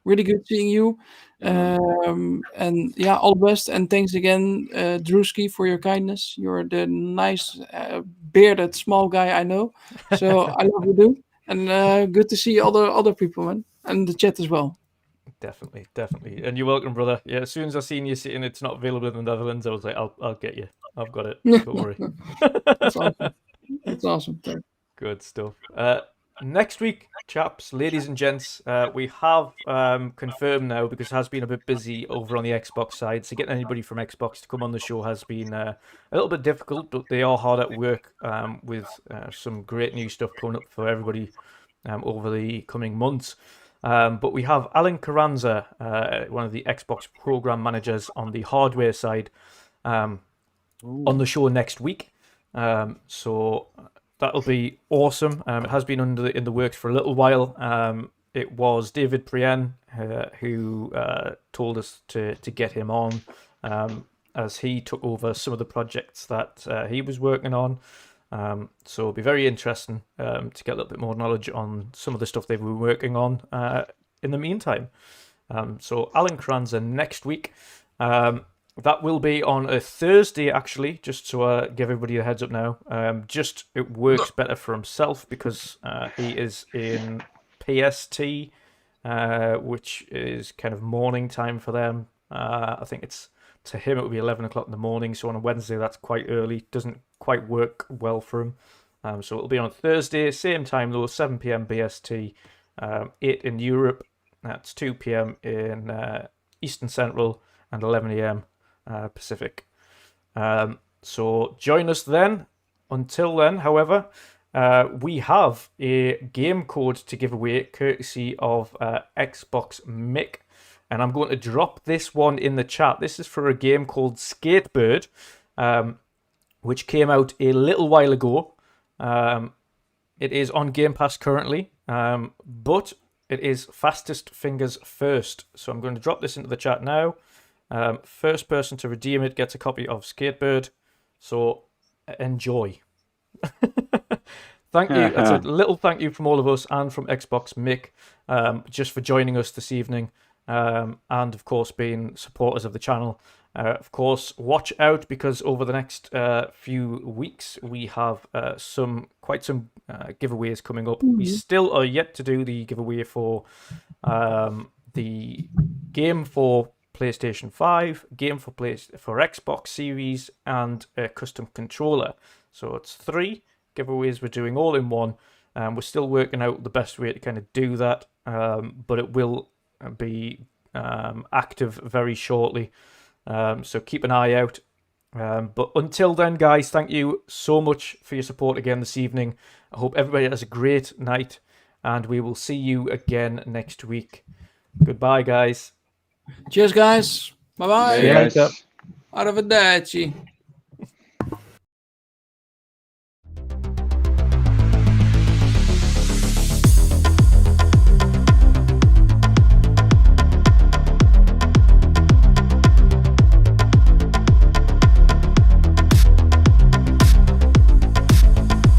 Really good seeing you. And yeah, all the best, and thanks again, Drewski, for your kindness. You're the nice bearded small guy I know. So I love you, dude. And good to see other people, man, and the chat as well. Definitely. And you're welcome, brother. Yeah, as soon as I seen you sitting, it's not available in the Netherlands, I was like, I'll get you. I've got it. Don't worry. That's awesome. That's awesome. Good stuff. Next week, chaps, ladies and gents, we have confirmed now, because it has been a bit busy over on the Xbox side. So getting anybody from Xbox to come on the show has been a little bit difficult, but they are hard at work with some great new stuff coming up for everybody over the coming months. But we have Alan Carranza, one of the Xbox program managers on the hardware side, on the show next week. So that'll be awesome. It has been in the works for a little while. It was David Prien who told us to get him on, as he took over some of the projects that he was working on. So it'll be very interesting to get a little bit more knowledge on some of the stuff they were working on in the meantime. So Alan Carranza next week. That will be on a Thursday, actually, just to give everybody a heads up now. It works better for himself because he is in PST, which is kind of morning time for them. I think to him it will be 11 o'clock in the morning, so on a Wednesday that's quite early. Doesn't quite work well for him. So it'll be on a Thursday, same time though, 7 p.m. BST, 8 in Europe. That's 2 p.m. in Eastern Central, and 11 a.m. Pacific. So join us then. Until then, however, we have a game code to give away courtesy of Xbox Mick, and I'm going to drop this one in the chat. This is for a game called Skatebird, which came out a little while ago. It is on Gamepass currently, but it is fastest fingers first. So I'm going to drop this into the chat now. First person to redeem it gets a copy of Skatebird. So enjoy. Thank you. That's a little thank you from all of us and from Xbox Mick, just for joining us this evening, and of course being supporters of the channel. Of course, watch out, because over the next few weeks we have quite some giveaways coming up. We still are yet to do the giveaway for the game for PlayStation 5, game for Xbox Series, and a custom controller. So it's 3 giveaways we're doing all in one. We're still working out the best way to kind of do that, but it will be active very shortly. So keep an eye out. But until then, guys, thank you so much for your support again this evening. I hope everybody has a great night, and we will see you again next week. Goodbye, guys. Cheers, guys. Bye-bye. Hey, guys. Arrivederci.